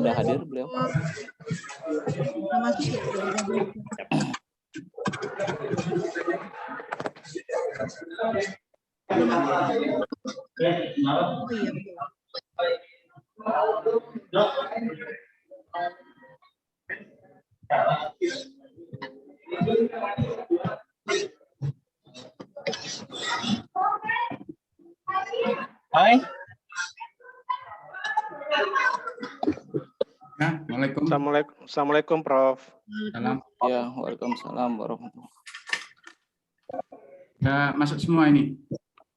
sudah hadir beliau? Masuk ya? Oh iya betul. Hai. Ya, Assalamualaikum. Assalamualaikum, Prof. Salam. Ya, waalaikumsalam warahmatullahi. Ya, masuk semua ini.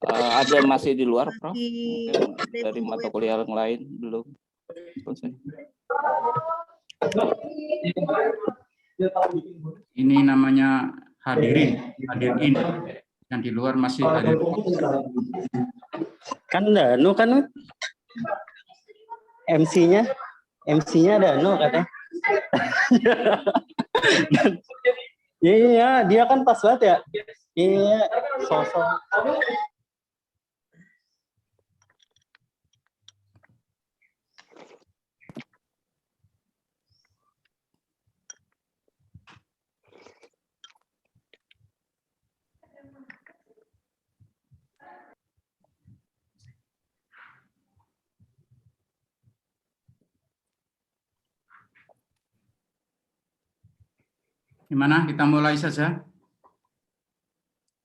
Ada masih di luar, Prof? Masih Mungkin dari mata kuliah yang lain belum selesai. Ini namanya hadirin. Yang di luar masih hadir. Kan Danu kan MC-nya Danu katanya. Iya, dia kan pas banget ya. Iya, sosok. Gimana? Kita mulai saja.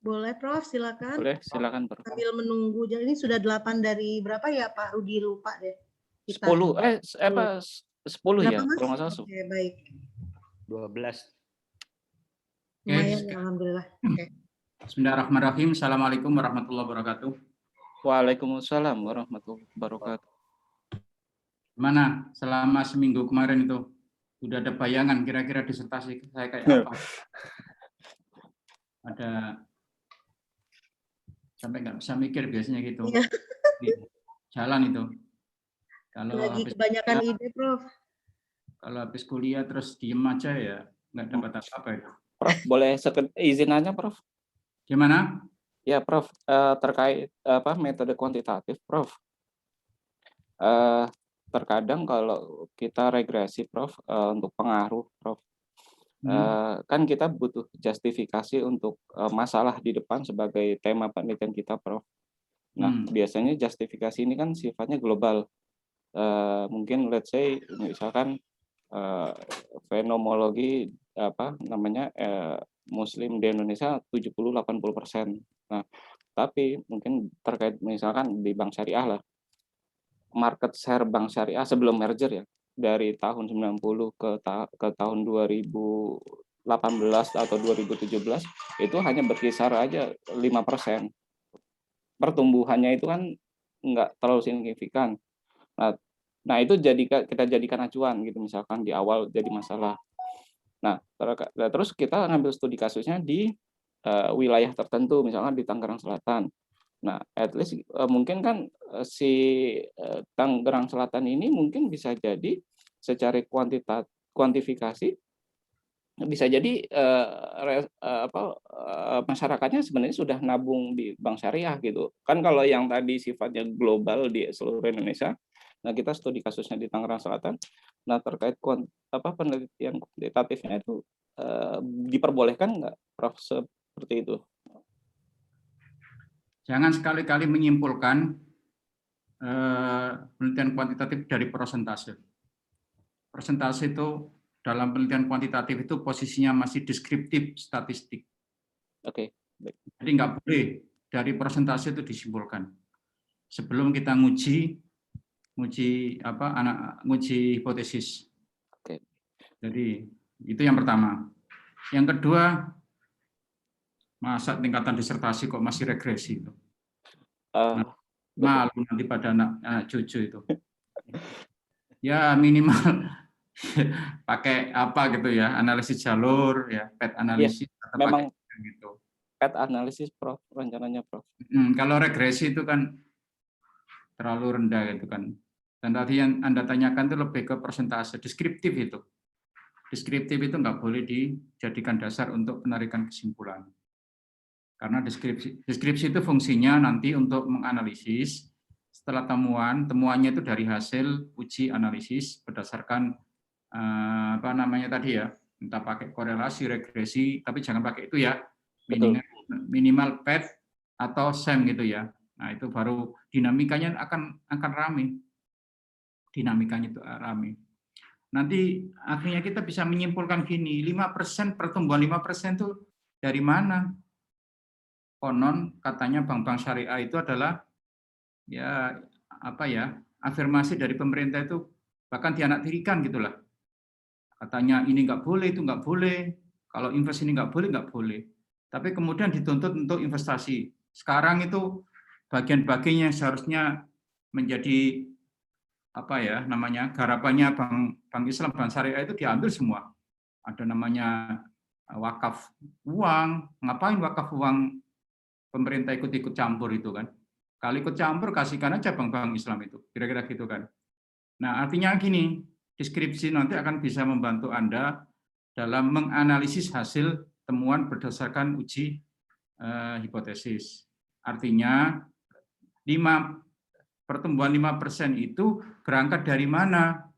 Boleh, Prof, silakan. Boleh, silakan, Prof. Sambil menunggu. Jadi ini sudah 8 dari berapa ya, Pak Rudi? Lupa deh. 10, 10 ya, Berapa, Mas? kalau nggak salah. Oke, baik. 12. Lumayan, alhamdulillah. Oke. Bismillahirrahmanirrahim. Assalamualaikum warahmatullahi wabarakatuh. Waalaikumsalam warahmatullahi wabarakatuh. Gimana? Selama seminggu kemarin itu udah ada bayangan kira-kira disertasi saya kayak apa? Ada sampai nggak bisa mikir biasanya gitu. Iya. Di jalan itu. Kalau Lagi habis kebanyakan ide, Prof. kalau habis kuliah terus diem aja ya nggak dapat apa-apa itu. Prof, boleh izin aja, Prof? Gimana? Ya, Prof, terkait metode kuantitatif, Prof. Terkadang kalau kita regresi, Prof, untuk pengaruh, Prof, kan kita butuh justifikasi untuk masalah di depan sebagai tema penelitian kita, Prof. Nah, biasanya justifikasi ini kan sifatnya global. Mungkin let's say misalkan fenomenologi Muslim di Indonesia 70-80%. Nah, tapi mungkin terkait misalkan di bank syariah lah, market share bank syariah sebelum merger ya, dari tahun 90 ke tahun 2018 atau 2017 itu hanya berkisar aja 5%. Pertumbuhannya itu kan nggak terlalu signifikan. Nah itu kita jadikan acuan gitu, misalkan di awal jadi masalah. Nah terus kita ngambil studi kasusnya di wilayah tertentu, misalkan di Tangerang Selatan. Nah, at least mungkin kan si Tangerang Selatan ini mungkin bisa jadi secara kuantifikasi bisa jadi masyarakatnya sebenarnya sudah nabung di bank syariah gitu. Kan kalau yang tadi sifatnya global di seluruh Indonesia, nah kita studi kasusnya di Tangerang Selatan. Nah, terkait penelitian kuantitatifnya itu diperbolehkan nggak, Prof, seperti itu? Jangan sekali-kali menyimpulkan penelitian kuantitatif dari persentase. Persentase itu dalam penelitian kuantitatif itu posisinya masih deskriptif statistik. Oke. Jadi nggak boleh dari persentase itu disimpulkan. Sebelum kita nguji hipotesis. Oke. Jadi itu yang pertama. Yang kedua, masa tingkatan disertasi kok masih regresi itu. Malu nanti pada anak cucu itu. Ya minimal pakai apa gitu ya, analisis jalur ya, PET analisis ya, memang gitu. PET analisis, Prof, rencananya, Prof. Kalau regresi itu kan terlalu rendah gitu kan. Dan tadi yang Anda tanyakan itu lebih ke persentase, deskriptif itu. Deskriptif itu nggak boleh dijadikan dasar untuk penarikan kesimpulan. Karena deskripsi itu fungsinya nanti untuk menganalisis setelah temuannya itu dari hasil uji analisis berdasarkan apa namanya tadi ya, entah pakai korelasi, regresi, tapi jangan pakai itu ya, minimal PET atau SEM gitu ya. Nah itu baru dinamikanya akan rame, dinamikanya itu rame. Nanti akhirnya kita bisa menyimpulkan gini, 5% pertumbuhan 5% itu dari mana? Konon katanya bank-bank syariah itu adalah ya apa ya, afirmasi dari pemerintah itu bahkan dianaktirikan gitulah. Katanya ini nggak boleh, itu nggak boleh. Kalau invest ini nggak boleh. Tapi kemudian dituntut untuk investasi. Sekarang itu bagian-bagiannya seharusnya menjadi apa ya namanya garapannya bank Islam, bank syariah itu diambil semua. Ada namanya wakaf uang. Ngapain wakaf uang pemerintah ikut campur itu kan? Kalau ikut campur kasihkan aja bank-bank Islam itu. Kira-kira gitu kan. Nah, artinya gini, deskripsi nanti akan bisa membantu Anda dalam menganalisis hasil temuan berdasarkan uji hipotesis. Artinya pertumbuhan 5% itu berangkat dari mana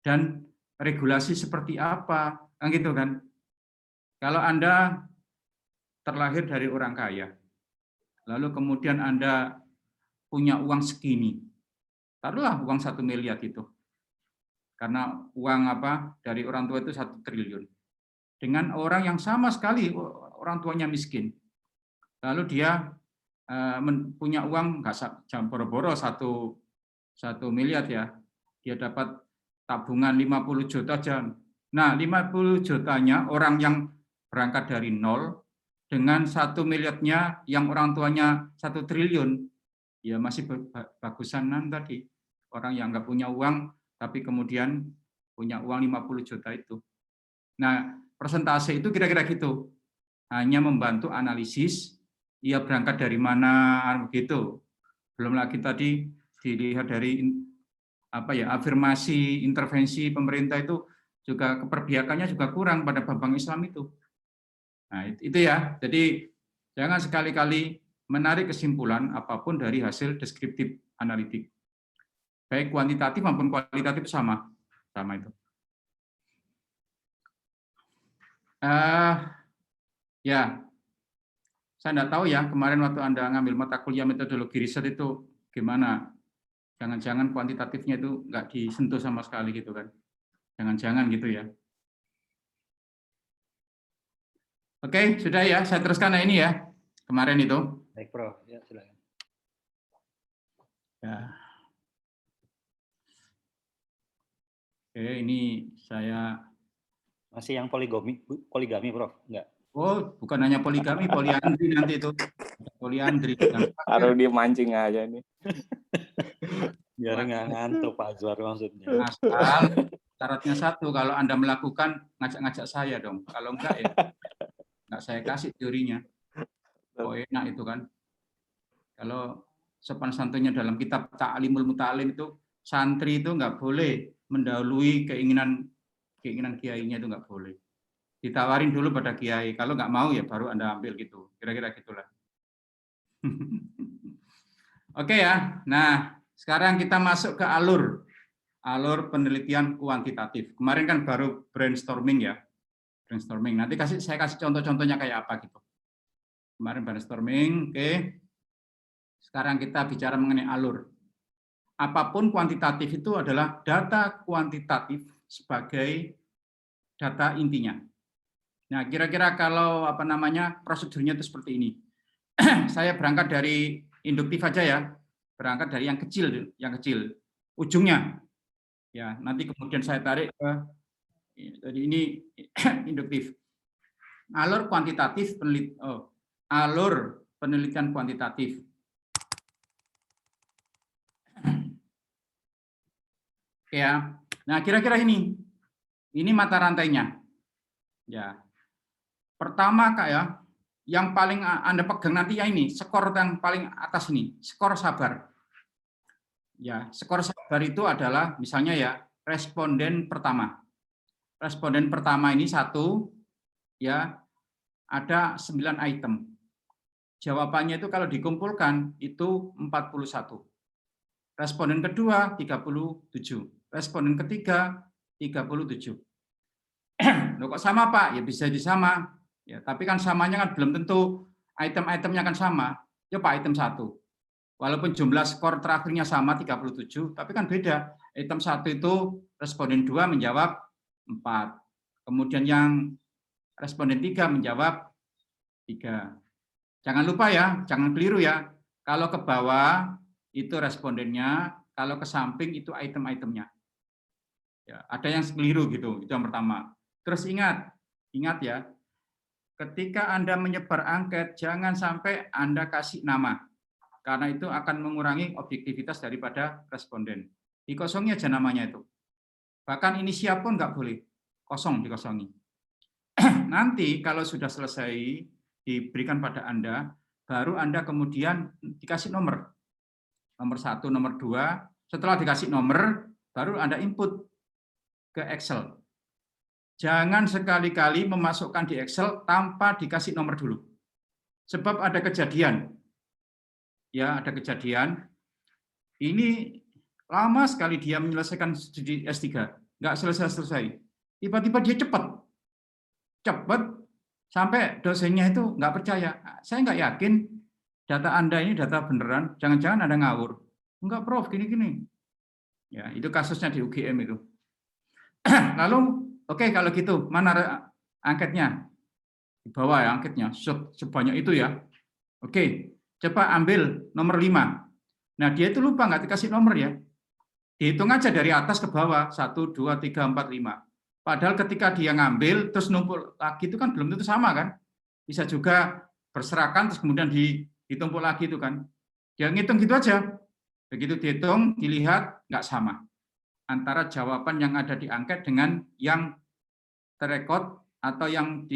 dan regulasi seperti apa, kan gitu kan? Kalau Anda terlahir dari orang kaya, lalu kemudian Anda punya uang segini, taruhlah uang 1 miliar itu. Karena uang dari orang tua itu 1 triliun. Dengan orang yang sama sekali orang tuanya miskin. Lalu dia punya uang nggak boro-boro 1 miliar ya. Dia dapat tabungan 50 juta aja. Nah, 50 jutanya orang yang berangkat dari nol dengan 1 miliarnya yang orang tuanya 1 triliun. Ya masih bagusan tadi. Orang yang nggak punya uang tapi kemudian punya uang 50 juta itu. Nah, persentase itu kira-kira gitu. Hanya membantu analisis, ia berangkat dari mana, begitu. Belum lagi tadi dilihat dari afirmasi, intervensi pemerintah itu juga keperbiakannya juga kurang pada bank Islam itu. Nah, itu ya. Jadi jangan sekali-kali menarik kesimpulan apapun dari hasil deskriptif analitik. Baik kuantitatif maupun kualitatif sama itu. Ya, saya enggak tahu ya kemarin waktu Anda ngambil mata kuliah metodologi riset itu gimana? Jangan-jangan kuantitatifnya itu enggak disentuh sama sekali gitu kan? Jangan-jangan gitu ya. Oke, sudah ya. Saya teruskan ini ya. Kemarin itu. Baik, Prof. Ya, silakan. Ya. Oke, ini saya masih yang poligami, Prof? Enggak. Oh, bukan hanya poligami, poliandri nanti itu. Poliandri. Taruh dia mancing aja nih. Biar nggak ngantuk Pak Azwar maksudnya. Asal syaratnya satu, kalau Anda melakukan ngajak-ngajak saya dong. Kalau enggak ya enggak saya kasih teorinya. Oh enak itu kan. Kalau sopan santunnya dalam kitab Ta'limul Muta'alim itu santri itu enggak boleh mendahului keinginan kiainya, itu enggak boleh. Ditawarin dulu pada kiai, kalau nggak mau ya baru Anda ambil gitu. Kira-kira gitulah. Oke ya. Nah, sekarang kita masuk ke alur penelitian kuantitatif. Kemarin kan baru brainstorming ya. Brainstorming. Nanti saya kasih contoh-contohnya kayak apa gitu. Kemarin brainstorming, oke. Sekarang kita bicara mengenai alur. Apapun kuantitatif itu adalah data kuantitatif sebagai data intinya. Nah, kira-kira kalau prosedurnya itu seperti ini. Saya berangkat dari induktif aja ya. Berangkat dari yang kecil, ujungnya. Ya, nanti kemudian saya tarik ke jadi ini induktif. Alur penelitian kuantitatif. Ya. Nah, kira-kira ini mata rantainya. Ya. Pertama yang paling Anda pegang nanti ya ini, skor yang paling atas ini, skor sabar. Ya, skor sabar itu adalah misalnya ya responden pertama. Responden pertama ini 1 ya ada 9 item. Jawabannya itu kalau dikumpulkan itu 41. Responden kedua 37. Responden ketiga 37. Loh kok sama Pak? Ya bisa jadi sama. Ya, tapi kan samanya kan belum tentu item-itemnya kan sama. Ya Pak, item 1. Walaupun jumlah skor terakhirnya sama 37, tapi kan beda. Item 1 itu responden 2 menjawab 4. Kemudian yang responden 3 menjawab 3. Jangan lupa ya, jangan keliru ya. Kalau ke bawah itu respondennya, kalau ke samping itu item-itemnya. Ya, ada yang keliru gitu, itu yang pertama. Terus ingat ya, ketika Anda menyebar angket, jangan sampai Anda kasih nama. Karena itu akan mengurangi objektivitas daripada responden. Dikosongi aja namanya itu. Bahkan inisial pun nggak boleh, kosong dikosongi. Nanti kalau sudah selesai diberikan pada Anda, baru Anda kemudian dikasih nomor. Nomor 1, nomor 2. Setelah dikasih nomor, baru Anda input ke Excel. Jangan sekali-kali memasukkan di Excel tanpa dikasih nomor dulu. Sebab ada kejadian. Ya, ada kejadian. Ini lama sekali dia menyelesaikan studi S3, nggak selesai-selesai. Tiba-tiba dia cepat sampai dosennya itu nggak percaya. Saya nggak yakin data Anda ini data beneran, jangan-jangan Anda ngawur. Enggak, Prof, gini-gini. Ya, itu kasusnya di UGM itu. Lalu, oke, kalau gitu, mana angketnya? Di bawah ya angketnya, sebanyak itu ya. Oke. Coba ambil nomor 5. Nah, dia itu lupa nggak dikasih nomor ya. Dihitung aja dari atas ke bawah. 1, 2, 3, 4, 5. Padahal ketika dia ngambil, terus numpuk lagi itu kan belum tentu sama kan. Bisa juga berserakan, terus kemudian ditumpuk lagi itu kan. Dia ngitung gitu aja. Begitu dihitung, dilihat nggak sama. Antara jawaban yang ada di angket dengan yang terrekod atau yang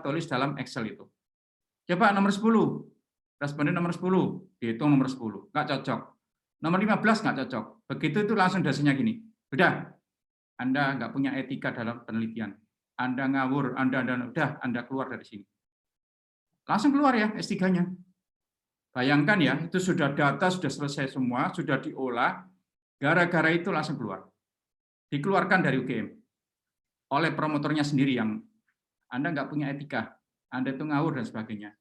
tulis dalam Excel itu. Coba nomor 10. Responden nomor 10, dihitung nomor 10, nggak cocok. Nomor 15 nggak cocok. Begitu itu langsung dosennya gini, udah, Anda nggak punya etika dalam penelitian. Anda ngawur, Anda keluar dari sini. Langsung keluar ya S3-nya. Bayangkan ya, itu sudah data, sudah selesai semua, sudah diolah, gara-gara itu langsung keluar. Dikeluarkan dari UGM. Oleh promotornya sendiri yang Anda nggak punya etika, Anda itu ngawur dan sebagainya.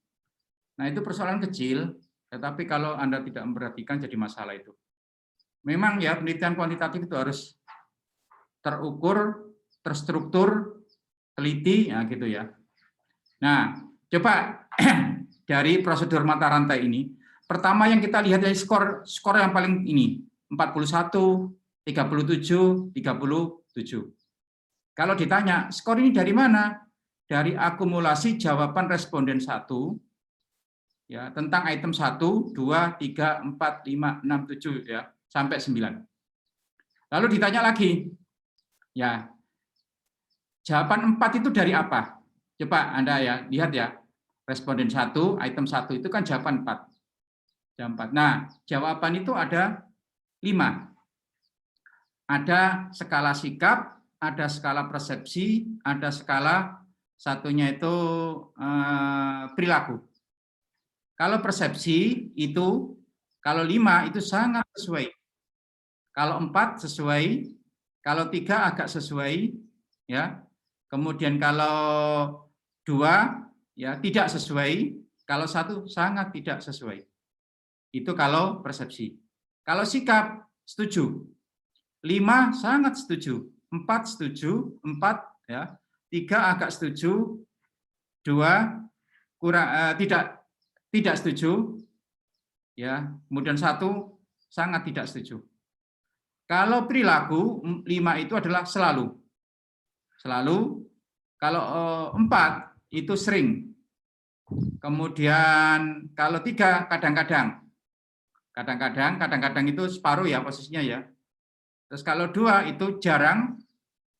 Nah, itu persoalan kecil, tetapi kalau Anda tidak memperhatikan jadi masalah itu. Memang ya, penelitian kuantitatif itu harus terukur, terstruktur, teliti, ya gitu ya. Nah, coba dari prosedur mata rantai ini, pertama yang kita lihat dari skor yang paling ini, 41, 37, 37. Kalau ditanya, skor ini dari mana? Dari akumulasi jawaban responden 1, ya, tentang item 1, 2, 3, 4, 5, 6, 7 ya, sampai 9. Lalu ditanya lagi. Ya. Jawaban 4 itu dari apa? Coba Anda ya, lihat ya. Responden 1, item 1 itu kan jawaban 4. Jawaban 4. Nah, jawaban itu ada 5. Ada skala sikap, ada skala persepsi, ada skala satunya itu perilaku. Kalau persepsi itu, kalau 5 itu sangat sesuai. Kalau 4 sesuai, kalau 3 agak sesuai, ya. Kemudian kalau 2 ya tidak sesuai, kalau 1 sangat tidak sesuai. Itu kalau persepsi. Kalau sikap setuju. 5 sangat setuju, 4 setuju, 4 ya, 3 agak setuju, 2 kurang tidak setuju, ya, kemudian 1 sangat tidak setuju. Kalau perilaku 5 itu adalah selalu. Selalu. Kalau 4 itu sering. Kemudian kalau 3 kadang-kadang. Kadang-kadang itu separuh ya posisinya ya. Terus kalau 2 itu jarang,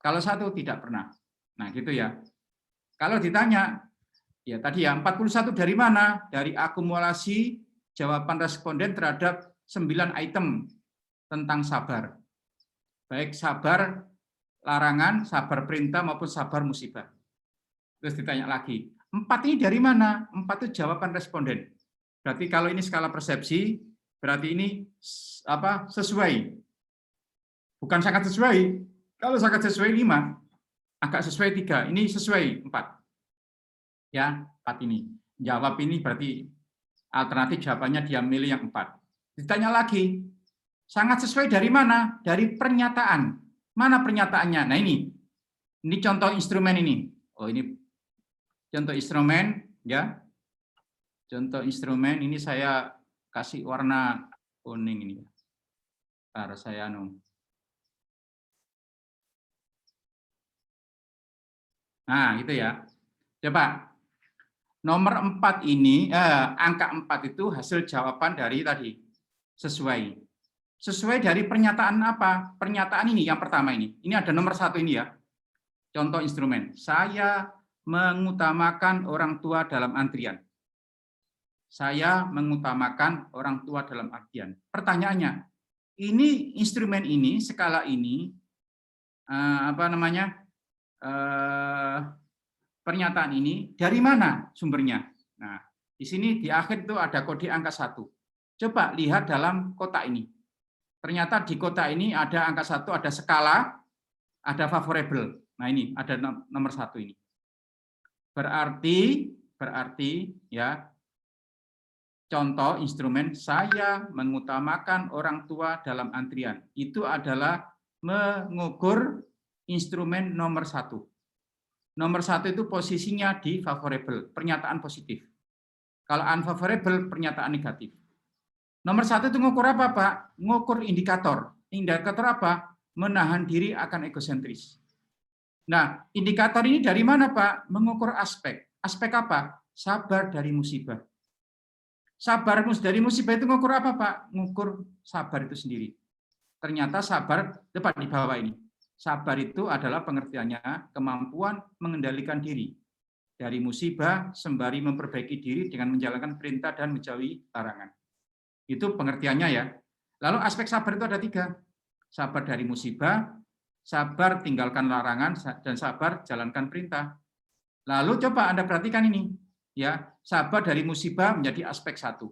kalau 1 tidak pernah. Nah, gitu ya. Kalau ditanya, ya tadi ya, 41 dari mana? Dari akumulasi jawaban responden terhadap 9 item tentang sabar. Baik sabar larangan, sabar perintah, maupun sabar musibah. Terus ditanya lagi, 4 ini dari mana? 4 itu jawaban responden. Berarti kalau ini skala persepsi, berarti ini sesuai. Bukan sangat sesuai. Kalau sangat sesuai 5, agak sesuai 3, ini sesuai 4. Ya, 4 ini. Jawab ini berarti alternatif jawabannya dia milih yang 4. Ditanya lagi, sangat sesuai dari mana? Dari pernyataan. Mana pernyataannya? Nah ini contoh instrumen ini. Oh ini contoh instrumen, ya. Contoh instrumen ini saya kasih warna kuning ini. Ntar saya Nah, gitu ya. Coba nomor 4 ini, angka 4 itu hasil jawaban dari tadi. Sesuai. Sesuai dari pernyataan apa? Pernyataan ini, yang pertama ini. Ini ada nomor 1 ini ya. Contoh instrumen. Saya mengutamakan orang tua dalam antrian. Saya mengutamakan orang tua dalam artian. Pertanyaannya, ini instrumen ini, skala ini, pernyataan ini dari mana sumbernya? Nah, di sini di akhir itu ada kode angka 1. Coba lihat dalam kotak ini. Ternyata di kotak ini ada angka 1, ada skala, ada favorable. Nah, ini ada nomor 1 ini. Berarti ya, contoh instrumen saya mengutamakan orang tua dalam antrian. Itu adalah mengukur instrumen nomor 1. Nomor 1 itu posisinya di favorable, pernyataan positif. Kalau unfavorable, pernyataan negatif. Nomor 1 itu ngukur apa, Pak? Ngukur indikator. Indikator apa? Menahan diri akan egosentris. Nah, indikator ini dari mana, Pak? Mengukur aspek. Aspek apa? Sabar dari musibah. Sabar dari musibah itu ngukur apa, Pak? Ngukur sabar itu sendiri. Ternyata sabar, tepat di bawah ini. Sabar itu adalah pengertiannya kemampuan mengendalikan diri dari musibah sembari memperbaiki diri dengan menjalankan perintah dan menjauhi larangan. Itu pengertiannya ya. Lalu aspek sabar itu ada 3. Sabar dari musibah, sabar tinggalkan larangan, dan sabar jalankan perintah. Lalu coba Anda perhatikan ini. Ya, sabar dari musibah menjadi aspek 1.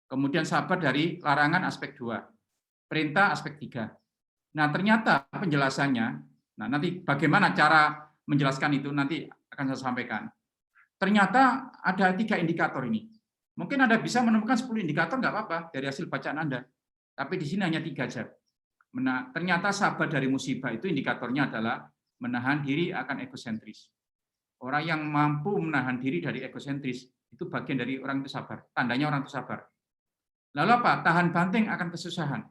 Kemudian sabar dari larangan aspek 2. Perintah aspek 3. Nah, ternyata penjelasannya, nah nanti bagaimana cara menjelaskan itu nanti akan saya sampaikan. Ternyata ada 3 indikator ini. Mungkin Anda bisa menemukan 10 indikator, nggak apa-apa, dari hasil bacaan Anda. Tapi di sini hanya 3 saja. Ternyata sabar dari musibah itu indikatornya adalah menahan diri akan egosentris. Orang yang mampu menahan diri dari egosentris, itu bagian dari orang itu sabar. Tandanya orang itu sabar. Lalu apa? Tahan banting akan kesusahan.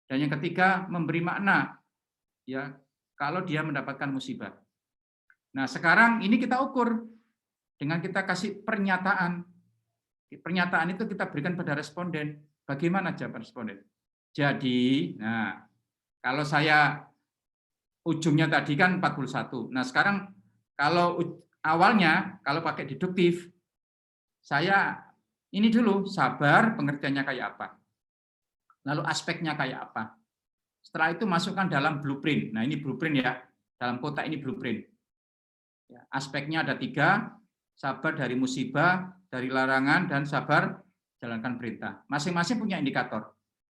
Dan yang ketiga, memberi makna, ya, kalau dia mendapatkan musibah. Nah, sekarang ini kita ukur dengan kita kasih pernyataan. Pernyataan itu kita berikan pada responden. Bagaimana jawaban responden? Jadi, nah, kalau saya ujungnya tadi kan 41. Nah, sekarang kalau awalnya, kalau pakai deduktif, saya ini dulu, sabar, pengertiannya kayak apa. Lalu aspeknya kayak apa. Setelah itu masukkan dalam blueprint. Nah, ini blueprint ya. Dalam kotak ini blueprint. Ya, aspeknya ada 3, sabar dari musibah, dari larangan, dan sabar jalankan perintah. Masing-masing punya indikator.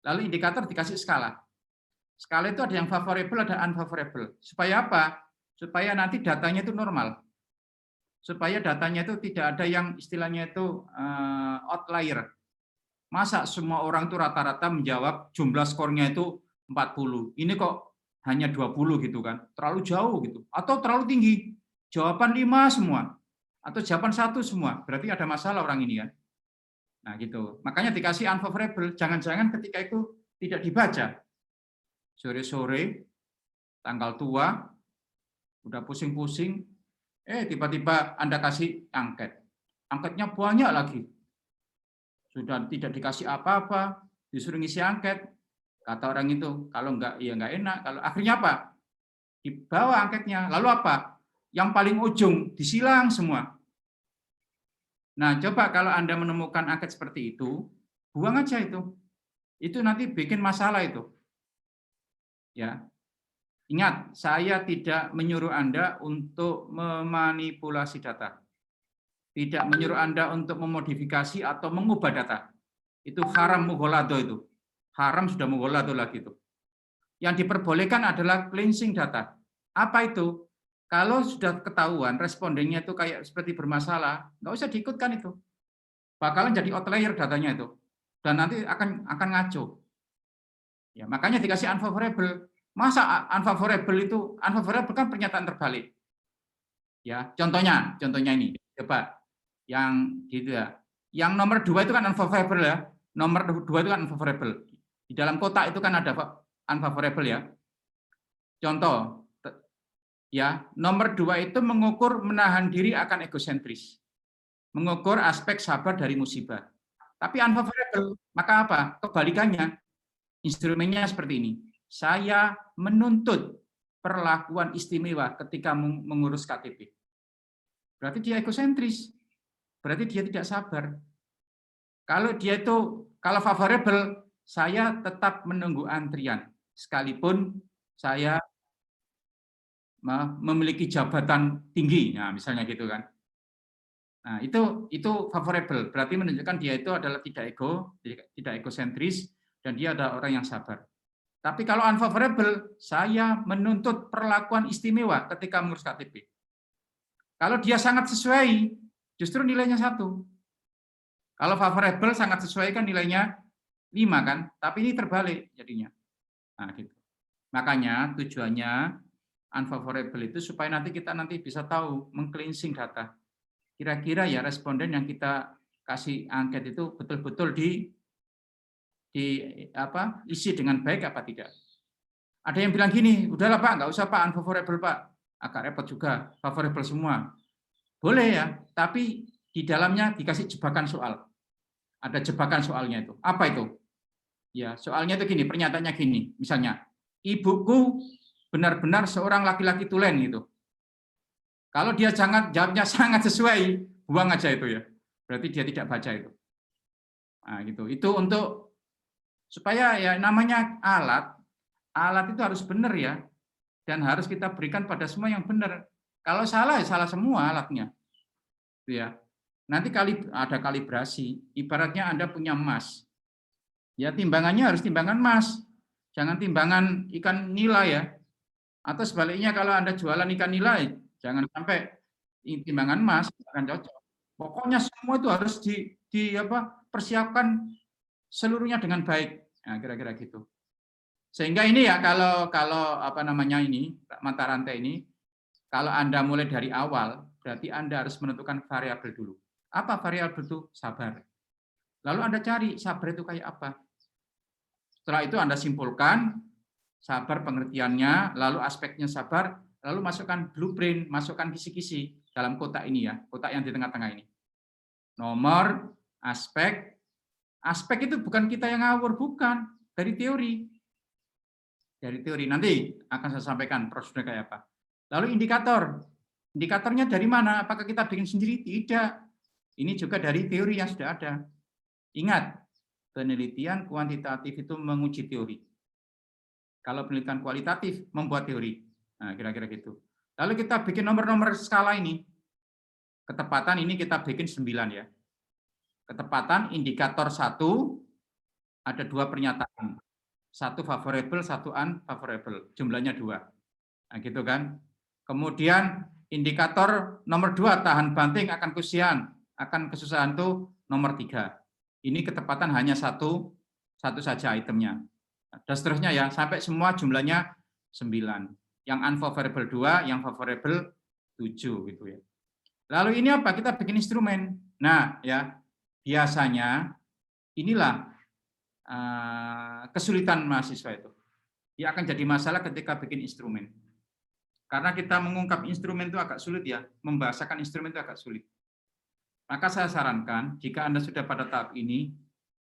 Lalu indikator dikasih skala. Skala itu ada yang favorable, ada unfavorable. Supaya apa? Supaya nanti datanya itu normal. Supaya datanya itu tidak ada yang istilahnya itu outlier. Masa semua orang itu rata-rata menjawab jumlah skornya itu 40. Ini kok hanya 20 gitu kan. Terlalu jauh gitu. Atau terlalu tinggi. Jawaban 5 semua. Atau jawaban 1 semua. Berarti ada masalah orang ini kan. Nah gitu. Makanya dikasih unfavorable. Jangan-jangan ketika itu tidak dibaca. Sore-sore, tanggal tua, udah pusing-pusing, tiba-tiba Anda kasih angket. Angketnya banyak lagi. Sudah tidak dikasih apa-apa, disuruh ngisi angket. Kata orang itu, kalau enggak, ya enggak enak. Kalau akhirnya apa? Dibawa angketnya. Lalu apa? Yang paling ujung, disilang semua. Nah, coba kalau Anda menemukan angket seperti itu, buang aja itu. Itu nanti bikin masalah itu. Ya. Ingat, saya tidak menyuruh Anda untuk memanipulasi data. Tidak menyuruh Anda untuk memodifikasi atau mengubah data. Itu haram mughaladzah itu. Haram sudah mughaladzah lagi itu. Yang diperbolehkan adalah cleansing data. Apa itu? Kalau sudah ketahuan respondennya itu kayak seperti bermasalah, nggak usah diikutkan itu. Bakalan jadi outlier datanya itu. Dan nanti akan ngaco. Ya, makanya dikasih unfavorable. Masa unfavorable itu, unfavorable kan pernyataan terbalik. Ya, contohnya ini. Coba yang gitu ya. Yang nomor 2 itu kan unfavorable ya. Nomor 2 itu kan unfavorable. Di dalam kotak itu kan ada unfavorable ya. Contoh ya, nomor 2 itu mengukur menahan diri akan egosentris. Mengukur aspek sabar dari musibah. Tapi unfavorable, maka apa? Kebalikannya. Instrumennya seperti ini. Saya menuntut perlakuan istimewa ketika mengurus KTP. Berarti dia egosentris. Berarti dia tidak sabar. Kalau favorable, saya tetap menunggu antrian. Sekalipun saya memiliki jabatan tinggi. Nah, misalnya gitu kan. Nah, itu favorable. Berarti menunjukkan dia itu adalah tidak egosentris dan dia adalah orang yang sabar. Tapi kalau unfavorable, saya menuntut perlakuan istimewa ketika mengurus KTP. Kalau dia sangat sesuai, justru nilainya 1. Kalau favorable sangat sesuai kan nilainya 5 kan, tapi ini terbalik jadinya. Nah, gitu. Makanya tujuannya unfavorable itu supaya kita bisa tahu meng-cleansing data. Kira-kira ya responden yang kita kasih angket itu betul-betul isi dengan baik apa tidak. Ada yang bilang gini, udahlah Pak, nggak usah Pak unfavorable Pak, agak repot juga, favorable semua. Boleh ya, tapi di dalamnya dikasih jebakan soal. Ada jebakan soalnya itu. Apa itu? Ya, soalnya itu gini, pernyataannya gini, misalnya, ibuku benar-benar seorang laki-laki tulen gitu. Kalau dia jawabnya sangat sesuai, buang aja itu ya. Berarti dia tidak baca itu. Nah, gitu. Itu untuk supaya ya namanya alat itu harus benar ya, dan harus kita berikan pada semua yang benar. Kalau salah ya salah semua alatnya, ya. Nanti ada kalibrasi. Ibaratnya Anda punya emas, ya timbangannya harus timbangan emas, jangan timbangan ikan nila ya. Atau sebaliknya kalau Anda jualan ikan nila, jangan sampai timbangan emas, akan cocok. Pokoknya semua itu harus persiapkan seluruhnya dengan baik. Nah, kira-kira gitu. Sehingga ini ya kalau mata rantai ini, kalau Anda mulai dari awal, berarti Anda harus menentukan variabel dulu. Apa variabel itu? Sabar. Lalu Anda cari sabar itu kayak apa. Setelah itu Anda simpulkan sabar pengertiannya, lalu aspeknya sabar, lalu masukkan blueprint, masukkan kisi-kisi dalam kotak ini ya, kotak yang di tengah-tengah ini. Nomor, aspek itu bukan kita yang ngawur, bukan, dari teori. Dari teori, nanti akan saya sampaikan prosedurnya kayak apa. Lalu indikatornya dari mana? Apakah kita bikin sendiri? Tidak. Ini juga dari teori yang sudah ada. Ingat, penelitian kuantitatif itu menguji teori. Kalau penelitian kualitatif, membuat teori. Nah, kira-kira gitu. Lalu kita bikin nomor-nomor skala ini. Ketepatan ini kita bikin 9 ya. Ketepatan indikator 1, ada 2 pernyataan. 1 favorable, 1 unfavorable. Jumlahnya 2. Nah, gitu kan. Kemudian indikator nomor 2, tahan banting akan kesusahan itu nomor 3. Ini ketepatan hanya satu saja itemnya. Dan seterusnya ya, sampai semua jumlahnya 9. Yang unfavorable 2, yang favorable 7 gitu ya. Lalu ini apa? Kita bikin instrumen. Nah, ya, biasanya inilah kesulitan mahasiswa itu. Ya akan jadi masalah ketika bikin instrumen. Karena kita mengungkap instrumen itu agak sulit ya, membahasakan instrumen itu agak sulit. Maka saya sarankan, jika Anda sudah pada tahap ini,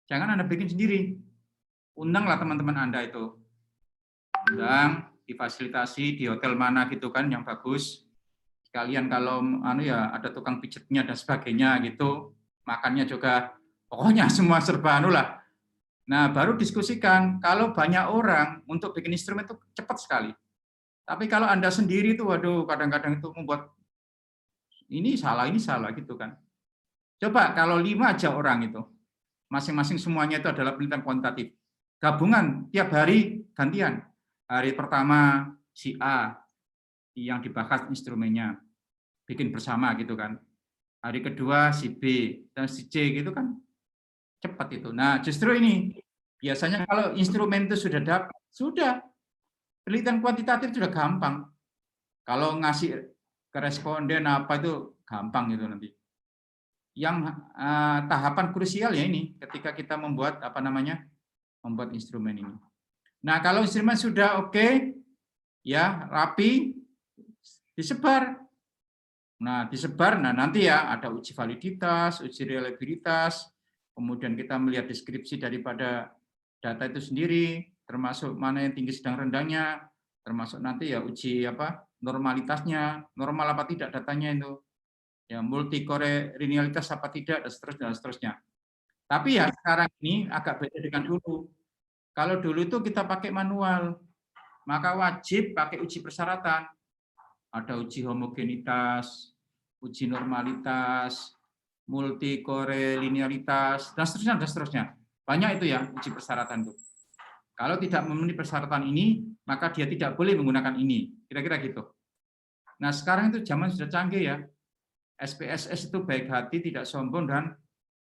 jangan Anda bikin sendiri. Undanglah teman-teman Anda itu. Undang, difasilitasi di hotel mana gitu kan yang bagus. Sekalian kalau ada tukang pijetnya dan sebagainya gitu, makannya juga pokoknya semua serba lah. Nah, baru diskusikan. Kalau banyak orang untuk bikin instrumen itu cepat sekali. Tapi kalau Anda sendiri itu waduh kadang-kadang itu membuat ini salah gitu kan. Coba kalau 5 aja orang itu. Masing-masing semuanya itu adalah penelitian kuantitatif. Gabungan tiap hari gantian. Hari pertama si A yang dibahas instrumennya, bikin bersama gitu kan. Hari kedua si B dan si C gitu kan, cepat itu. Nah justru ini biasanya kalau instrumen itu sudah dapat, sudah penelitian kuantitatif sudah gampang. Kalau ngasih ke responden apa itu gampang gitu nanti. Yang tahapan krusial ya ini ketika kita membuat membuat instrumen ini. Nah kalau instrumen sudah oke, ya rapi, disebar. Nah disebar, nah nanti ya ada uji validitas, uji reliabilitas, kemudian kita melihat deskripsi daripada data itu sendiri, termasuk mana yang tinggi sedang rendahnya, termasuk nanti ya uji normalitasnya, normal apa tidak datanya itu. Ya, multicore linearitas apa tidak, dan seterusnya, dan seterusnya. Tapi ya sekarang ini agak beda dengan dulu. Kalau dulu itu kita pakai manual, maka wajib pakai uji persyaratan. Ada uji homogenitas, uji normalitas, multicore linearitas, dan seterusnya, dan seterusnya. Banyak itu ya uji persyaratan itu. Kalau tidak memenuhi persyaratan ini, maka dia tidak boleh menggunakan ini. Kira-kira gitu. Nah sekarang itu zaman sudah canggih ya. SPSS itu baik hati, tidak sombong, dan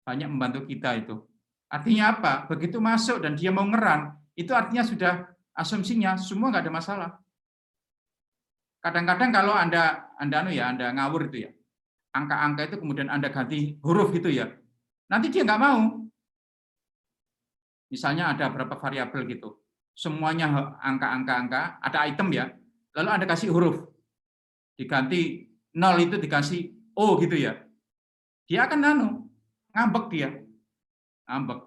banyak membantu kita itu. Artinya apa? Begitu masuk dan dia mau ngeran, itu artinya sudah asumsinya semua nggak ada masalah. Kadang-kadang kalau Anda ngawur itu ya, angka-angka itu kemudian Anda ganti huruf gitu ya, nanti dia nggak mau. Misalnya ada berapa variabel gitu, semuanya angka-angka, ada item ya, lalu Anda kasih huruf, diganti 0 itu dikasih O gitu ya, dia akan ngambek dia, ngambek.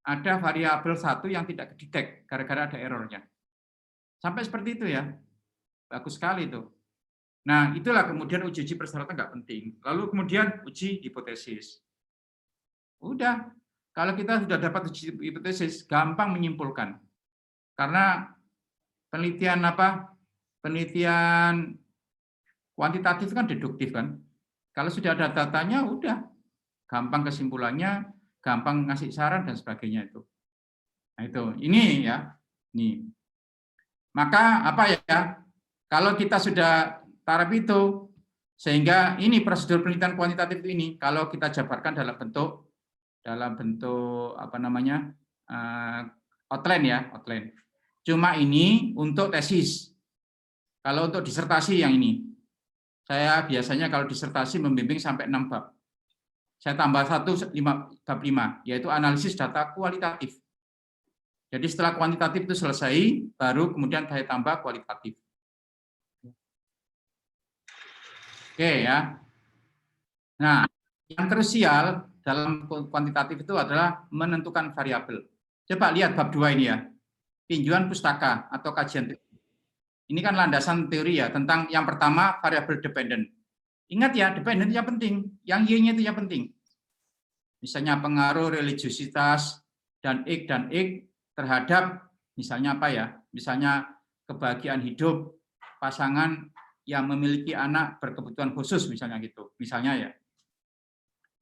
Ada variabel satu yang tidak kedetek gara-gara ada errornya. Sampai seperti itu ya, bagus sekali itu. Nah itulah kemudian uji persyaratan nggak penting. Lalu kemudian uji hipotesis. Udah, kalau kita sudah dapat uji hipotesis, gampang menyimpulkan. Karena penelitian penelitian kuantitatif kan deduktif kan. Kalau sudah ada datanya, udah gampang kesimpulannya, gampang ngasih saran dan sebagainya itu. Nah itu, ini ya, ini. Maka apa ya? Kalau kita sudah taraf itu, sehingga ini prosedur penelitian kuantitatif ini, kalau kita jabarkan dalam bentuk outline ya, outline. Cuma ini untuk tesis. Kalau untuk disertasi yang ini. Saya biasanya kalau disertasi membimbing sampai 6 bab. Saya tambah bab 5, yaitu analisis data kualitatif. Jadi setelah kuantitatif itu selesai, baru kemudian saya tambah kualitatif. Oke ya. Nah, yang krusial dalam kuantitatif itu adalah menentukan variabel. Coba lihat bab 2 ini ya. Tinjauan pustaka atau kajian teori. Ini kan landasan teori ya, tentang yang pertama variabel dependent. Ingat ya, dependent yang penting, yang Y-nya itu yang penting. Misalnya pengaruh religiositas dan X terhadap misalnya apa ya? Misalnya kebahagiaan hidup pasangan yang memiliki anak berkebutuhan khusus misalnya gitu. Misalnya ya.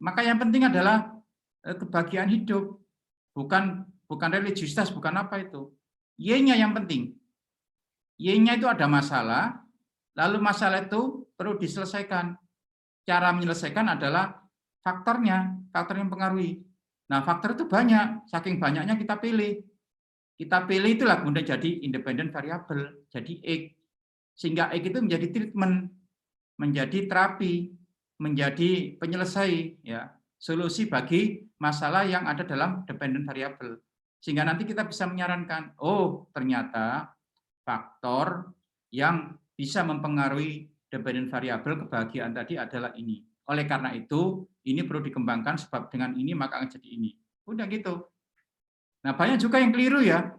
Maka yang penting adalah kebahagiaan hidup, bukan religiositas, bukan apa itu. Y-nya yang penting. Y-nya itu ada masalah, lalu masalah itu perlu diselesaikan. Cara menyelesaikan adalah faktor yang mempengaruhi. Nah, faktor itu banyak, saking banyaknya kita pilih. Kita pilih itulah kemudian jadi independent variable, jadi X. Sehingga X itu menjadi treatment, menjadi terapi, menjadi penyelesai, ya, solusi bagi masalah yang ada dalam dependent variable. Sehingga nanti kita bisa menyarankan, oh ternyata faktor yang bisa mempengaruhi dependent variable kebahagiaan tadi adalah ini. Oleh karena itu, ini perlu dikembangkan sebab dengan ini maka akan jadi ini. Udah gitu. Nah, banyak juga yang keliru ya.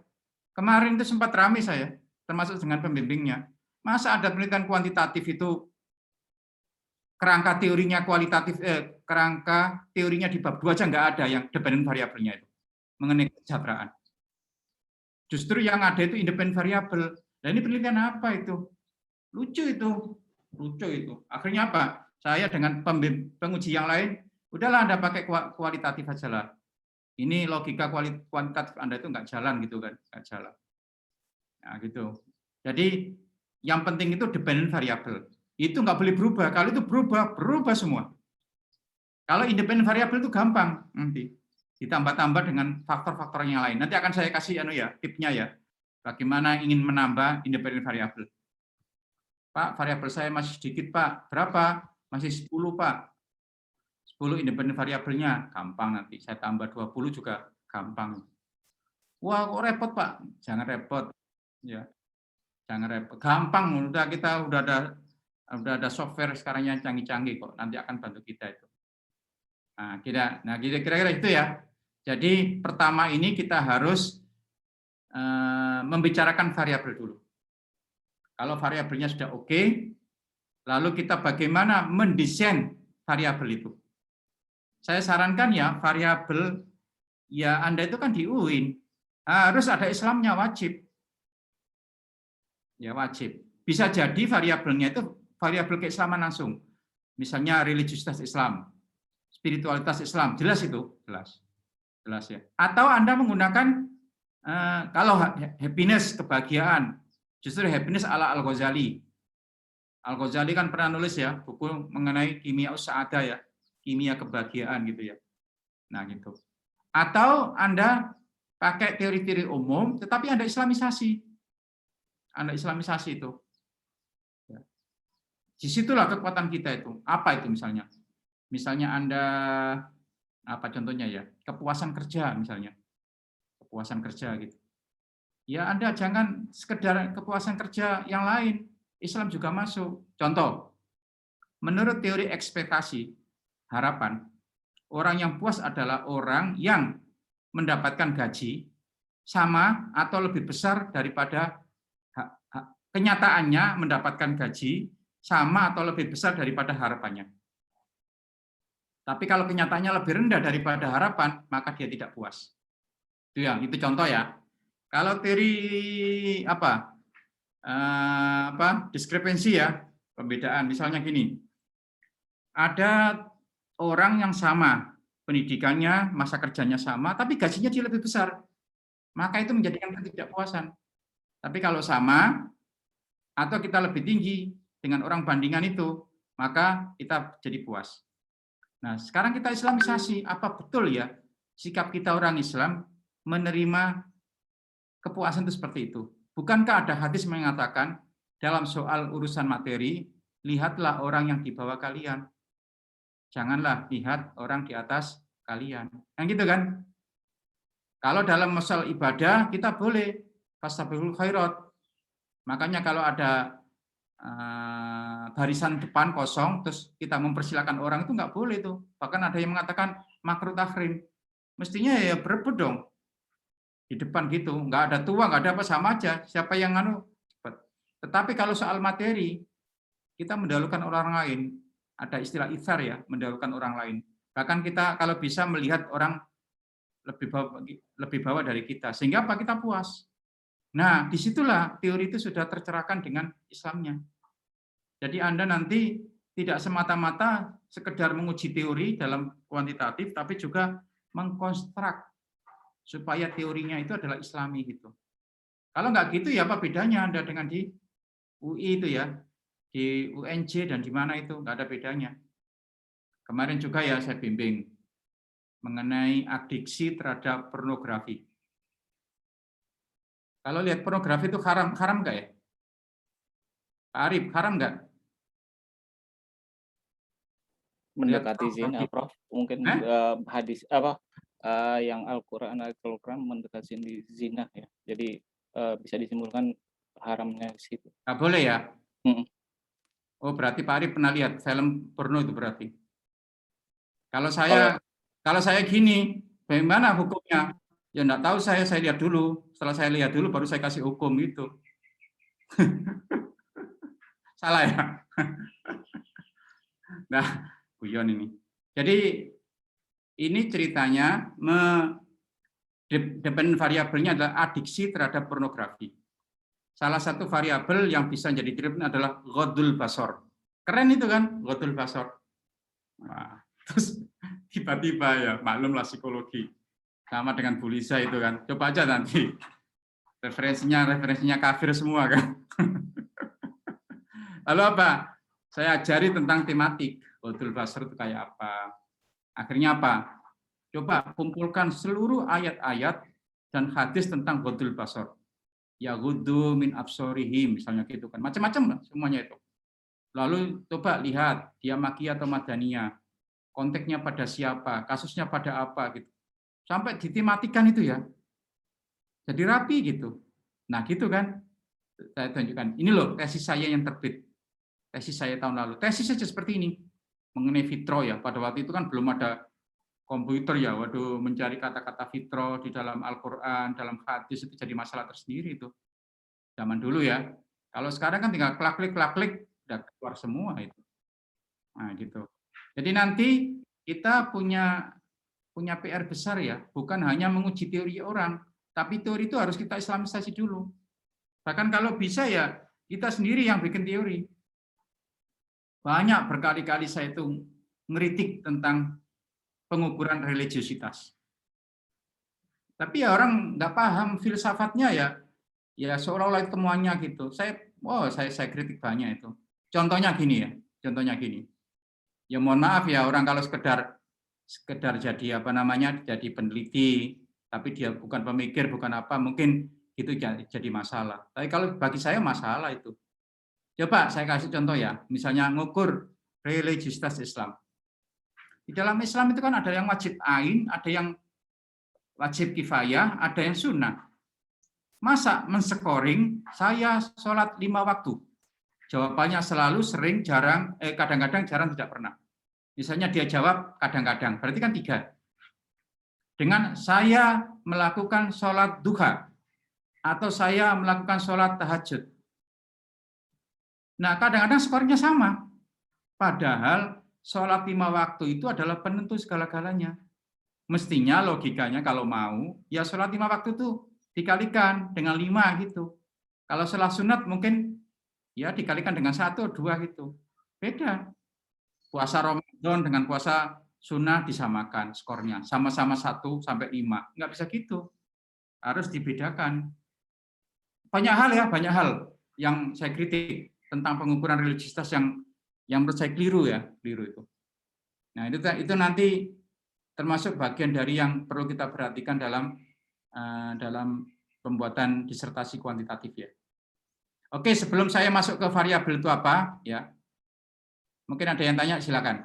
Kemarin itu sempat ramai saya, termasuk dengan pembimbingnya. Masa ada penelitian kuantitatif itu kerangka teorinya kerangka teorinya di bab 2 aja nggak ada yang dependent variabelnya itu mengenai kejabraan. Justru yang ada itu independent variable. Nah ini penelitian apa itu? Lucu itu. Akhirnya apa? Saya dengan penguji yang lain, udahlah Anda pakai kualitatif aja lah. Ini logika kuantitatif Anda itu nggak jalan gitu kan, nggak jalan. Nah, gitu. Jadi yang penting itu dependent variable. Itu nggak boleh berubah. Kalau itu berubah semua. Kalau independent variable itu gampang nanti ditambah-tambah dengan faktor-faktor yang lain. Nanti akan saya kasih tipnya ya. Bagaimana ingin menambah independent variable. Pak, variabel saya masih sedikit, Pak. Berapa? Masih 10, Pak. 10 independent variabelnya, gampang nanti. Saya tambah 20 juga gampang. Wah, kok repot, Pak? Jangan repot. Ya. Jangan repot. Gampang, udah ada software sekarang yang canggih-canggih kok. Nanti akan bantu kita itu. Nah, kira-kira itu ya. Jadi pertama ini kita harus membicarakan variabel dulu. Kalau variabelnya sudah oke, lalu kita bagaimana mendesain variabel itu. Saya sarankan ya, variabel ya Anda itu kan di UIN, harus ada Islamnya, wajib. Ya wajib. Bisa jadi variabelnya itu variabel keislaman langsung. Misalnya religiusitas Islam, spiritualitas Islam, jelas itu, jelas ya. Atau Anda menggunakan kalau happiness, kebahagiaan, justru happiness ala Al-Ghazali. Al-Ghazali kan pernah nulis ya buku mengenai kimia sa'adah ya, kimia kebahagiaan gitu ya. Nah gitu. Atau Anda pakai teori-teori umum, tetapi Anda islamisasi. Anda islamisasi itu. Disitulah kekuatan kita itu. Apa itu misalnya? Misalnya Anda, apa contohnya ya? Kepuasan kerja misalnya. Kepuasan kerja gitu. Ya Anda jangan sekedar kepuasan kerja yang lain. Islam juga masuk. Contoh, menurut teori ekspektasi, harapan, orang yang puas adalah orang yang mendapatkan gaji sama atau lebih besar daripada kenyataannya mendapatkan gaji sama atau lebih besar daripada harapannya. Tapi kalau kenyataannya lebih rendah daripada harapan, maka dia tidak puas. Itu contoh ya. Kalau teori diskrepensi ya, pembedaan. Misalnya gini, ada orang yang sama, pendidikannya, masa kerjanya sama, tapi gajinya dia lebih besar. Maka itu menjadikan ketidakpuasan. Tapi kalau sama, atau kita lebih tinggi dengan orang bandingan itu, maka kita jadi puas. Nah, sekarang kita islamisasi. Apa betul ya sikap kita orang Islam menerima kepuasan itu seperti itu? Bukankah ada hadis mengatakan dalam soal urusan materi, lihatlah orang yang di bawah kalian. Janganlah lihat orang di atas kalian. Yang gitu kan? Kalau dalam masalah ibadah, kita boleh fastabiqul khairat. Makanya kalau ada barisan depan kosong, terus kita mempersilakan orang itu nggak boleh tuh. Bahkan ada yang mengatakan makruh tahrim. Mestinya ya berebut dong. Di depan gitu, nggak ada tua, nggak ada apa, sama aja. Siapa yang cepat. Tetapi kalau soal materi, kita mendahulukan orang lain. Ada istilah itsar ya, mendahulukan orang lain. Bahkan kita kalau bisa melihat orang lebih bawah dari kita, sehingga apa, kita puas. Nah, disitulah teori itu sudah tercerahkan dengan Islamnya. Jadi Anda nanti tidak semata-mata sekedar menguji teori dalam kuantitatif, tapi juga mengkonstruk supaya teorinya itu adalah Islami gitu. Kalau nggak gitu ya apa bedanya Anda dengan di UI itu ya, di UNJ dan di mana itu nggak ada bedanya. Kemarin juga ya saya bimbing mengenai adiksi terhadap pornografi. Kalau lihat pornografi itu haram nggak ya? Pak Arif, haram nggak? Mendekati zina, Prof. Mungkin hadis yang Al-Quran mendekati zina ya. Jadi bisa disimpulkan haramnya di situ. Nggak boleh ya? Oh, berarti Pak Arif pernah lihat film porno itu berarti. Kalau saya gini, bagaimana hukumnya? Ya enggak tahu, saya lihat dulu. Setelah saya lihat dulu baru saya kasih hukum itu. Salah ya? Nah, guyon ini. Jadi ini ceritanya dependent variabelnya adalah adiksi terhadap pornografi. Salah satu variabel yang bisa jadi dependent adalah ghaddul basar. Keren itu kan, ghaddul basar. Nah, terus tiba-tiba ya, maklumlah psikologi. Sama dengan Bu Lisa itu kan. Coba aja nanti. Referensinya kafir semua kan. Lalu apa? Saya ajari tentang tematik. Ghodul Basar itu kayak apa. Akhirnya apa? Coba kumpulkan seluruh ayat-ayat dan hadis tentang Ghodul Basar. Ya ghuddu min absorihim, misalnya gitu kan. Macam-macam semuanya itu. Lalu coba lihat, dia Makkiyah atau Madaniyah. Konteksnya pada siapa, kasusnya pada apa gitu. Sampai ditematikan itu ya. Jadi rapi gitu. Nah, gitu kan. Saya tunjukkan. Ini loh tesis saya yang terbit. Tesis saya tahun lalu. Tesis saja seperti ini. Mengenai fitro ya. Pada waktu itu kan belum ada komputer ya. Waduh, mencari kata-kata fitro di dalam Al-Qur'an, dalam hadis itu jadi masalah tersendiri itu. Zaman dulu ya. Kalau sekarang kan tinggal klik-klik udah keluar semua itu. Nah, gitu. Jadi nanti kita punya PR besar ya, bukan hanya menguji teori orang, tapi teori itu harus kita islamisasi dulu. Bahkan kalau bisa ya kita sendiri yang bikin teori. Banyak berkali-kali saya itu ngeritik tentang pengukuran religiositas. Tapi ya orang nggak paham filsafatnya ya seolah-olah temuannya gitu. Saya kritik banyak itu. Contohnya gini. Ya mohon maaf ya, orang kalau sekedar jadi jadi peneliti, tapi dia bukan pemikir, bukan apa, mungkin itu jadi masalah. Tapi kalau bagi saya masalah itu. Coba saya kasih contoh ya, misalnya ngukur religiositas Islam. Di dalam Islam itu kan ada yang wajib ain, ada yang wajib kifayah, ada yang sunnah. Masa menskoring saya sholat 5 waktu? Jawabannya selalu, sering, jarang, kadang-kadang, jarang, tidak pernah. Misalnya dia jawab kadang-kadang, berarti kan 3. Dengan saya melakukan sholat duha, atau saya melakukan sholat tahajud. Nah, kadang-kadang skornya sama. Padahal sholat 5 waktu itu adalah penentu segala-galanya. Mestinya logikanya kalau mau, ya sholat 5 waktu itu dikalikan dengan 5 gitu. Kalau sholat sunat mungkin ya dikalikan dengan 1 atau 2 gitu. Beda. Puasa Ramadan dengan puasa sunnah disamakan skornya. Sama-sama 1 sampai 5. Nggak bisa gitu. Harus dibedakan. Banyak hal yang saya kritik tentang pengukuran religiositas yang menurut saya keliru itu. Nah, itu nanti termasuk bagian dari yang perlu kita perhatikan dalam pembuatan disertasi kuantitatif ya. Oke, sebelum saya masuk ke variabel itu apa ya. Mungkin ada yang tanya, silakan.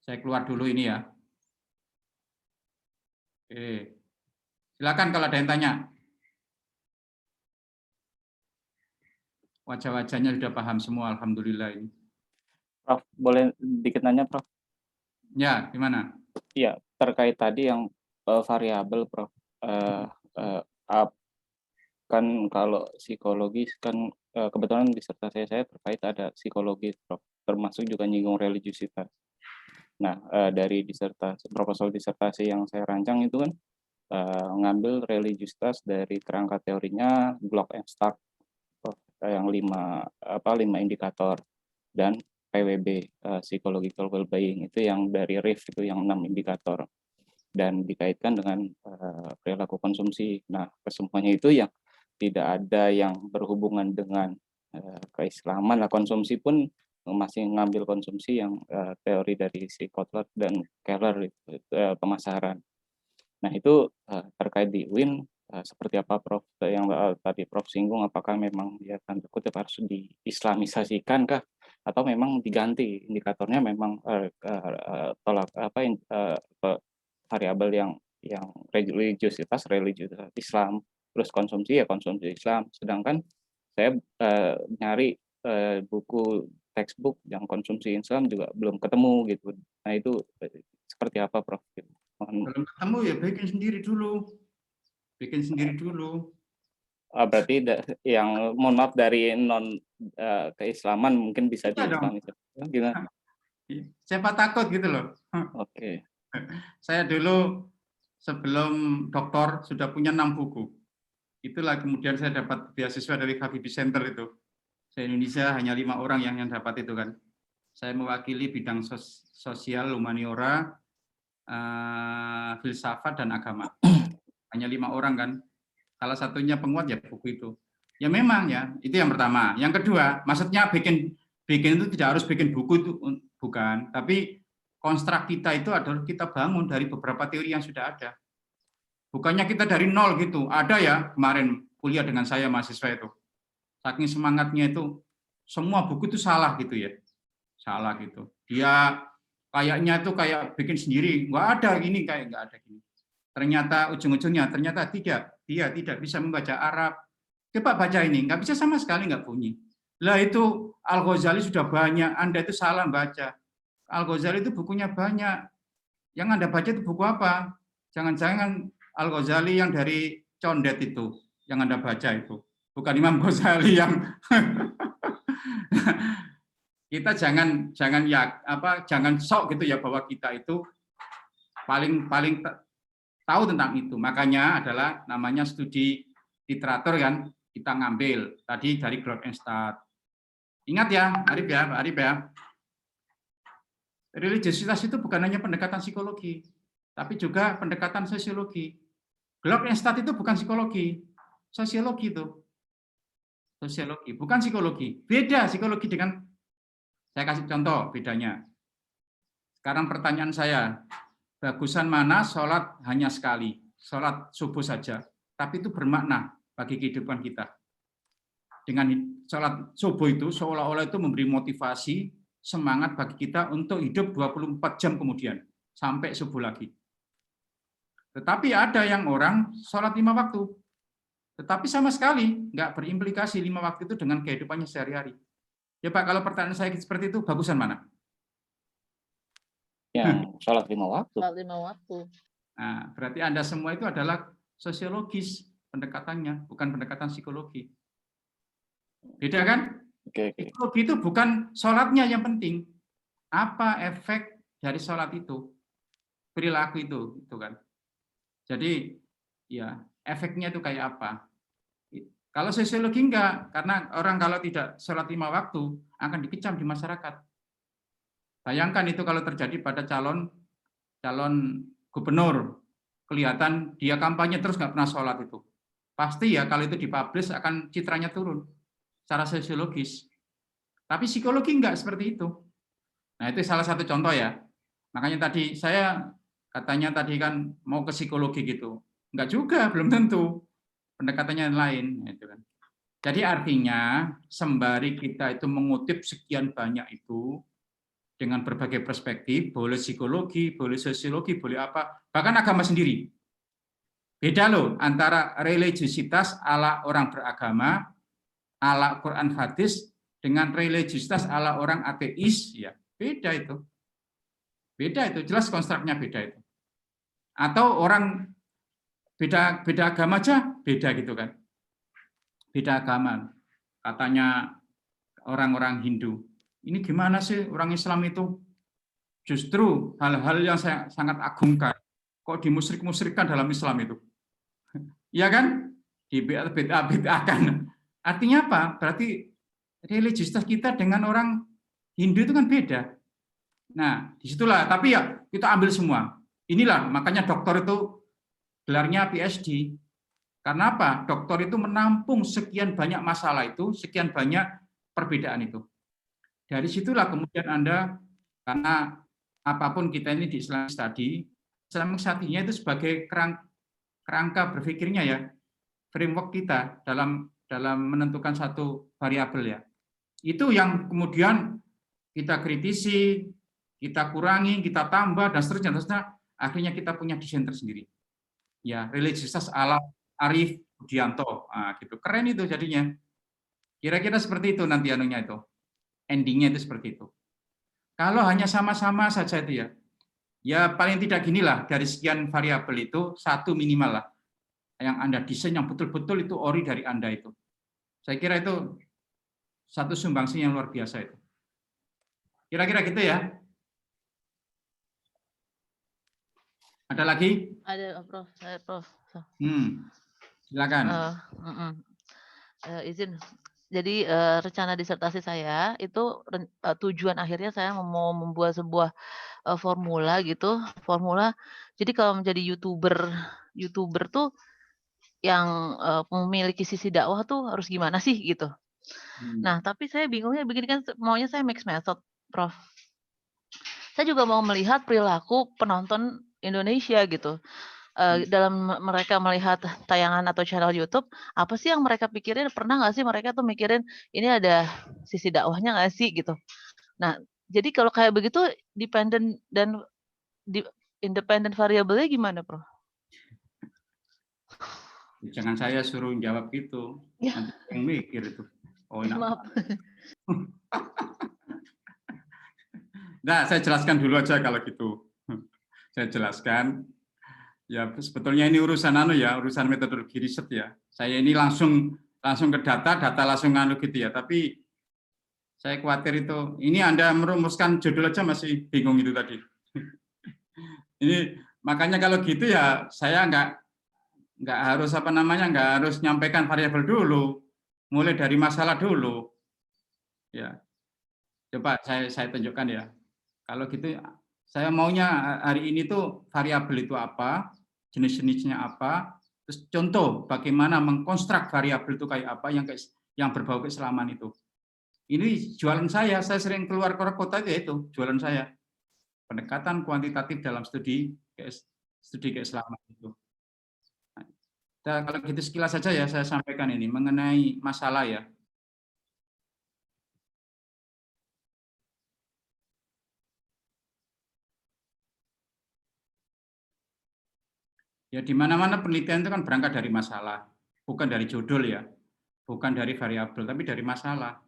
Saya keluar dulu ini ya. Oke. Silakan kalau ada yang tanya. Wajah-wajahnya sudah paham semua, alhamdulillah ini. Prof, boleh dikit nanya, Prof? Ya, gimana? Iya, terkait tadi yang variabel, Prof. Kan kalau psikologis kan kebetulan disertasi saya terkait ada psikologi, Prof. Termasuk juga nyinggung religiositas. Nah, dari proposal disertasi yang saya rancang itu kan ngambil religiositas dari kerangka teorinya Block and Stark, yang 5 indikator, dan PWB, psychological well-being, itu yang dari RIF itu yang 6 indikator, dan dikaitkan dengan perilaku konsumsi. Nah, kesemuanya itu yang tidak ada yang berhubungan dengan keislaman. Nah, konsumsi pun masih ngambil konsumsi yang teori dari si Kotler dan Keller, pemasaran. Nah, itu terkait di UIN seperti apa, Prof? Yang tadi Prof singgung, apakah memang dia tanda kutip harus diislamisasikan kah, atau memang diganti indikatornya memang variabel yang religiositas Islam, terus konsumsi Islam. Sedangkan saya nyari buku textbook yang konsumsi Islam juga belum ketemu gitu. Nah, itu seperti apa, Prof? Belum ketemu ya bikin sendiri dulu. Berarti yang mohon maaf dari non keislaman mungkin bisa diislamisasi. Gimana? Siapa takut gitu loh. Oke. Saya dulu sebelum doktor sudah punya 6 buku. Itulah kemudian saya dapat beasiswa dari Habibie Center itu. Se-Indonesia hanya 5 orang yang dapat itu kan. Saya mewakili bidang sosial humaniora, filsafat dan agama. Hanya 5 orang kan. Salah satunya penguat ya buku itu. Ya memang ya, itu yang pertama. Yang kedua, maksudnya bikin itu tidak harus bikin buku itu, bukan. Tapi konstruk kita itu adalah kita bangun dari beberapa teori yang sudah ada. Bukannya kita dari nol gitu. Ada ya kemarin kuliah dengan saya mahasiswa itu. Saking semangatnya itu, semua buku itu salah gitu ya. Salah gitu. Dia kayaknya itu kayak bikin sendiri. Nggak ada gini, kayak nggak ada gini. Ternyata ujung-ujungnya ternyata dia tidak bisa membaca Arab. Coba baca ini, nggak bisa sama sekali, nggak bunyi. Lah itu Al-Ghazali sudah banyak, Anda itu salah baca. Al-Ghazali itu bukunya banyak. Yang Anda baca itu buku apa? Jangan-jangan Al-Ghazali yang dari Condet itu, yang Anda baca itu. Bukan Imam Ghazali yang kita jangan sok gitu ya bahwa kita itu paling tahu tentang itu. Makanya adalah namanya studi literatur kan, kita ngambil tadi dari Grothendieck. Ingat ya, Arif ya. Religiositas itu bukan hanya pendekatan psikologi, tapi juga pendekatan sosiologi. Grothendieck itu bukan psikologi, sosiologi itu. Sosiologi, bukan psikologi. Beda psikologi dengan, saya kasih contoh bedanya. Sekarang pertanyaan saya, bagusan mana sholat hanya sekali, sholat subuh saja, tapi itu bermakna bagi kehidupan kita. Dengan sholat subuh itu seolah-olah itu memberi motivasi, semangat bagi kita untuk hidup 24 jam kemudian, sampai subuh lagi. Tetapi ada yang orang sholat 5 waktu, tetapi sama sekali nggak berimplikasi 5 waktu itu dengan kehidupannya sehari-hari. Ya Pak, kalau pertanyaan saya seperti itu, bagusan mana? Yang sholat 5 waktu. Sholat 5 waktu. Nah, berarti Anda semua itu adalah sosiologis pendekatannya, bukan pendekatan psikologi. Beda kan? Oke. Psikologi itu bukan sholatnya yang penting. Apa efek dari sholat itu? Perilaku itu kan. Jadi, ya efeknya itu kayak apa? Kalau sosiologi enggak, karena orang kalau tidak sholat 5 waktu akan dikecam di masyarakat. Bayangkan itu kalau terjadi pada calon gubernur, kelihatan dia kampanye terus nggak pernah sholat itu. Pasti ya kalau itu dipublish akan citranya turun secara sosiologis. Tapi psikologi enggak seperti itu. Nah itu salah satu contoh ya. Makanya tadi saya katanya tadi kan mau ke psikologi gitu. Enggak juga, belum tentu. Pendekatannya lain. Gitu kan. Jadi artinya sembari kita itu mengutip sekian banyak itu, dengan berbagai perspektif, boleh psikologi, boleh sosiologi, boleh apa, bahkan agama sendiri. Beda loh antara religiositas ala orang beragama, ala Quran hadis, dengan religiositas ala orang ateis, ya beda itu. Beda itu, jelas konstruknya beda itu. Atau orang beda agama aja, beda gitu kan. Beda agama, katanya orang-orang Hindu. Ini gimana sih orang Islam itu? Justru hal-hal yang saya sangat agungkan. Kok dimusyrik-musyrikkan dalam Islam itu? Ya kan? Dibid'ah-bid'ahkan. Artinya apa? Berarti religiositas kita dengan orang Hindu itu kan beda. Nah, disitulah. Tapi ya kita ambil semua. Inilah makanya dokter itu gelarnya PhD. Karena apa? Dokter itu menampung sekian banyak masalah itu, sekian banyak perbedaan itu. Dari situlah kemudian Anda, karena apapun kita ini di Islamic Study, Islamic Study-nya itu sebagai kerangka berpikirnya ya, framework kita dalam menentukan satu variabel ya. Itu yang kemudian kita kritisi, kita kurangi, kita tambah, dan seterusnya, akhirnya kita punya desain tersendiri. Ya, religiositas ala Arif Budianto, nah, gitu. Keren itu jadinya. Kira-kira seperti itu nanti anunya itu. Endingnya itu seperti itu. Kalau hanya sama-sama saja itu ya paling tidak ginilah, dari sekian variabel itu satu minimal lah yang Anda desain yang betul-betul itu ori dari Anda itu. Saya kira itu satu sumbangsi yang luar biasa itu. Kira-kira gitu ya. Ada lagi? Ada, Prof. Prof. Silakan. Izin. Jadi rencana disertasi saya itu tujuan akhirnya saya mau membuat sebuah formula gitu, formula. Jadi kalau menjadi YouTuber tuh yang memiliki sisi dakwah tuh harus gimana sih gitu. Nah, tapi saya bingungnya begini kan maunya saya mixed method, Prof. Saya juga mau melihat perilaku penonton Indonesia gitu. Dalam mereka melihat tayangan atau channel YouTube, apa sih yang mereka pikirin? Pernah nggak sih mereka tuh mikirin ini ada sisi dakwahnya nggak sih gitu? Nah, jadi kalau kayak begitu dependent dan independent variabelnya gimana, Prof? Jangan saya suruh jawab gitu. Ya. Nanti yang mikir itu. Oh, enak. Maaf. Nah, saya jelaskan dulu aja kalau gitu. Saya jelaskan. Ya, sebetulnya ini urusan urusan metodologi riset ya. Saya ini langsung ke data langsung gitu ya. Tapi saya khawatir itu, ini Anda merumuskan judul aja masih bingung itu tadi. Ini makanya kalau gitu ya saya nggak harus nggak harus nyampaikan variabel dulu, mulai dari masalah dulu. Ya, coba saya tunjukkan ya. Kalau gitu, saya maunya hari ini tuh variabel itu apa, jenis-jenisnya apa, terus contoh bagaimana mengkonstruk variabel itu kayak apa yang berbau keislaman itu. Ini jualan saya sering keluar ke kota itu jualan saya. Pendekatan kuantitatif dalam studi keislaman itu. Nah, kalau gitu sekilas saja ya saya sampaikan ini mengenai masalah ya. Ya di mana-mana penelitian itu kan berangkat dari masalah, bukan dari judul ya, bukan dari variabel, tapi dari masalah.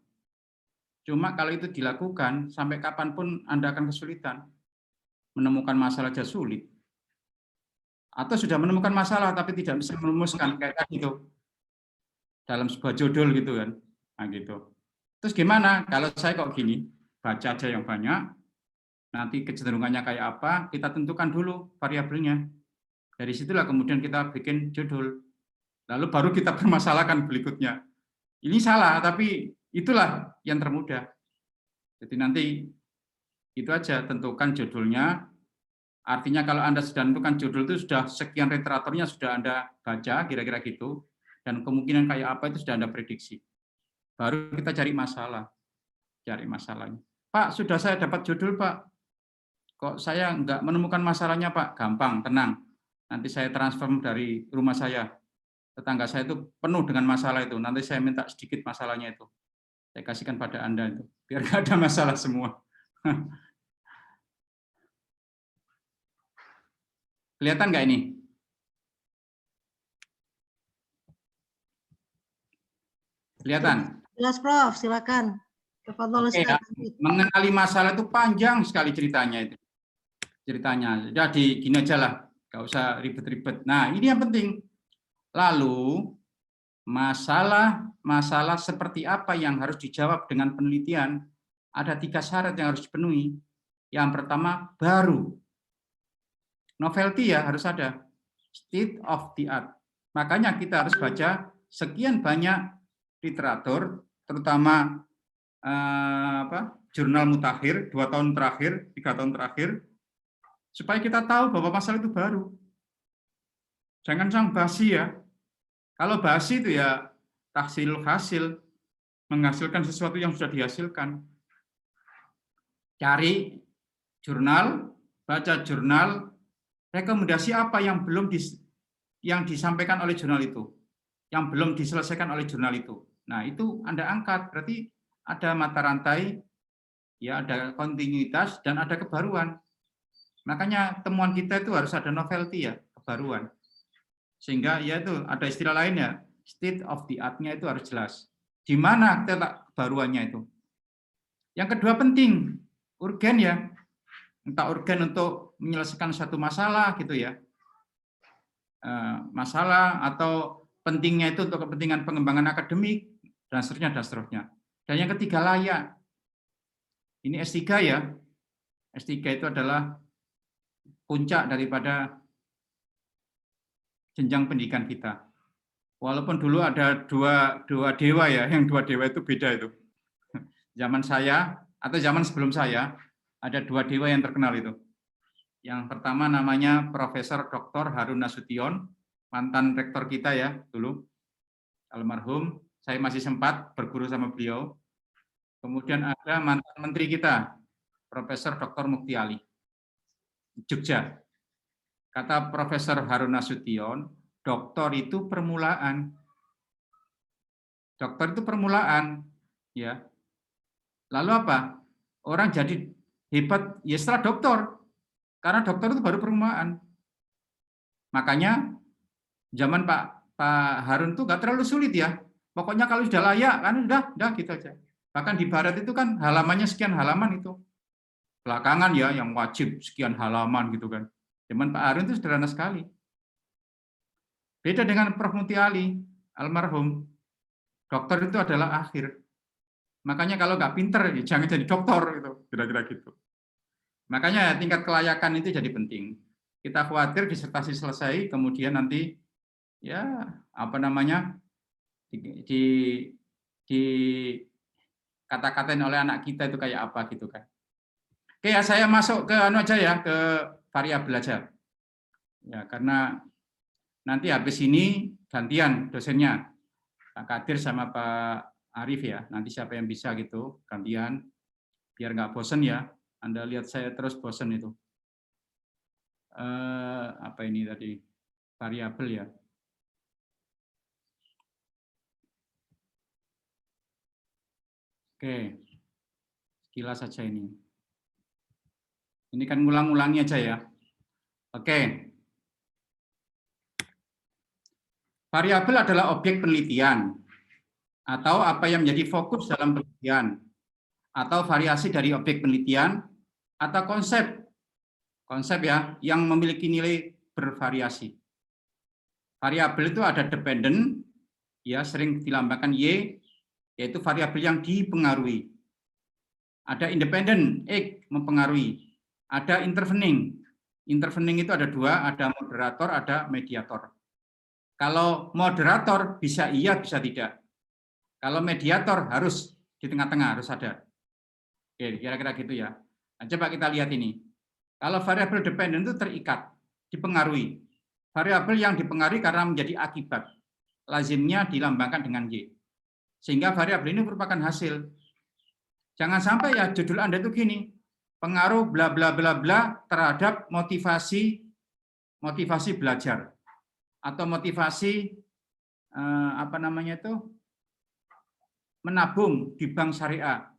Cuma kalau itu dilakukan, sampai kapanpun Anda akan kesulitan. Menemukan masalah aja sulit. Atau sudah menemukan masalah, tapi tidak bisa merumuskan, kayak tadi itu. Dalam sebuah judul gitu kan. Nah gitu. Terus gimana? Kalau saya kok gini, baca aja yang banyak, nanti kecenderungannya kayak apa, kita tentukan dulu variabelnya. Dari situlah kemudian kita bikin judul. Lalu baru kita permasalahkan berikutnya. Ini salah, tapi itulah yang termudah. Jadi nanti itu aja, tentukan judulnya. Artinya kalau Anda sudah tentukan judul itu sudah sekian literaturnya sudah Anda baca, kira-kira gitu. Dan kemungkinan kayak apa itu sudah Anda prediksi. Baru kita cari masalah. Cari masalahnya. Pak, sudah saya dapat judul, Pak. Kok saya nggak menemukan masalahnya, Pak? Gampang, tenang. Nanti saya transfer dari rumah saya. Tetangga saya itu penuh dengan masalah itu. Nanti saya minta sedikit masalahnya itu. Saya kasihkan pada Anda itu. Biar nggak ada masalah semua. Kelihatan nggak ini? Kelihatan? Jelas, Prof. Silakan. Oke, ya. Mengenali masalah itu panjang sekali ceritanya itu. Jadi gini aja lah. Nggak usah ribet-ribet. Nah, ini yang penting. Lalu, masalah seperti apa yang harus dijawab dengan penelitian? Ada 3 syarat yang harus dipenuhi. Yang pertama, baru. Novelty ya harus ada. State of the art. Makanya kita harus baca sekian banyak literatur, terutama jurnal mutakhir 2 tahun terakhir, 3 tahun terakhir, supaya kita tahu bahwa masalah itu baru. Jangan sang basi ya. Kalau basi itu ya tahsil hasil, menghasilkan sesuatu yang sudah dihasilkan. Cari jurnal, baca jurnal, rekomendasi apa yang belum yang disampaikan oleh jurnal itu, yang belum diselesaikan oleh jurnal itu. Nah, itu Anda angkat, berarti ada mata rantai, ya ada kontinuitas dan ada kebaruan. Makanya temuan kita itu harus ada novelty ya, kebaruan. Sehingga ya itu ada istilah lainnya, state of the art-nya itu harus jelas. Di mana letak kebaruannya itu? Yang kedua penting, urgen ya. Entah urgen untuk menyelesaikan satu masalah gitu ya. Masalah atau pentingnya itu untuk kepentingan pengembangan akademik dan seterusnya. Dan yang ketiga layak. Ini S3 ya. S3 itu adalah puncak daripada jenjang pendidikan kita. Walaupun dulu ada dua dewa ya, yang 2 dewa itu beda itu. Zaman saya atau zaman sebelum saya ada 2 dewa yang terkenal itu. Yang pertama namanya Profesor Dr. Harun Nasution, mantan rektor kita ya dulu, almarhum. Saya masih sempat berguru sama beliau. Kemudian ada mantan menteri kita, Profesor Dr. Mukti Ali, Jogja. Kata Profesor Harun Nasution, doktor itu permulaan. Dokter itu permulaan, ya. Lalu apa? Orang jadi hebat ya setelah dokter, karena dokter itu baru permulaan. Makanya zaman Pak Harun tuh nggak terlalu sulit ya. Pokoknya kalau sudah layak kan udah gitu aja. Bahkan di Barat itu kan halamannya sekian halaman itu. Belakangan ya yang wajib sekian halaman gitu kan. Zaman Pak Harun itu sederhana sekali. Beda dengan Prof. Mukti Ali, almarhum. Dokter itu adalah akhir. Makanya kalau nggak pinter, ya jangan jadi dokter, gitu. Kira-kira gitu. Makanya tingkat kelayakan itu jadi penting. Kita khawatir disertasi selesai, kemudian nanti ya apa namanya di kata-katain oleh anak kita itu kayak apa gitu kan. Oke ya, saya masuk ke anu aja ya, ke variabel aja. Ya karena nanti habis ini gantian dosennya. Pak Kadir sama Pak Arif ya, nanti siapa yang bisa gitu, gantian, biar nggak bosen ya, Anda lihat saya terus bosen itu. Apa ini tadi, variabel ya. Oke, sekilas saja ini. Ini kan ngulang-ulangi aja ya. Oke. Variabel adalah objek penelitian atau apa yang menjadi fokus dalam penelitian atau variasi dari objek penelitian atau konsep ya yang memiliki nilai bervariasi. Variabel itu ada dependent ya sering dilambangkan Y yaitu variabel yang dipengaruhi. Ada independent X mempengaruhi. Ada intervening. Intervening itu ada dua, ada moderator, ada mediator. Kalau moderator bisa iya, bisa tidak. Kalau mediator harus di tengah-tengah, harus ada. Oke, kira-kira gitu ya. Nah, coba kita lihat ini. Kalau variabel dependent itu terikat, dipengaruhi. Variabel yang dipengaruhi karena menjadi akibat. Lazimnya dilambangkan dengan Y. Sehingga variabel ini merupakan hasil. Jangan sampai ya judul Anda itu gini, pengaruh bla bla bla bla terhadap motivasi belajar. Atau motivasi apa namanya itu menabung di bank syariah.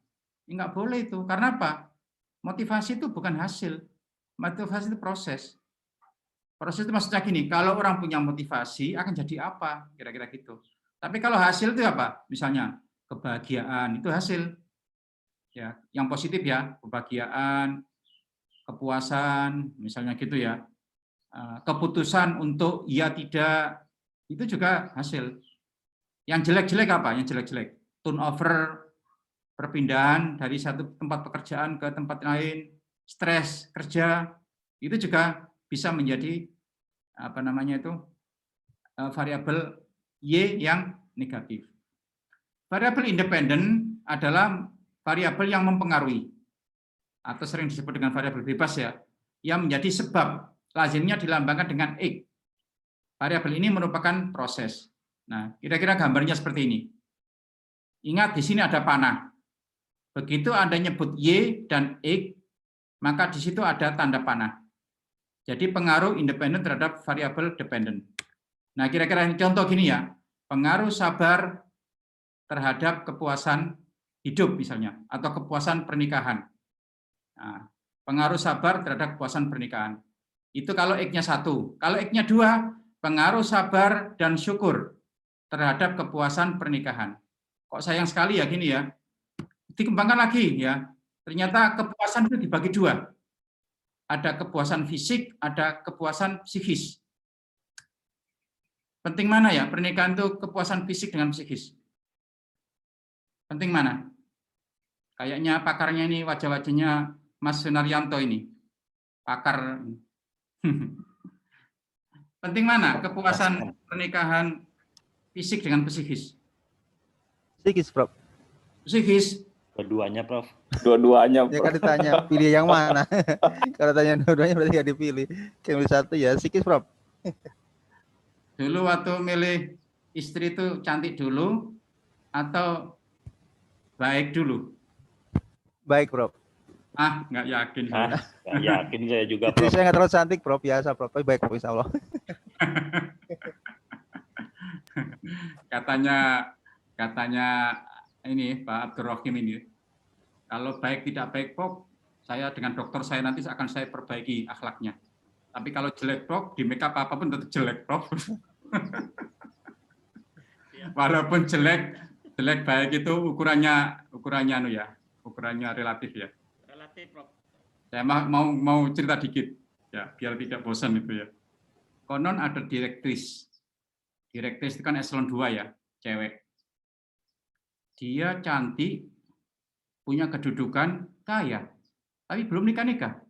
Enggak boleh itu. Karena apa? Motivasi itu bukan hasil. Motivasi itu proses. Proses itu maksudnya gini, kalau orang punya motivasi akan jadi apa? Kira-kira gitu. Tapi kalau hasil itu apa? Misalnya kebahagiaan itu hasil. Ya, yang positif ya, kebahagiaan, kepuasan, misalnya gitu ya. Keputusan untuk iya tidak itu juga hasil. Yang jelek-jelek apa? Yang jelek-jelek turnover, perpindahan dari satu tempat pekerjaan ke tempat lain, stres kerja itu juga bisa menjadi apa namanya itu variabel Y yang negatif. Variabel independen adalah variabel yang mempengaruhi atau sering disebut dengan variabel bebas ya, yang menjadi sebab. Lazimnya dilambangkan dengan X. Variabel ini merupakan proses. Nah, kira-kira gambarnya seperti ini. Ingat, di sini ada panah. Begitu Anda nyebut Y dan X, maka di situ ada tanda panah. Jadi pengaruh independen terhadap variabel dependent. Nah, kira-kira contoh gini ya. Pengaruh sabar terhadap kepuasan hidup misalnya, atau kepuasan pernikahan. Nah, pengaruh sabar terhadap kepuasan pernikahan. Itu kalau X-nya 1. Kalau X-nya 2, pengaruh sabar dan syukur terhadap kepuasan pernikahan. Kok sayang sekali ya gini ya. Dikembangkan lagi ya. Ternyata kepuasan itu dibagi 2. Ada kepuasan fisik, ada kepuasan psikis. Penting mana ya pernikahan itu kepuasan fisik dengan psikis? Penting mana? Kayaknya pakarnya ini wajah-wajahnya Mas Sunaryanto ini. Pakar. Penting mana kepuasan pernikahan fisik dengan psikis? Psikis, Prof. Psikis. Keduanya, Prof. Dua-duanya, Ya Prof. kan ditanya pilih yang mana. Kalau tanya dua-duanya berarti nggak dipilih. Yang pilih satu ya psikis, Prof. Dulu waktu milih istri itu cantik dulu atau baik dulu? Baik, Prof. Ah, nggak yakin. Ah, nggak yakin saya juga, Istri Prof. saya nggak terlalu cantik, Prof. Biasa, Prof. Tapi baik, Prof. Insya Allah. katanya ini Pak Abdurrahim ini, kalau baik tidak baik, Prof, saya dengan dokter saya nanti akan saya perbaiki akhlaknya. Tapi kalau jelek, Prof, di make up apapun tetap jelek, Prof. Walaupun jelek baik itu ukurannya relatif ya. Relatif, Prof. Saya mau cerita dikit ya, biar tidak bosan itu ya. Konon ada direktris. Direktris itu kan eselon 2 ya, cewek. Dia cantik, punya kedudukan, kaya, tapi belum nikah-nikah.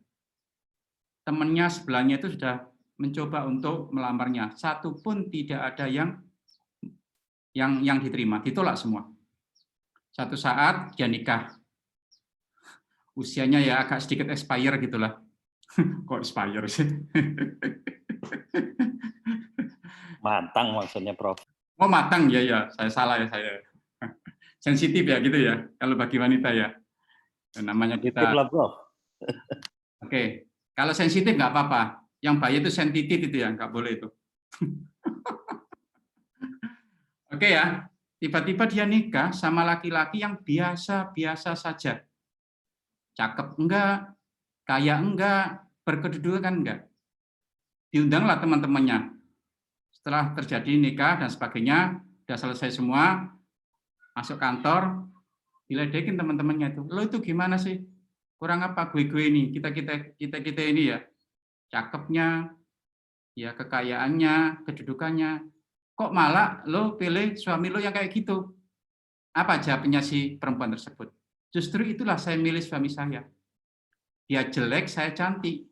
Temannya sebelahnya itu sudah mencoba untuk melamarnya, satu pun tidak ada yang diterima, ditolak semua. Satu saat dia nikah, usianya ya agak sedikit expire gitulah. Kok expire sih? Matang maksudnya, Prof. Oh matang ya, saya salah ya saya. Sensitif ya gitu ya, kalau bagi wanita ya. Namanya kita. Sensitif lah, Prof. Oke, kalau sensitif nggak apa-apa. Yang bahaya itu sensitif itu ya, nggak boleh itu. Oke ya, tiba-tiba dia nikah sama laki-laki yang biasa-biasa saja. Cakep enggak, kaya enggak, berkedudukan enggak. Diundanglah teman-temannya. Setelah terjadi nikah dan sebagainya, sudah selesai semua, masuk kantor, diledekin teman-temannya itu. Lo itu gimana sih? Kurang apa gue ini? Kita ini ya, cakepnya, ya kekayaannya, kedudukannya. Kok malah lo pilih suami lo yang kayak gitu? Apa jawabnya si perempuan tersebut? Justru itulah saya milih suami saya. Dia jelek, saya cantik.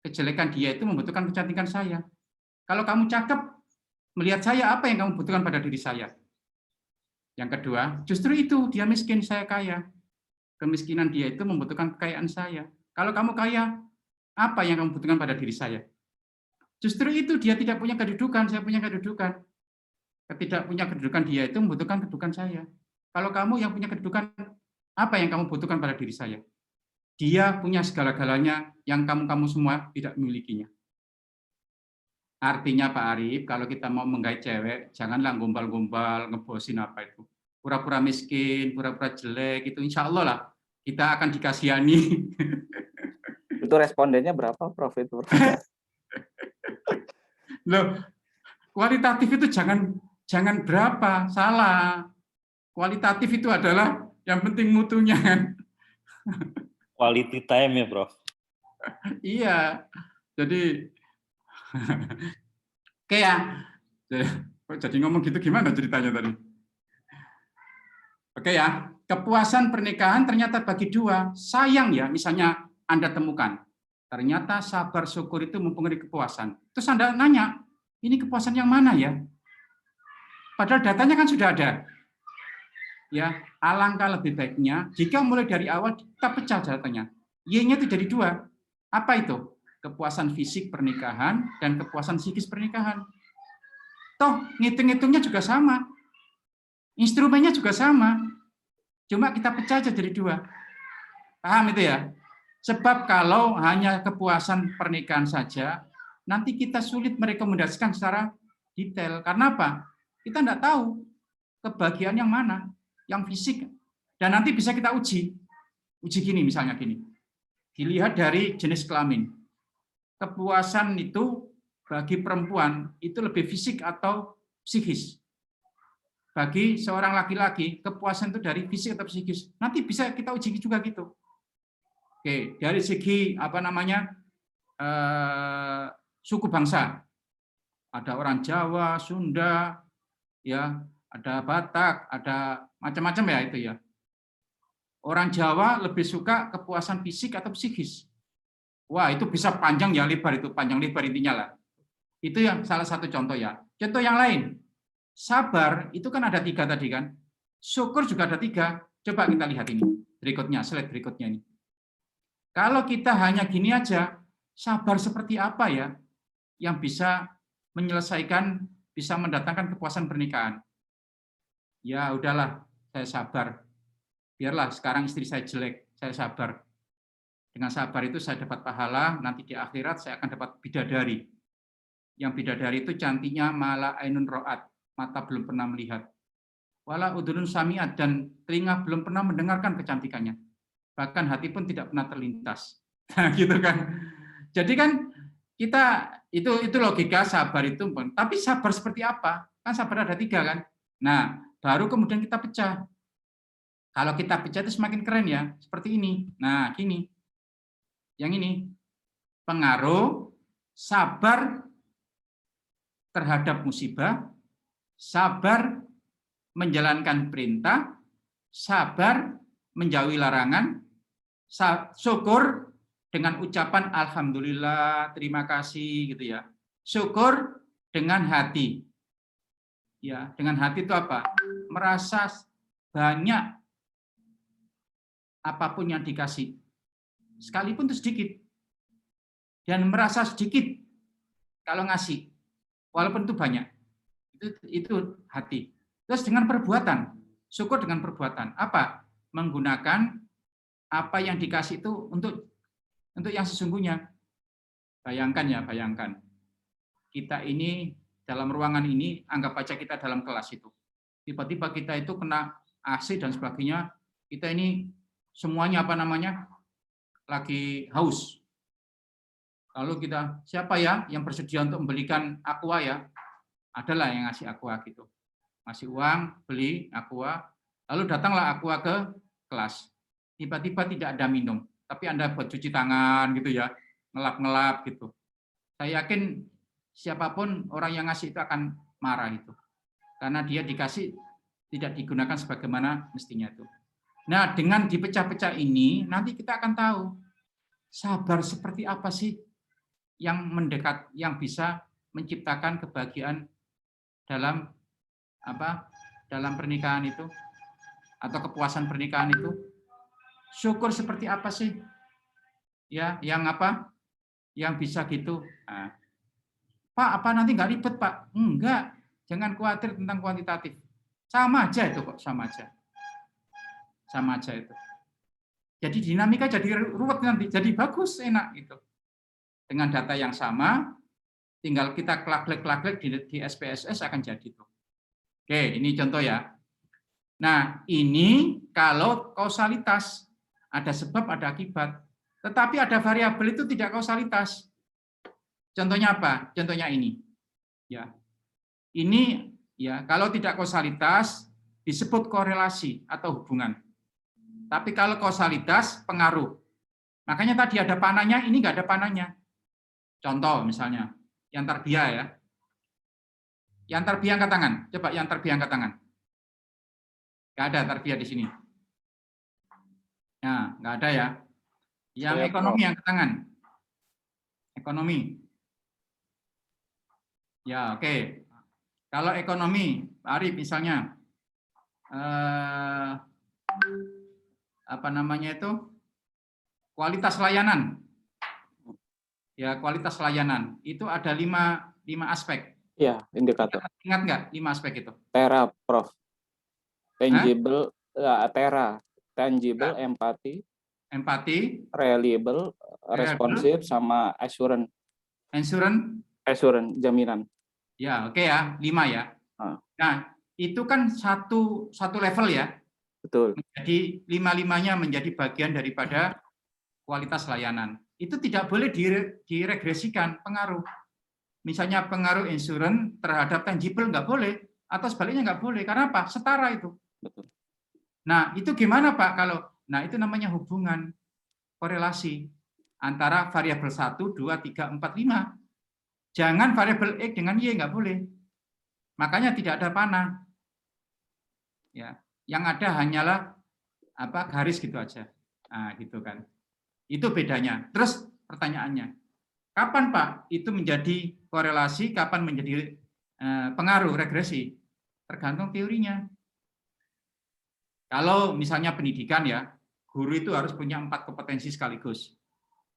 Kejelekan dia itu membutuhkan kecantikan saya. Kalau kamu cakep, melihat saya, apa yang kamu butuhkan pada diri saya? Yang kedua, justru itu, dia miskin, saya kaya. Kemiskinan dia itu membutuhkan kekayaan saya. Kalau kamu kaya, apa yang kamu butuhkan pada diri saya? Justru itu, dia tidak punya kedudukan, saya punya kedudukan. Tidak punya kedudukan dia itu membutuhkan kedudukan saya. Kalau kamu yang punya kedudukan, apa yang kamu butuhkan pada diri saya? Dia punya segala-galanya yang kamu semua tidak memilikinya. Artinya Pak Arif, kalau kita mau menggait cewek, janganlah gombal-gombal, ngebosin apa itu. Pura-pura miskin, pura-pura jelek, itu insya Allah lah kita akan dikasihani. Itu respondennya berapa, Prof? Itu? Loh, kualitatif itu jangan berapa, salah. Kualitatif itu adalah yang penting mutunya. Quality time ya, Prof. Iya, jadi oke ya. Jadi ngomong gitu gimana ceritanya tadi? Oke ya, kepuasan pernikahan ternyata bagi dua. Sayang ya, misalnya Anda temukan, ternyata sabar syukur itu mempengaruhi kepuasan. Terus Anda nanya, ini kepuasan yang mana ya? Padahal datanya kan sudah ada. Ya, alangkah lebih baiknya jika mulai dari awal kita pecah datanya. Y-nya itu jadi dua. Apa itu? Kepuasan fisik pernikahan dan kepuasan psikis pernikahan. Toh, ngitung-ngitungnya juga sama. Instrumennya juga sama. Cuma kita pecah aja jadi dua. Paham itu ya? Sebab kalau hanya kepuasan pernikahan saja, nanti kita sulit merekomendasikan secara detail. Karena apa? Kita tidak tahu kebahagiaan yang mana, yang fisik. Dan nanti bisa kita uji. Uji gini, misalnya gini. Dilihat dari jenis kelamin. Kepuasan itu bagi perempuan itu lebih fisik atau psikis. Bagi seorang laki-laki, kepuasan itu dari fisik atau psikis. Nanti bisa kita uji juga gitu. Oke, dari segi suku bangsa. Ada orang Jawa, Sunda, ya, ada Batak, ada macam-macam ya itu ya. Orang Jawa lebih suka kepuasan fisik atau psikis. Wah, itu bisa panjang ya lebar, itu panjang lebar intinya lah. Itu yang salah satu contoh ya. Contoh yang lain, sabar itu kan ada 3 tadi kan. Syukur juga ada 3. Coba kita lihat ini. slide berikutnya ini. Kalau kita hanya gini aja, sabar seperti apa ya yang bisa menyelesaikan, bisa mendatangkan kepuasan pernikahan? Ya udahlah, saya sabar. Biarlah sekarang istri saya jelek, saya sabar. Dengan sabar itu saya dapat pahala, nanti di akhirat saya akan dapat bidadari. Yang bidadari itu cantiknya mala ainun ro'at, mata belum pernah melihat. Wala udhunun sami'at, dan telinga belum pernah mendengarkan kecantikannya. Bahkan hati pun tidak pernah terlintas. Nah, gitu kan. Jadi kan kita itu logika sabar itu, tapi sabar seperti apa? Kan sabar ada 3 kan. Nah, baru kemudian kita pecah. Kalau kita pecah itu semakin keren ya, seperti ini. Nah, gini. Yang ini pengaruh sabar terhadap musibah, sabar menjalankan perintah, sabar menjauhi larangan, syukur dengan ucapan alhamdulillah, terima kasih gitu ya. Syukur dengan hati. Ya, dengan hati itu apa? Merasa banyak apapun yang dikasih. Sekalipun itu sedikit. Dan merasa sedikit kalau ngasih. Walaupun itu banyak. Itu hati. Terus dengan perbuatan. Syukur dengan perbuatan. Apa? Menggunakan apa yang dikasih itu untuk yang sesungguhnya. Bayangkan ya, bayangkan. Kita ini dalam ruangan ini, anggap aja kita dalam kelas itu. Tiba-tiba kita itu kena AC dan sebagainya. Kita ini semuanya apa namanya? Lagi haus. Lalu kita, siapa ya yang bersedia untuk membelikan aqua ya? Adalah yang ngasih aqua gitu. Ngasih uang, beli aqua, lalu datanglah aqua ke kelas. Tiba-tiba tidak ada minum, tapi Anda buat cuci tangan gitu ya, ngelap-ngelap gitu. Saya yakin siapapun orang yang ngasih itu akan marah itu. Karena dia dikasih tidak digunakan sebagaimana mestinya itu. Nah, dengan dipecah-pecah ini, nanti kita akan tahu sabar seperti apa sih yang mendekat, yang bisa menciptakan kebahagiaan dalam dalam pernikahan itu, atau kepuasan pernikahan itu. Syukur seperti apa sih? Ya, yang apa? Yang bisa gitu. Nah, Pak, apa nanti nggak ribet, Pak? Enggak, jangan khawatir tentang kuantitatif. Sama aja itu kok, sama aja. Sama aja itu. Jadi dinamika jadi ruwet nanti, jadi bagus, enak gitu. Dengan data yang sama, tinggal kita klak-klak di SPSS akan jadi itu. Oke, ini contoh ya. Nah, ini kalau kausalitas, ada sebab, ada akibat. Tetapi ada variabel itu tidak kausalitas. Contohnya apa? Contohnya ini. Ya. Ini ya, kalau tidak kausalitas disebut korelasi atau hubungan. Tapi kalau kausalitas, pengaruh. Makanya tadi ada panahnya, ini nggak ada panahnya. Contoh misalnya, yang tarbiyah ya. Yang tarbiyah angkat tangan. Coba yang tarbiyah angkat tangan. Nggak ada tarbiyah di sini. Nah, nggak ada ya. Yang ekonomi angkat tangan. Ekonomi. Ya, oke. Kalau ekonomi, Pak Arif misalnya, apa namanya itu, kualitas layanan. Ya, kualitas layanan itu ada 5 aspek. Iya, indikator. Ingat nggak 5 aspek itu? Tera, Prof. Tangible, Tera, tangible, empati, reliable, responsif, sama assurance. Assurance, jaminan. Ya, oke ya, 5 ya. Nah, itu kan satu level ya. Betul. Jadi 5-5-nya menjadi bagian daripada kualitas layanan. Itu tidak boleh diregresikan pengaruh. Misalnya pengaruh insurance terhadap tangible nggak boleh, atau sebaliknya nggak boleh. Karena apa? Setara itu. Betul. Nah, itu gimana Pak kalau? Nah, itu namanya hubungan, korelasi antara variabel 1, 2, 3, 4, 5. Jangan variabel X dengan Y, nggak boleh. Makanya tidak ada panah. Ya, yang ada hanyalah garis gitu aja. Nah, gitu kan. Itu bedanya. Terus pertanyaannya, kapan Pak itu menjadi korelasi, kapan menjadi pengaruh, regresi? Tergantung teorinya. Kalau misalnya pendidikan ya, guru itu harus punya 4 kompetensi sekaligus.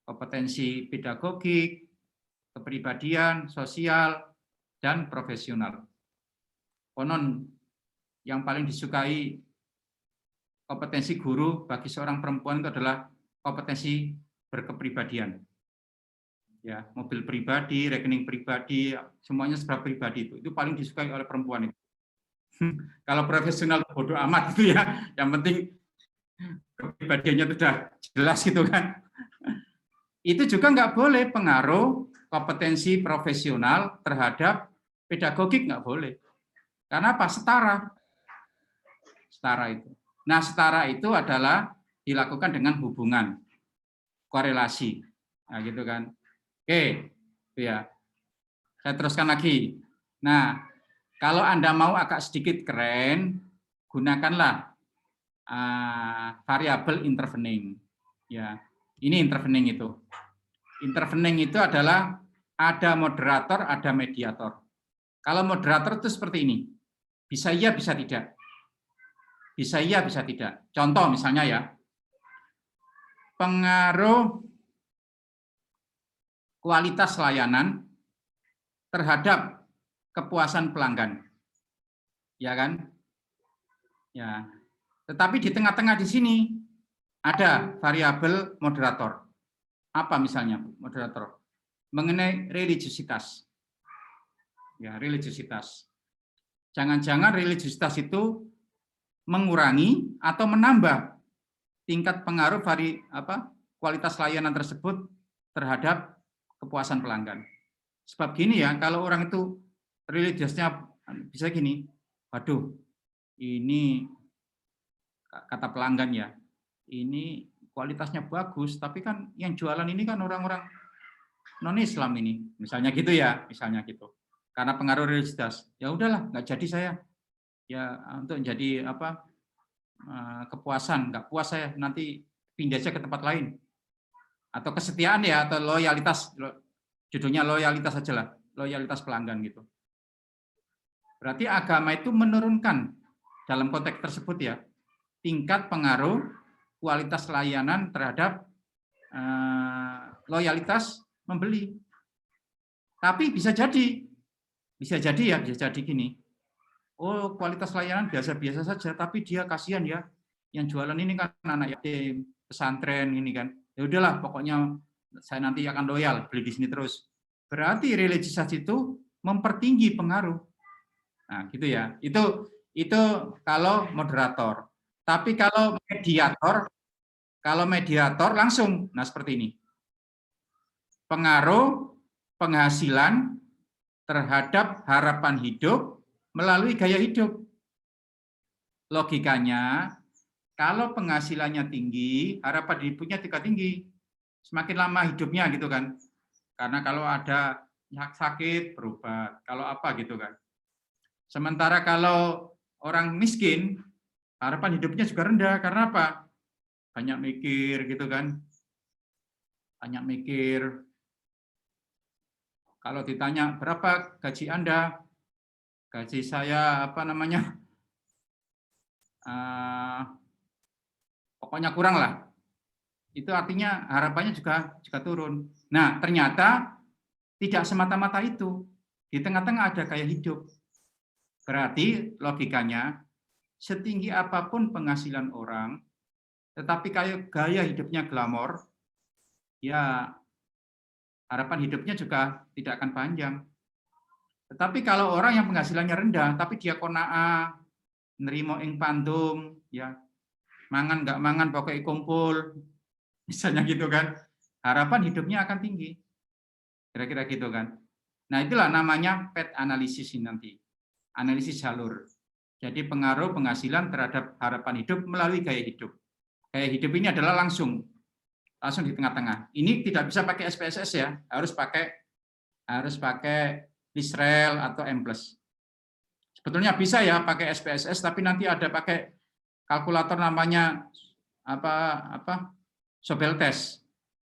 Kompetensi pedagogik, kepribadian, sosial, dan profesional. Konon yang paling disukai kompetensi guru bagi seorang perempuan itu adalah kompetensi berkepribadian. Ya, mobil pribadi, rekening pribadi, semuanya serba pribadi itu paling disukai oleh perempuan itu. Kalau profesional bodoh amat itu ya, yang penting kepribadiannya sudah jelas gitu kan. Itu juga nggak boleh pengaruh kompetensi profesional terhadap pedagogik, nggak boleh. Karena apa? Setara. Setara itu. Nah, setara itu adalah dilakukan dengan hubungan, korelasi. Nah, gitu kan. Oke, ya. Saya teruskan lagi. Nah, kalau Anda mau agak sedikit keren, gunakanlah variabel intervening. Ya, ini intervening itu. Intervening itu adalah ada moderator, ada mediator. Kalau moderator itu seperti ini. Bisa iya, bisa tidak. Bisa iya, bisa tidak. Contoh misalnya ya, pengaruh kualitas layanan terhadap kepuasan pelanggan. Ya kan? Ya. Tetapi di tengah-tengah di sini ada variabel moderator. Apa misalnya moderator? Mengenai religiusitas. Ya, religiusitas. Jangan-jangan religiusitas itu mengurangi atau menambah tingkat pengaruh kualitas layanan tersebut terhadap kepuasan pelanggan. Sebab gini ya, kalau orang itu religiusnya bisa gini, waduh, ini kata pelanggan ya, ini kualitasnya bagus, tapi kan yang jualan ini kan orang-orang non-Islam ini, misalnya gitu ya, misalnya gitu. Karena pengaruh religiusitas, ya udahlah, nggak jadi saya. Ya untuk jadi kepuasan, nggak puas saya, nanti pindah aja ke tempat lain. Atau kesetiaan ya, atau loyalitas, judulnya loyalitas aja lah, loyalitas pelanggan gitu. Berarti agama itu menurunkan dalam konteks tersebut ya, tingkat pengaruh kualitas layanan terhadap loyalitas membeli. Tapi bisa jadi gini. Oh, kualitas layanan biasa-biasa saja, tapi dia kasihan ya, yang jualan ini kan anak yatim, pesantren ini kan. Ya udahlah, pokoknya saya nanti akan loyal beli di sini terus. Berarti religiusitas itu mempertinggi pengaruh. Nah, gitu ya. Itu kalau moderator. Tapi kalau mediator langsung, nah seperti ini. Pengaruh penghasilan terhadap harapan hidup melalui gaya hidup. Logikanya, kalau penghasilannya tinggi, harapan hidupnya juga tinggi. Semakin lama hidupnya gitu kan. Karena kalau ada sakit, berobat. Kalau apa gitu kan. Sementara kalau orang miskin, harapan hidupnya juga rendah. Karena apa? Banyak mikir gitu kan. Banyak mikir. Kalau ditanya, berapa gaji Anda? Gaji saya, pokoknya kurang lah. Itu artinya harapannya juga turun. Nah, ternyata tidak semata-mata itu. Di tengah-tengah ada gaya hidup. Berarti logikanya, setinggi apapun penghasilan orang, tetapi gaya hidupnya glamor, ya harapan hidupnya juga tidak akan panjang. Tetapi kalau orang yang penghasilannya rendah, tapi dia qanaah, nerimo ing pandum, ya mangan nggak mangan pokoknya kumpul, misalnya gitu kan, harapan hidupnya akan tinggi. Kira-kira gitu kan. Nah itulah namanya PET analisis ini nanti, analisis jalur. Jadi pengaruh penghasilan terhadap harapan hidup melalui gaya hidup. Gaya hidup ini adalah langsung di tengah-tengah. Ini tidak bisa pakai SPSS ya, harus pakai Lisrel atau M+. Sebetulnya bisa ya pakai SPSS, tapi nanti ada pakai kalkulator namanya Sobel test.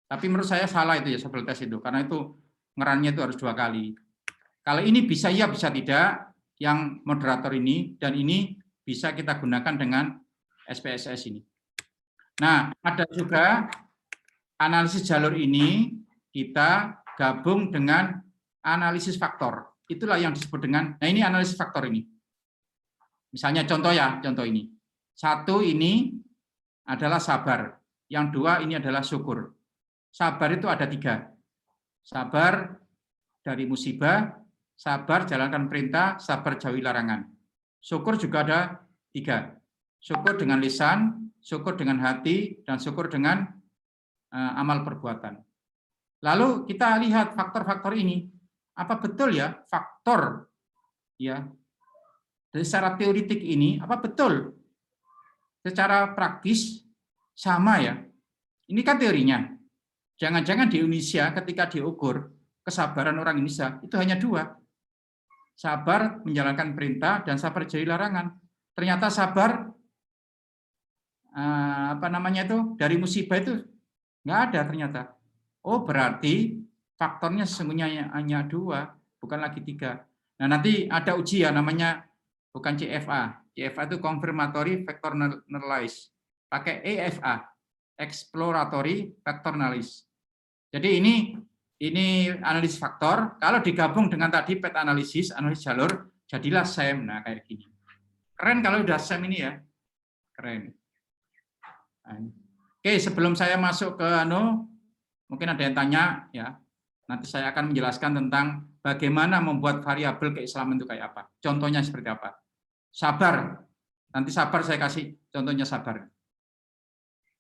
Tapi menurut saya salah itu ya Sobel test itu, karena itu ngerannya itu harus 2 kali. Kalau ini bisa ya, bisa tidak, yang moderator ini, dan ini bisa kita gunakan dengan SPSS ini. Nah, ada juga analisis jalur ini kita gabung dengan analisis faktor. Itulah yang disebut dengan, nah ini analisis faktor ini. Misalnya contoh ini. 1 ini adalah sabar. Yang 2 ini adalah syukur. Sabar itu ada 3. Sabar dari musibah, sabar jalankan perintah, sabar jauhi larangan. Syukur juga ada 3. Syukur dengan lisan, syukur dengan hati, dan syukur dengan amal perbuatan. Lalu kita lihat faktor-faktor ini. Apa betul ya faktor ya dari secara teoritik ini, apa betul secara praktis sama ya? Ini kan teorinya. Jangan-jangan di Indonesia ketika diukur kesabaran orang Indonesia itu hanya 2. Sabar menjalankan perintah dan sabar jauhi larangan. Ternyata sabar dari musibah itu nggak ada ternyata. Oh, berarti faktornya sesungguhnya hanya 2, bukan lagi 3. Nah, nanti ada ujian namanya bukan CFA. CFA itu confirmatory factor analysis. Pakai EFA, exploratory factor analysis. Jadi ini analisis faktor. Kalau digabung dengan tadi PET analisis jalur, jadilah SEM. Nah, kayak gini. Keren kalau udah SEM ini ya. Keren. Oke, sebelum saya masuk ke mungkin ada yang tanya ya. Nanti saya akan menjelaskan tentang bagaimana membuat variabel keislaman itu kayak apa. Contohnya seperti apa. Sabar. Nanti sabar saya kasih contohnya sabar.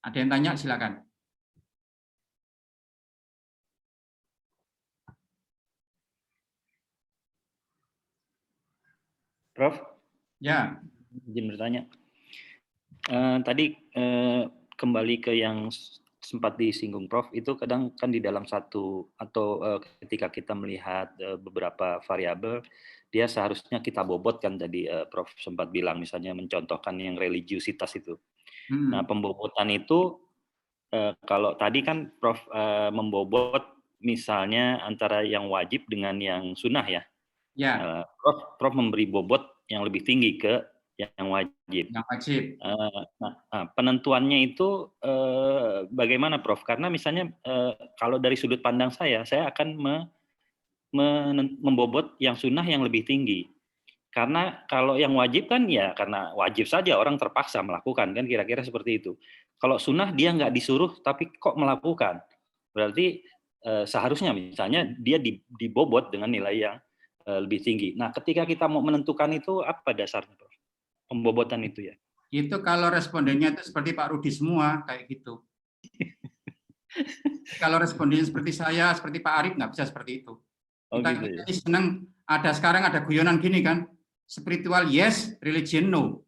Ada yang tanya silakan. Prof? Ya. Izin bertanya. Tadi kembali ke yang sempat disinggung Prof, itu kadang kan di dalam satu atau ketika kita melihat beberapa variabel, dia seharusnya kita bobotkan tadi Prof sempat bilang, misalnya mencontohkan yang religiusitas itu. Nah, pembobotan itu kalau tadi kan Prof membobot misalnya antara yang wajib dengan yang sunnah ya. Ya. Prof memberi bobot yang lebih tinggi ke yang wajib. Yang wajib. Nah, penentuannya itu bagaimana, Prof? Karena misalnya kalau dari sudut pandang saya akan membobot yang sunnah yang lebih tinggi. Karena kalau yang wajib kan ya karena wajib saja orang terpaksa melakukan, kan kira-kira seperti itu. Kalau sunnah dia nggak disuruh tapi kok melakukan. Berarti seharusnya misalnya dia dibobot dengan nilai yang lebih tinggi. Nah, ketika kita mau menentukan itu apa dasarnya, Prof? Pembobotan itu ya. Itu kalau respondennya itu seperti Pak Rudi semua kayak gitu. Kalau respondennya seperti saya, seperti Pak Arif nggak bisa seperti itu. Kita gitu ya? Senang sekarang ada guyonan gini kan, spiritual yes, religion no.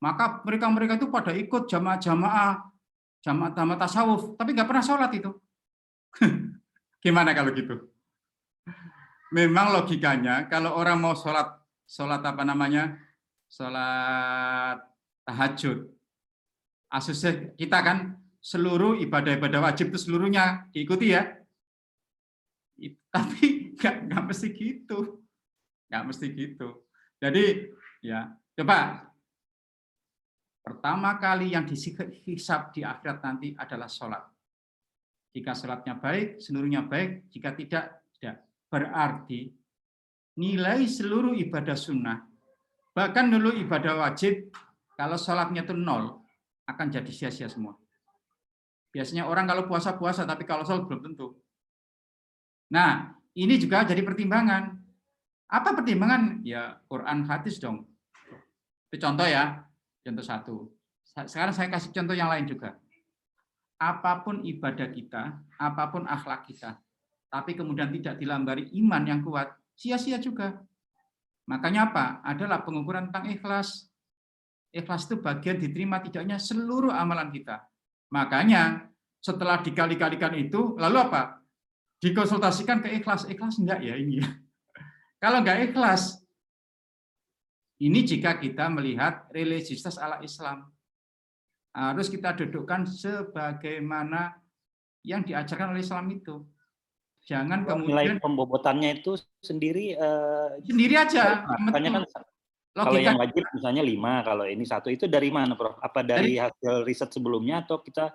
Maka mereka itu pada ikut jamaah tasawuf, tapi nggak pernah sholat itu. Gimana kalau gitu? Memang logikanya kalau orang mau sholat sholat tahajud. Asesnya kita kan seluruh ibadah-ibadah wajib itu seluruhnya diikuti ya. Tapi nggak mesti gitu. Nggak mesti gitu. Jadi ya coba pertama kali yang dihisab di akhirat nanti adalah sholat. Jika sholatnya baik, seluruhnya baik. Jika tidak. Berarti nilai seluruh ibadah sunnah, bahkan dulu ibadah wajib, kalau sholatnya itu 0, akan jadi sia-sia semua. Biasanya orang kalau puasa-puasa, tapi kalau sholat belum tentu. Nah, ini juga jadi pertimbangan. Apa pertimbangan? Ya, Quran, hadis dong. Itu contoh ya, contoh 1. Sekarang saya kasih contoh yang lain juga. Apapun ibadah kita, apapun akhlak kita, tapi kemudian tidak dilambari iman yang kuat, sia-sia juga. Makanya apa? Adalah pengukuran tentang ikhlas. Ikhlas itu bagian diterima tidaknya seluruh amalan kita. Makanya setelah dikali-kalikan itu, lalu apa? Dikonsultasikan ke ikhlas. Ikhlas enggak ya ini? Kalau enggak ikhlas, ini jika kita melihat religiusitas ala Islam. Harus kita dudukkan sebagaimana yang diajarkan oleh Islam itu. Jangan kemudian nilai pembobotannya itu sendiri aja. kan Kalau Logika yang wajib misalnya 5, kalau ini 1, itu dari mana, Prof? Apa dari hasil riset sebelumnya atau kita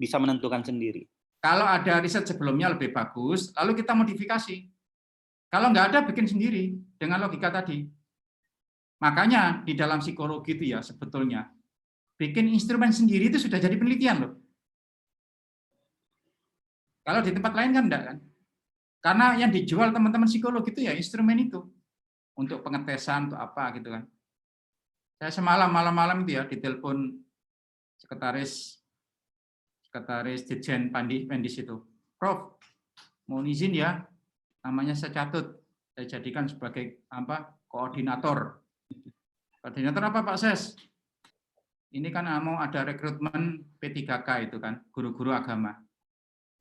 bisa menentukan sendiri? kalau ada riset sebelumnya lebih bagus, lalu kita modifikasi. Kalau nggak ada, bikin sendiri dengan logika tadi. Makanya di dalam psikologi itu ya sebetulnya bikin instrumen sendiri itu sudah jadi penelitian loh. Kalau di tempat lain kan enggak kan? Karena yang dijual teman-teman psikologi itu ya instrumen itu untuk pengetesan untuk apa gitu kan. Saya semalam malam-malam itu ya ditelepon sekretaris Dirjen Pendis itu, Prof, mohon izin ya, namanya saya catut, saya jadikan sebagai koordinator. Koordinator apa Pak Ses? Ini kan mau ada rekrutmen P3K itu kan, guru-guru agama.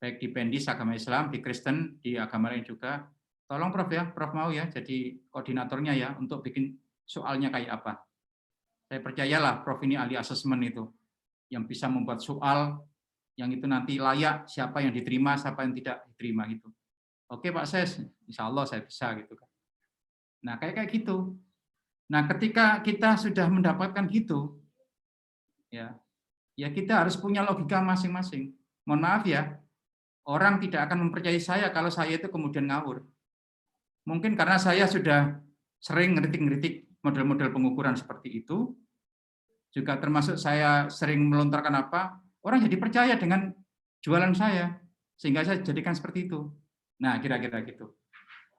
Baik di Pendis agama Islam, di Kristen, di agama lain juga. Tolong Prof ya, Prof mau ya jadi koordinatornya ya untuk bikin soalnya kayak apa. Saya percayalah Prof ini ahli asesmen itu, yang bisa membuat soal yang itu nanti layak, siapa yang diterima, siapa yang tidak diterima gitu. Oke Pak Ses, insya Allah saya bisa gitu kan. Nah kayak gitu. Nah ketika kita sudah mendapatkan gitu, ya kita harus punya logika masing-masing. Mohon maaf ya, orang tidak akan mempercayai saya kalau saya itu kemudian ngawur. Mungkin karena saya sudah sering ngeritik-ngeritik model-model pengukuran seperti itu, juga termasuk saya sering melontarkan apa, orang jadi percaya dengan jualan saya, sehingga saya jadikan seperti itu. Nah, kira-kira gitu.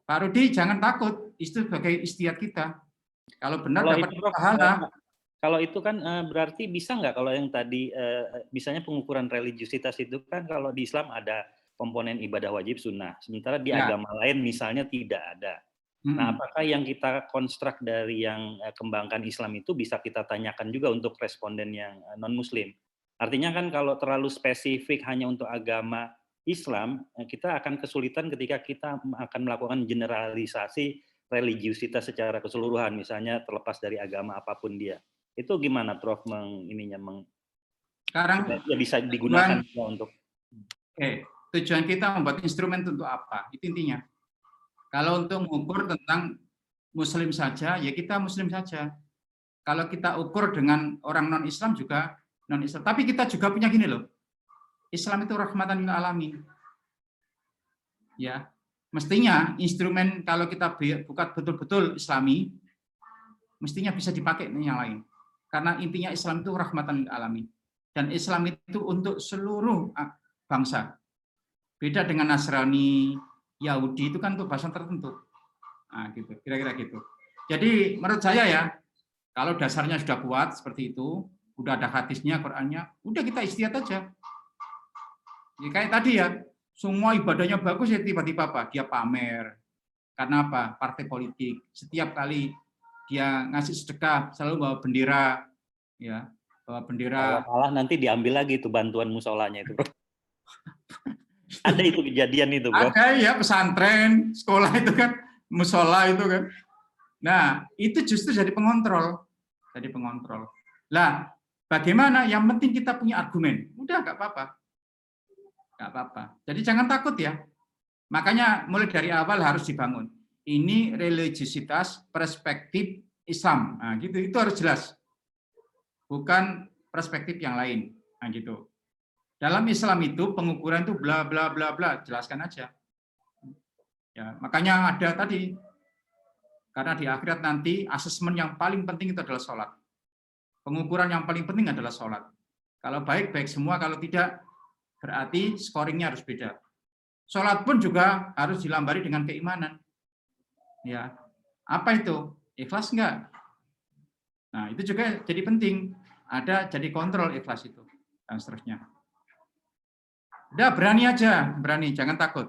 Pak Rudi, jangan takut, itu sebagai istiadat kita. Kalau benar Kalau dapat itu, Prof, pahala. kalau itu kan berarti bisa nggak kalau yang tadi, misalnya pengukuran religiusitas itu kan kalau di Islam ada komponen ibadah wajib sunnah, sementara di agama lain misalnya tidak ada. Nah, apakah yang kita konstruk dari yang kembangkan Islam itu bisa kita tanyakan juga untuk responden yang non-Muslim? Artinya kan kalau terlalu spesifik hanya untuk agama Islam, kita akan kesulitan ketika kita akan melakukan generalisasi religiusitas secara keseluruhan, misalnya terlepas dari agama apapun dia. Itu gimana, Prof? Sekarang ya bisa digunakan untuk. Tujuan kita membuat instrumen untuk apa? Itu intinya. Kalau untuk mengukur tentang Muslim saja, ya kita Muslim saja. Kalau kita ukur dengan orang non-Islam juga non-Islam. Tapi kita juga punya gini loh. Islam itu rahmatan lil alamin. Ya, mestinya instrumen kalau kita buka betul-betul Islami, mestinya bisa dipakai yang lain. Karena intinya Islam itu rahmatan lil alamin. Dan Islam itu untuk seluruh bangsa. Beda dengan Nasrani, Yahudi itu kan untuk bangsa tertentu. Nah, gitu, kira-kira gitu. Jadi menurut saya ya, kalau dasarnya sudah kuat seperti itu, udah ada hadisnya, Qur'annya, udah kita istiadat aja. Ya, kayak tadi ya, semua ibadahnya bagus ya tiba-tiba apa? Dia pamer. Karena apa? Partai politik. Setiap kali dia ngasih sedekah selalu bawa bendera, ya, bawa bendera. Kalau kalah nanti diambil lagi tuh bantuan musolanya itu, Bro. Ada itu kejadian itu, Bro. Ada ya pesantren, sekolah itu kan, musola itu kan. Nah, itu justru jadi pengontrol. Jadi pengontrol. Lah, bagaimana? Yang penting kita punya argumen. Udah, nggak apa-apa. Nggak apa-apa. Jadi jangan takut ya. Makanya mulai dari awal harus dibangun. Ini religiusitas perspektif Islam. Nah, gitu. Itu harus jelas. Bukan perspektif yang lain. Nah, gitu. Dalam Islam itu pengukuran itu bla bla bla bla, jelaskan aja. Ya, makanya ada tadi karena di akhirat nanti asesmen yang paling penting itu adalah sholat. Pengukuran yang paling penting adalah sholat. Kalau baik baik semua, kalau tidak berarti scoringnya harus beda. Sholat pun juga harus dilambari dengan keimanan. Ya, apa itu? Ikhlas enggak? Nah, itu juga jadi penting. Ada jadi kontrol ikhlas itu dan seterusnya. Udah berani aja, berani, jangan takut.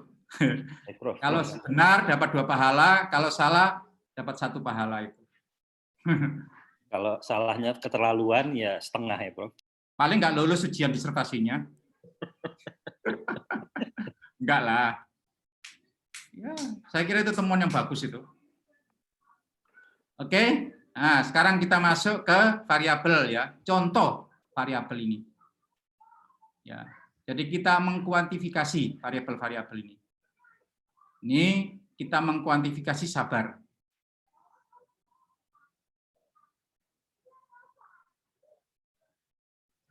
Kalau benar dapat 2 pahala, kalau salah dapat 1 pahala itu. Kalau salahnya keterlaluan ya setengah ya, Prof. Paling nggak lulus ujian disertasinya. Enggak lah. Ya, saya kira itu temuan yang bagus itu. Oke, nah sekarang kita masuk ke variabel ya, contoh variabel ini. Ya. Jadi kita mengkuantifikasi variabel-variabel ini. Ini kita mengkuantifikasi sabar.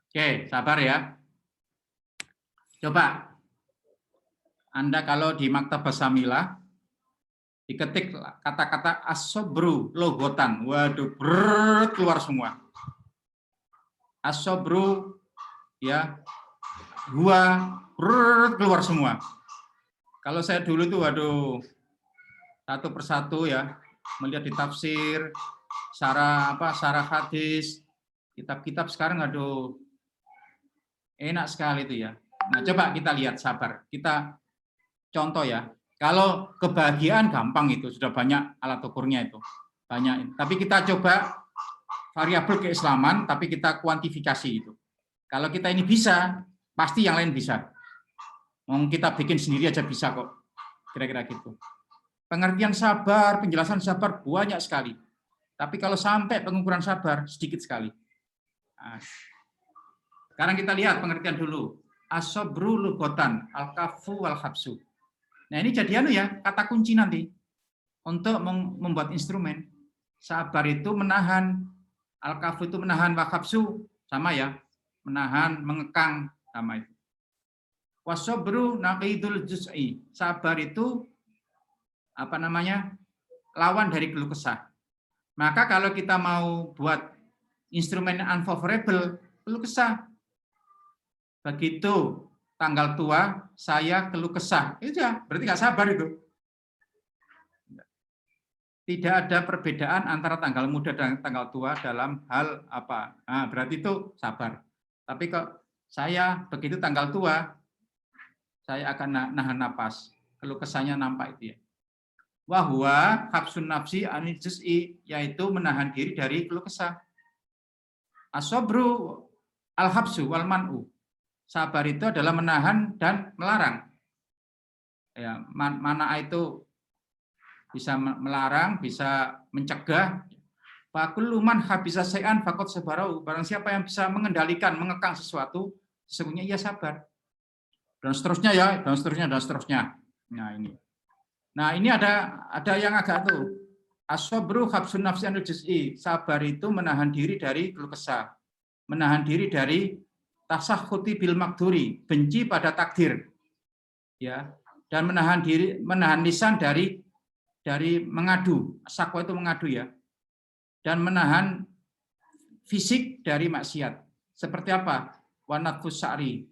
Oke, sabar ya. Coba Anda kalau di Maktabah Samilah diketik kata-kata asobru logotan, waduh, keluar semua. Asobru ya, gua keluar semua. Kalau saya dulu tuh, waduh, satu persatu ya, melihat di tafsir, syarah hadis, kitab-kitab sekarang, aduh, enak sekali itu ya. Nah, coba kita lihat, sabar. Kita contoh ya. Kalau kebahagiaan gampang itu, sudah banyak alat ukurnya itu. Banyak. Tapi kita coba variabel keislaman, tapi kita kuantifikasi itu. Kalau kita ini bisa, pasti yang lain bisa. Mau kita bikin sendiri aja bisa kok. Kira-kira gitu. Pengertian sabar, penjelasan sabar banyak sekali. Tapi kalau sampai pengukuran sabar, sedikit sekali. Nah, sekarang kita lihat pengertian dulu. Asobru lugotan, al-kafu wal-habsu. Nah ini jadi ya, kata kunci nanti. Untuk membuat instrumen. Sabar itu menahan, al-kafu itu menahan, wal-habsu sama ya. Menahan, mengekang, sama itu. Wasobru naqidul juz'i. Sabar itu lawan dari keluh kesah. Maka kalau kita mau buat instrumen unfavorable, keluh kesah. Begitu tanggal tua, saya keluh kesah. Itu ya, berarti nggak sabar itu. Tidak ada perbedaan antara tanggal muda dan tanggal tua dalam hal apa. Nah, berarti itu sabar. Tapi kok saya begitu tanggal tua, saya akan nahan napas. Keluh kesahnya nampak itu ya. Wahwa habsun nafsi anil juz'i, yaitu menahan diri dari keluh kesah. Asobru al-habsu wal man'u. Sabar itu adalah menahan dan melarang. Ya, mana itu bisa melarang, bisa mencegah. Fakullu man habisa syai'an faqad sabarau. Barang siapa yang bisa mengendalikan, mengekang sesuatu, sesungguhnya ia sabar. Dan seterusnya ya, dan seterusnya, dan seterusnya. Nah ini. Nah ini ada yang agak tuh. Asobru habsun nafsi anil juz'i. Sabar itu menahan diri dari keluh kesah. Menahan diri dari tasakhuti bil makduri, benci pada takdir, ya, dan menahan lisan dari mengadu, sakwa itu mengadu ya, dan menahan fisik dari maksiat. Seperti apa? Wanatfus sa'ri,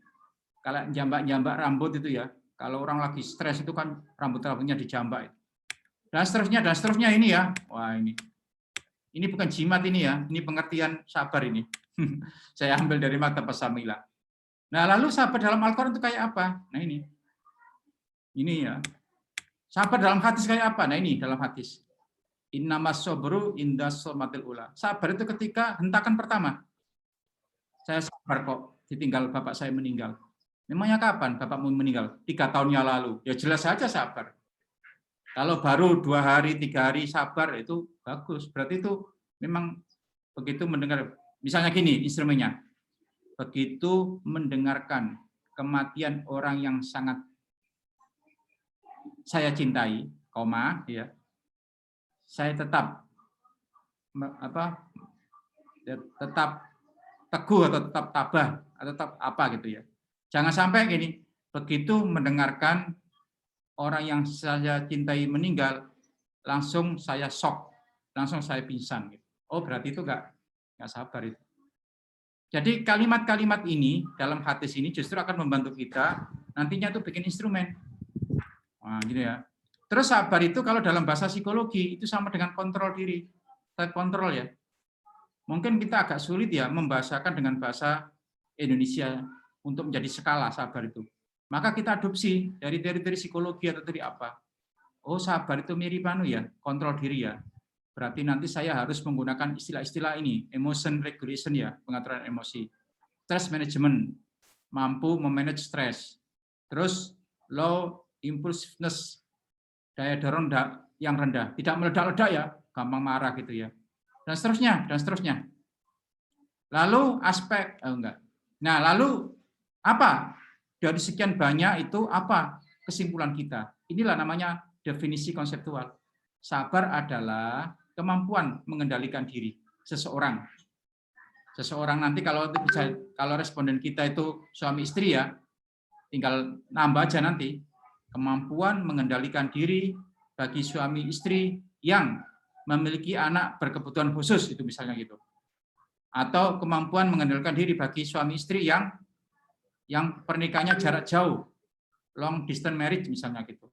kalau jambak rambut itu ya, kalau orang lagi stres itu kan rambutnya dijambak. Dan seterusnya ini ya, wah ini bukan jimat ini ya, ini pengertian sabar ini. Saya ambil dari Maktabah Samilah. Nah, lalu sabar dalam Al-Quran itu kayak apa? Nah, ini ya. Sabar dalam hadis kayak apa? Nah, ini dalam hadis. Innamas sabru inda somatil ula. Sabar itu ketika hentakan pertama. Saya sabar kok, ditinggal bapak saya meninggal. Memangnya kapan bapakmu meninggal? 3 tahun yang lalu. Ya jelas saja sabar. Kalau baru 2 hari, 3 hari sabar itu bagus. Berarti itu memang begitu mendengar. Misalnya gini instrumennya, begitu mendengarkan kematian orang yang sangat saya cintai, ya, saya tetap teguh atau tetap tabah atau tetap apa gitu ya. Jangan sampai gini, begitu mendengarkan orang yang saya cintai meninggal, langsung saya shock, langsung saya pingsan. Gitu. Oh berarti itu nggak sabar itu. Jadi kalimat-kalimat ini dalam hadis ini justru akan membantu kita nantinya tuh bikin instrumen. Nah, gitu ya. Terus sabar itu kalau dalam bahasa psikologi itu sama dengan kontrol diri, self control ya. Mungkin kita agak sulit ya membahasakan dengan bahasa Indonesia untuk menjadi skala sabar itu. Maka kita adopsi dari psikologi atau dari apa. Oh sabar itu mirip ya, kontrol diri ya. Berarti nanti saya harus menggunakan istilah-istilah ini, emotion regulation ya, pengaturan emosi. Stress management, mampu memanage stres. Terus low impulsiveness, daya dorong yang rendah, tidak meledak-ledak ya, gampang marah gitu ya. Dan seterusnya. Lalu aspek Nah, lalu apa? Dari sekian banyak itu apa kesimpulan kita? Inilah namanya definisi konseptual. Sabar adalah kemampuan mengendalikan diri seseorang. Seseorang nanti kalau responden kita itu suami istri ya, tinggal nambah aja nanti kemampuan mengendalikan diri bagi suami istri yang memiliki anak berkebutuhan khusus itu misalnya gitu. Atau kemampuan mengendalikan diri bagi suami istri yang pernikahannya jarak jauh, long distance marriage misalnya gitu.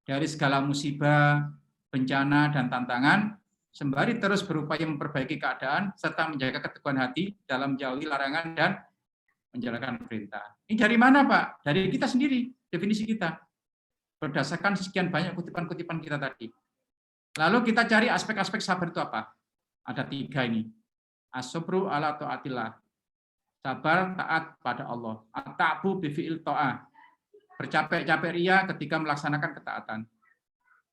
Dari segala musibah, bencana dan tantangan, sembari terus berupaya memperbaiki keadaan serta menjaga keteguhan hati dalam menjauhi larangan dan menjalankan perintah. Ini dari mana, Pak? Dari kita sendiri, definisi kita. Berdasarkan sekian banyak kutipan-kutipan kita tadi. Lalu kita cari aspek-aspek sabar itu apa? Ada 3 ini. As-sabru ala ta'atillah. Sabar taat pada Allah. At-ta'bu bifi'il ta'ah. Bercapek-capek ria ketika melaksanakan ketaatan.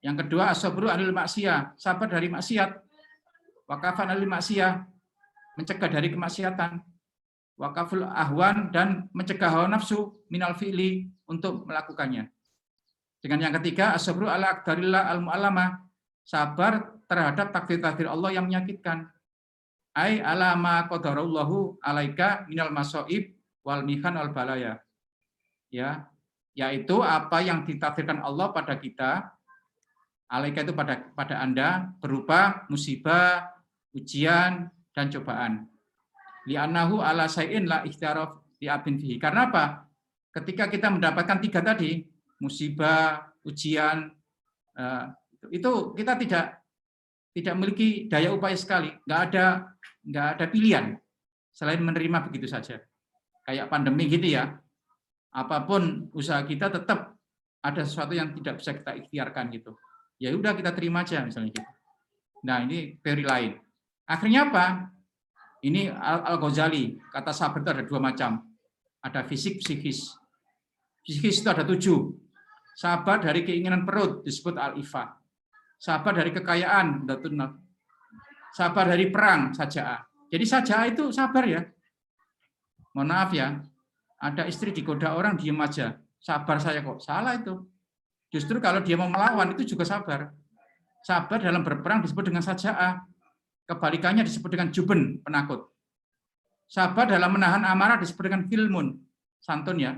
Yang kedua, as-sabru anil maksiyah. Sabar dari maksiat. Wakafan anil maksiyah. Mencegah dari kemaksiatan. Wakaful ahwan dan mencegah hawa nafsu minal fi'li untuk melakukannya. Dengan yang ketiga, as-sabru ala aqdarillah al-mu'allamah. Sabar terhadap takdir-takdir Allah yang menyakitkan. Ai alama qadarallahu alaika minal masaib wal mihan wal balaya. Ya, yaitu apa yang ditakdirkan Allah pada kita, alaika itu pada Anda berupa musibah, ujian dan cobaan. Li'annahu ala syai'in la ikhtiyara fi abin fihi. Karena apa? Ketika kita mendapatkan 3 tadi, musibah, ujian, itu kita tidak memiliki daya upaya sekali, nggak ada pilihan selain menerima begitu saja. Kayak pandemi gitu ya, apapun usaha kita tetap ada sesuatu yang tidak bisa kita ikhtiarkan gitu. Ya udah kita terima aja misalnya gitu. Nah ini teori lain. Akhirnya apa? Ini Al-Ghazali, kata sabar itu ada 2 macam. Ada fisik, psikis. Psikis itu ada 7. Sabar dari keinginan perut disebut al-ifah. Sabar dari kekayaan, sabar dari perang, saja'ah. Jadi saja'ah itu sabar ya. Mohon maaf ya, ada istri digoda orang, diem aja. Sabar saya kok, salah itu. Justru kalau dia mau melawan, itu juga sabar. Sabar dalam berperang disebut dengan saja'ah. Kebalikannya disebut dengan juben, penakut. Sabar dalam menahan amarah disebut dengan hilmun, santun ya.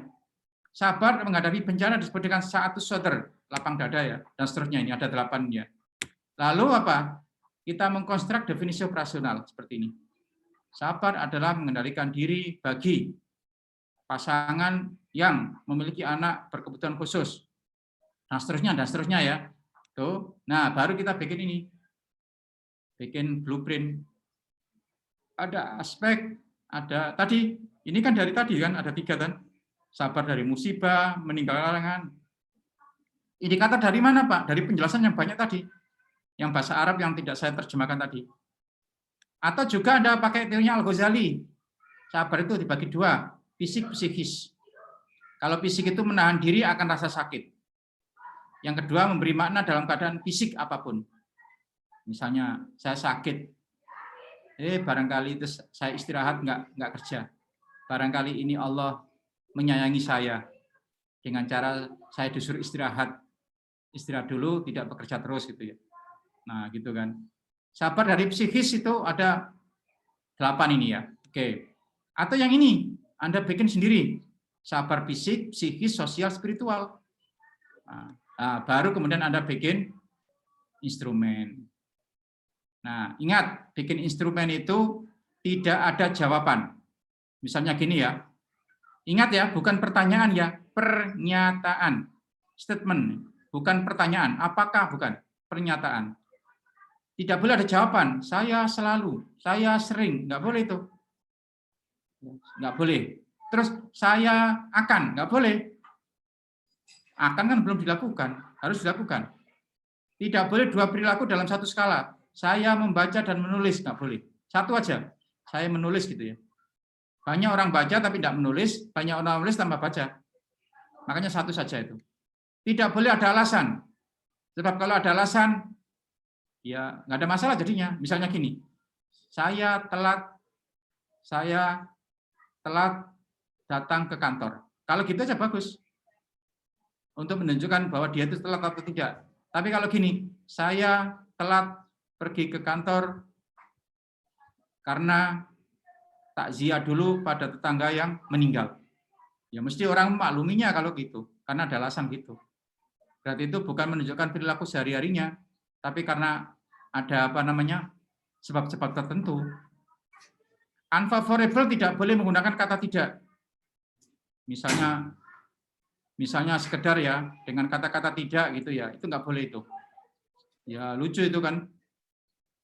Sabar menghadapi bencana disebut dengan sa'atus sadr, lapang dada ya, dan seterusnya. Ini ada 8-nya. Lalu apa? Kita mengkonstruk definisi operasional seperti ini. Sabar adalah mengendalikan diri bagi pasangan yang memiliki anak berkebutuhan khusus. Nah, seterusnya ya. Tuh. Nah, baru kita bikin ini. Bikin blueprint. Ada aspek, ada tadi, ini kan dari tadi kan, ada 3 kan. Sabar dari musibah, meninggalkan larangan. Indikator dari mana, Pak? Dari penjelasan yang banyak tadi. Yang bahasa Arab yang tidak saya terjemahkan tadi. Atau juga Anda pakai teorinya Al-Ghazali. Sabar itu dibagi 2, fisik, psikis. Kalau fisik itu menahan diri akan rasa sakit. Yang kedua, memberi makna dalam keadaan fisik apapun. Misalnya, saya sakit. Barangkali itu saya istirahat, nggak kerja. Barangkali ini Allah menyayangi saya. Dengan cara saya disuruh istirahat. Istirahat dulu, tidak bekerja terus gitu ya. Nah, gitu kan. Sabar dari psikis itu ada 8 ini ya. Oke. Atau yang ini, Anda bikin sendiri. Sabar fisik, psikis, sosial, spiritual. Nah, baru kemudian Anda bikin instrumen. Nah, ingat, bikin instrumen itu tidak ada jawaban. Misalnya gini ya. Ingat ya, bukan pertanyaan ya, pernyataan. Statement, bukan pertanyaan. Apakah bukan? Pernyataan. Tidak boleh ada jawaban, saya selalu, saya sering, nggak boleh itu. Nggak boleh. Terus saya akan, nggak boleh. Akan kan belum dilakukan, harus dilakukan. Tidak boleh 2 perilaku dalam satu skala. Saya membaca dan menulis, nggak boleh. Satu aja, saya menulis gitu ya. Banyak orang baca tapi tidak menulis, banyak orang menulis tanpa baca. Makanya satu saja itu. Tidak boleh ada alasan. Sebab kalau ada alasan, ya nggak ada masalah jadinya. Misalnya gini, saya telat datang ke kantor. Kalau gitu aja bagus. Untuk menunjukkan bahwa dia itu telat atau tidak. Tapi kalau gini, saya telat pergi ke kantor karena takziah dulu pada tetangga yang meninggal. Ya mesti orang makluminya kalau gitu, karena ada alasan gitu. Berarti itu bukan menunjukkan perilaku sehari-harinya, tapi karena ada apa namanya sebab-sebab tertentu. Unfavorable tidak boleh menggunakan kata tidak. Misalnya sekedar ya dengan kata-kata tidak gitu ya, itu nggak boleh itu. Ya lucu itu kan.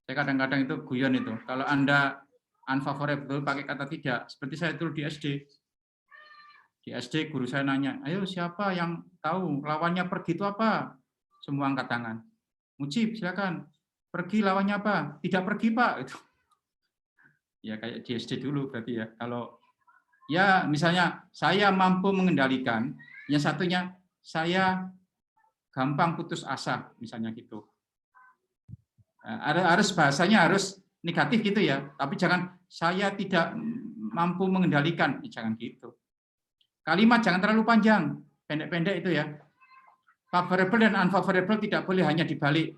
Saya kadang-kadang itu guyon itu. Kalau Anda unfavorable pakai kata tidak, seperti saya dulu di SD. Di SD guru saya nanya, ayo siapa yang tahu lawannya pergi itu apa? Semua angkat tangan. Mujib, silakan. Pergi lawannya apa? Tidak pergi, Pak. Itu. Ya kayak di SD dulu berarti ya. Kalau ya misalnya saya mampu mengendalikan, yang satunya saya gampang putus asa, misalnya gitu. Harus bahasanya harus negatif gitu ya, tapi jangan saya tidak mampu mengendalikan, jangan gitu. Kalimat jangan terlalu panjang, pendek-pendek itu ya. Favorable dan unfavorable tidak boleh hanya dibalik.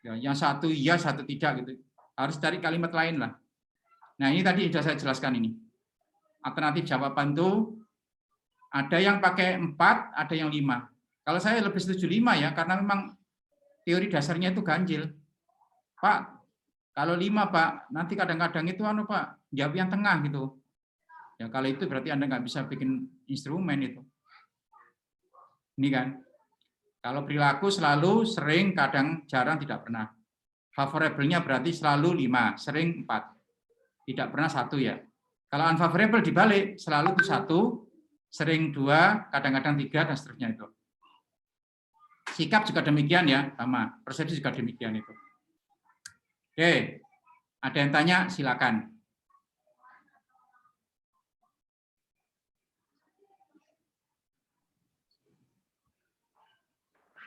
Ya, yang satu iya, satu tidak gitu. Harus cari kalimat lain lah. Nah ini tadi sudah saya jelaskan ini. Alternatif jawaban itu ada yang pakai 4, ada yang 5. Kalau saya lebih setuju 5 ya, karena memang teori dasarnya itu ganjil. Pak, kalau 5 Pak, nanti kadang-kadang itu Pak, jawab yang tengah gitu. Ya kalau itu berarti Anda nggak bisa bikin instrumen itu. Ini kan. Kalau perilaku selalu, sering, kadang, jarang, tidak pernah. Favorable-nya berarti selalu 5, sering 4. Tidak pernah 1 ya. Kalau unfavorable dibalik, selalu itu 1, sering 2, kadang-kadang 3, dan seterusnya itu. Sikap juga demikian ya, sama. Persepsi juga demikian itu. Oke, ada yang tanya, silakan.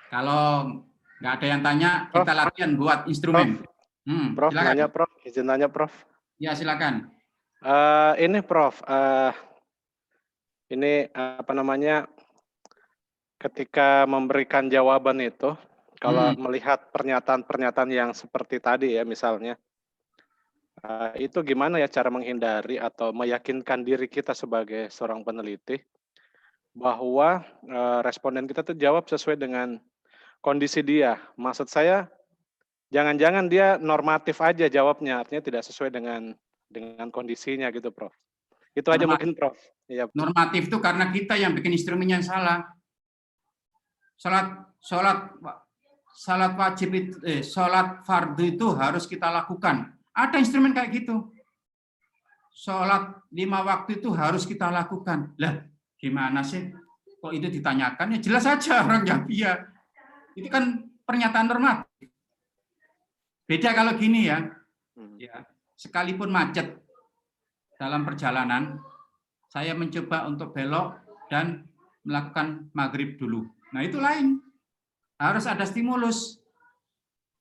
Kalau nggak ada yang tanya, kita latihan buat instrumen. Prof, Silakan. nanya Prof, izin nanya Prof. Ya, silakan. Ini Prof, ini apa namanya, ketika memberikan jawaban itu, kalau melihat pernyataan-pernyataan yang seperti tadi ya misalnya, itu gimana ya cara menghindari atau meyakinkan diri kita sebagai seorang peneliti bahwa responden kita tuh jawab sesuai dengan kondisi dia. Maksud saya, jangan-jangan dia normatif aja jawabnya, artinya tidak sesuai dengan kondisinya gitu, Prof. Itu aja mungkin, Prof. Ya. Normatif itu karena kita yang bikin instrumennya yang salah. Salat wajib itu, salat fardu itu harus kita lakukan. Ada instrumen kayak gitu. Salat 5 waktu itu harus kita lakukan. Lah, gimana sih? Kok itu ditanyakan? Ya jelas saja orang jawab iya. Itu kan pernyataan normatif. Beda kalau gini ya. Ya, sekalipun macet dalam perjalanan, saya mencoba untuk belok dan melakukan maghrib dulu. Nah itu lain. Harus ada stimulus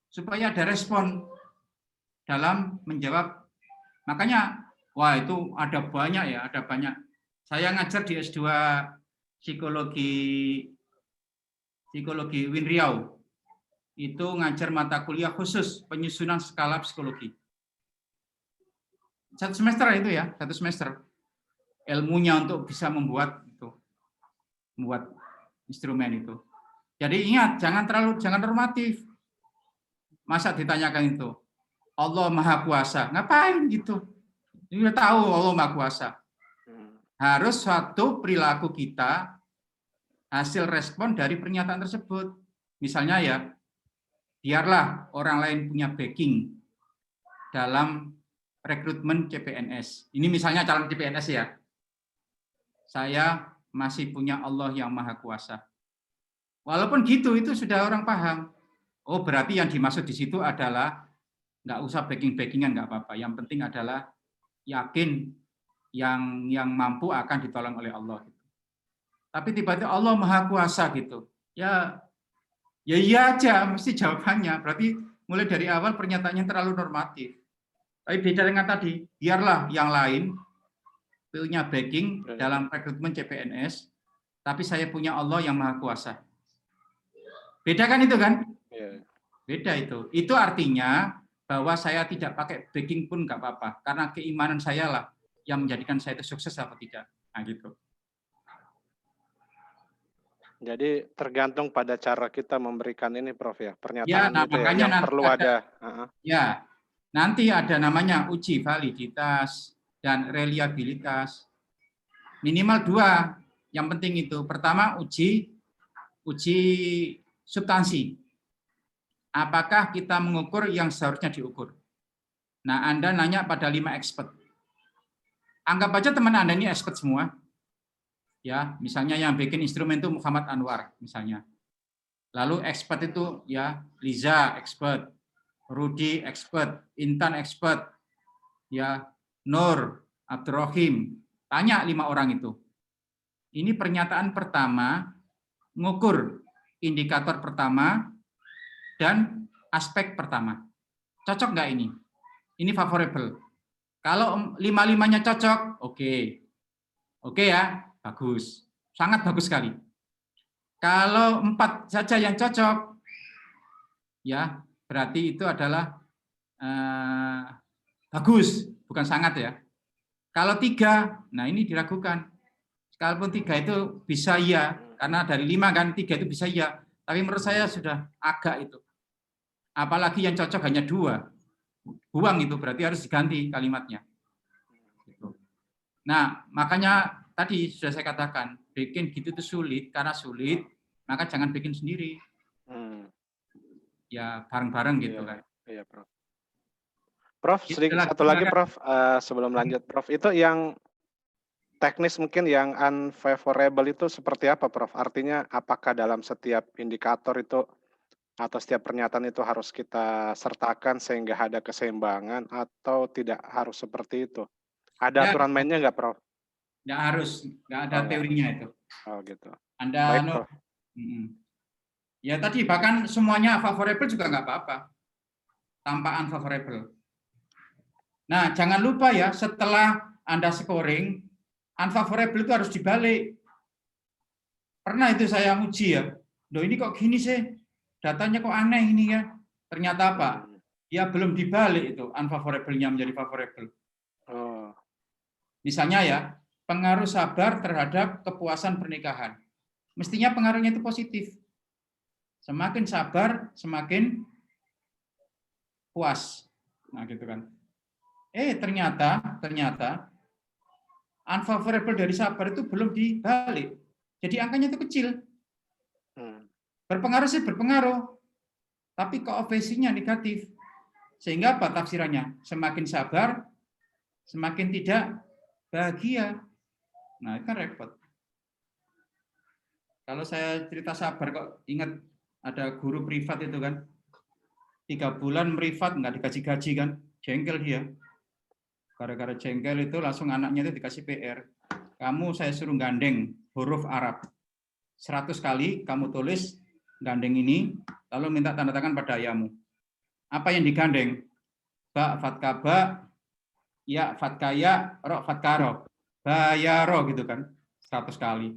supaya ada respon dalam menjawab. Makanya, wah itu ada banyak ya, ada banyak. Saya ngajar di S2 psikologi Win Riau. Itu ngajar mata kuliah khusus penyusunan skala psikologi. 1 semester itu ya, 1 semester. Ilmunya untuk bisa membuat instrumen itu. Jadi ingat, jangan normatif. Masa ditanyakan itu, Allah Maha Kuasa, ngapain gitu? Ini udah tahu Allah Maha Kuasa. Harus suatu perilaku kita hasil respon dari pernyataan tersebut. Misalnya ya, biarlah orang lain punya backing dalam rekrutmen CPNS. Ini misalnya calon CPNS ya. Saya masih punya Allah yang Maha Kuasa. Walaupun gitu, itu sudah orang paham. Oh, berarti yang dimaksud di situ adalah nggak usah backing-backingan, nggak apa-apa. Yang penting adalah yakin yang mampu akan ditolong oleh Allah. Tapi tiba-tiba Allah Maha Kuasa gitu. Ya iya aja, mesti jawabannya. Berarti mulai dari awal pernyataannya terlalu normatif. Tapi beda dengan tadi, biarlah yang lain punya backing dalam rekrutmen CPNS, tapi saya punya Allah yang Maha Kuasa. Beda kan itu kan? Beda itu. Itu artinya bahwa saya tidak pakai backing pun nggak apa-apa, karena keimanan saya lah yang menjadikan saya itu sukses apa tidak. Nah, gitu. Jadi tergantung pada cara kita memberikan ini, Prof ya, Ya, pernyataan nah itu ya, makanya yang nanti perlu ada. Ya, nanti ada namanya uji validitas dan reliabilitas. Minimal 2 yang penting itu. Pertama, uji substansi. Apakah kita mengukur yang seharusnya diukur? Nah, Anda nanya pada 5 expert. Anggap aja teman Anda ini expert semua. Ya, misalnya yang bikin instrumen itu Muhammad Anwar misalnya. Lalu expert itu ya Liza expert, Rudi expert, Intan expert, ya Nur, Abdurrahim. Tanya 5 orang itu. Ini pernyataan pertama, ngukur indikator pertama dan aspek pertama. Cocok nggak ini? Ini favorable. Kalau 5-5-nya cocok, oke. Oke ya, bagus. Sangat bagus sekali. Kalau 4 saja yang cocok, ya berarti itu adalah bagus, bukan sangat ya. Kalau 3, nah ini diragukan. Sekalipun 3 itu bisa ya, karena dari 5 kan 3 itu bisa ya. Tapi menurut saya sudah agak itu. Apalagi yang cocok hanya 2. Buang itu, berarti harus diganti kalimatnya. Nah, makanya tadi sudah saya katakan, bikin gitu itu sulit, karena sulit, maka jangan bikin sendiri. Ya, bareng-bareng gitu kan. Iya, Prof. Prof, sedikit satu lagi, Prof, sebelum lanjut, Prof. Itu yang teknis mungkin yang unfavorable itu seperti apa, Prof? Artinya apakah dalam setiap indikator itu atau setiap pernyataan itu harus kita sertakan sehingga ada keseimbangan atau tidak harus seperti itu? Ada aturan mainnya nggak, Prof? Nggak harus, nggak ada teorinya itu. Oh gitu. Anda, baik, Prof. Ya tadi bahkan semuanya favorable juga nggak apa-apa, tanpa unfavorable. Nah jangan lupa ya, setelah Anda scoring, unfavorable itu harus dibalik. Pernah itu saya uji ya, loh ini kok gini sih, datanya kok aneh ini ya. Ternyata apa? Ya belum dibalik itu, unfavorable-nya menjadi favorable. Misalnya ya, pengaruh sabar terhadap kepuasan pernikahan. Mestinya pengaruhnya itu positif. Semakin sabar, semakin puas. Nah, gitu kan. Ternyata unfavorable dari sabar itu belum dibalik. Jadi angkanya itu kecil. Berpengaruh sih berpengaruh. Tapi koefisiennya negatif. Sehingga apa tafsirannya? Semakin sabar, semakin tidak bahagia. Nah, itu kan repot. Kalau saya cerita sabar kok ingat ada guru privat itu kan, 3 bulan privat nggak dikasih-gaji kan, jengkel dia. Gara-gara jengkel itu langsung anaknya itu dikasih PR. Kamu saya suruh gandeng huruf Arab. 100 kali kamu tulis gandeng ini, lalu minta tanda tangan pada ayahmu. Apa yang digandeng? Ba, fatka ba, ya fatkaya, ro fatkaro. Bayaro gitu kan, 100 kali.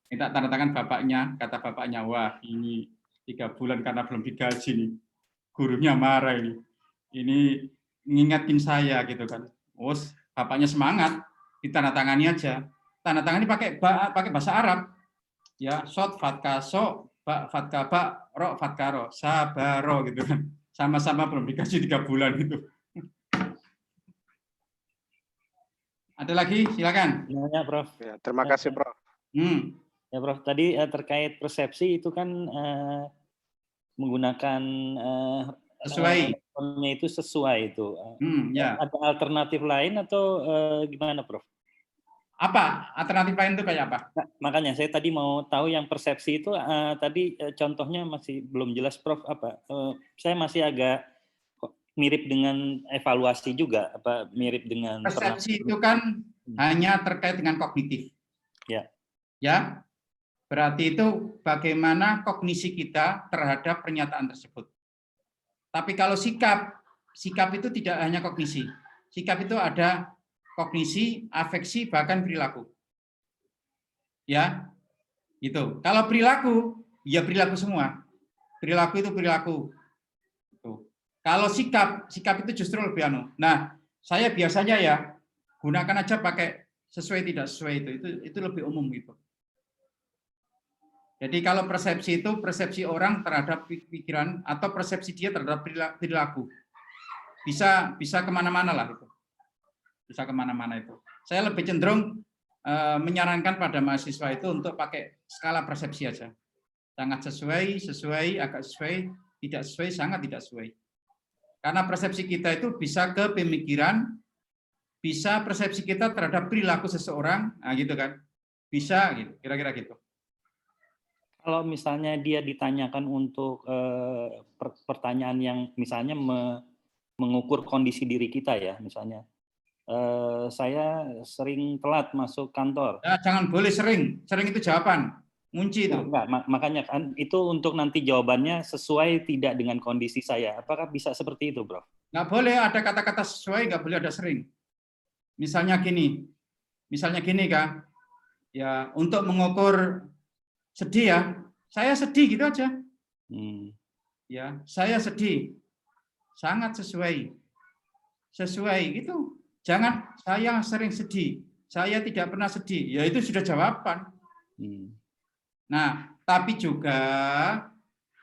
Minta tanda tangan bapaknya, kata bapaknya, wah ini 3 bulan karena belum digaji nih. Gurunya marah ini. Ini ngingetin saya gitu kan. Terus bapaknya semangat, ditandatangani aja. Tanda tangan ini pakai bahasa Arab. Ya, sot fatka so, ba fatka ba, ro fatkaro, sabaro gitu kan. Sama-sama belum digaji 3 bulan itu. Ada lagi, silakan. Ya, Prof. Ya, terima kasih, Prof. Ya, Prof. Tadi terkait persepsi itu kan menggunakan sesuai. itu sesuai itu. Ya. Ada alternatif lain atau gimana, Prof? Apa alternatif lain itu kayak apa? Nah, makanya saya tadi mau tahu yang persepsi itu tadi contohnya masih belum jelas, Prof. Apa? Saya masih agak mirip dengan evaluasi juga, apa mirip dengan persepsi itu kan hanya terkait dengan kognitif. Ya. Ya. Berarti itu bagaimana kognisi kita terhadap pernyataan tersebut. Tapi kalau sikap itu tidak hanya kognisi. Sikap itu ada kognisi, afeksi, bahkan perilaku. Ya. Gitu. Kalau perilaku, ya perilaku semua. Perilaku itu perilaku. Tuh. Kalau sikap itu justru lebih anu. Nah, saya biasanya ya gunakan aja pakai sesuai tidak sesuai itu lebih umum gitu. Jadi kalau persepsi itu persepsi orang terhadap pikiran atau persepsi dia terhadap perilaku. Bisa kemana-mana lah itu. Bisa kemana-mana itu. Saya lebih cenderung menyarankan pada mahasiswa itu untuk pakai skala persepsi aja. Sangat sesuai, agak sesuai, tidak sesuai, sangat tidak sesuai. Karena persepsi kita itu bisa ke pemikiran, bisa persepsi kita terhadap perilaku seseorang, nah gitu kan. Bisa gitu, kira-kira gitu. Kalau misalnya dia ditanyakan untuk pertanyaan yang misalnya mengukur kondisi diri kita ya, misalnya saya sering telat masuk kantor. Ya, jangan boleh sering itu jawaban, kunci itu. Enggak, makanya kan itu untuk nanti jawabannya sesuai tidak dengan kondisi saya. Apakah bisa seperti itu, Bro? Nggak boleh ada kata-kata sesuai, nggak boleh ada sering. Misalnya gini kan, ya untuk mengukur sedih ya, saya sedih gitu aja. Ya, saya sedih, sangat sesuai gitu. Jangan saya sering sedih, saya tidak pernah sedih. Ya itu sudah jawaban. Nah, tapi juga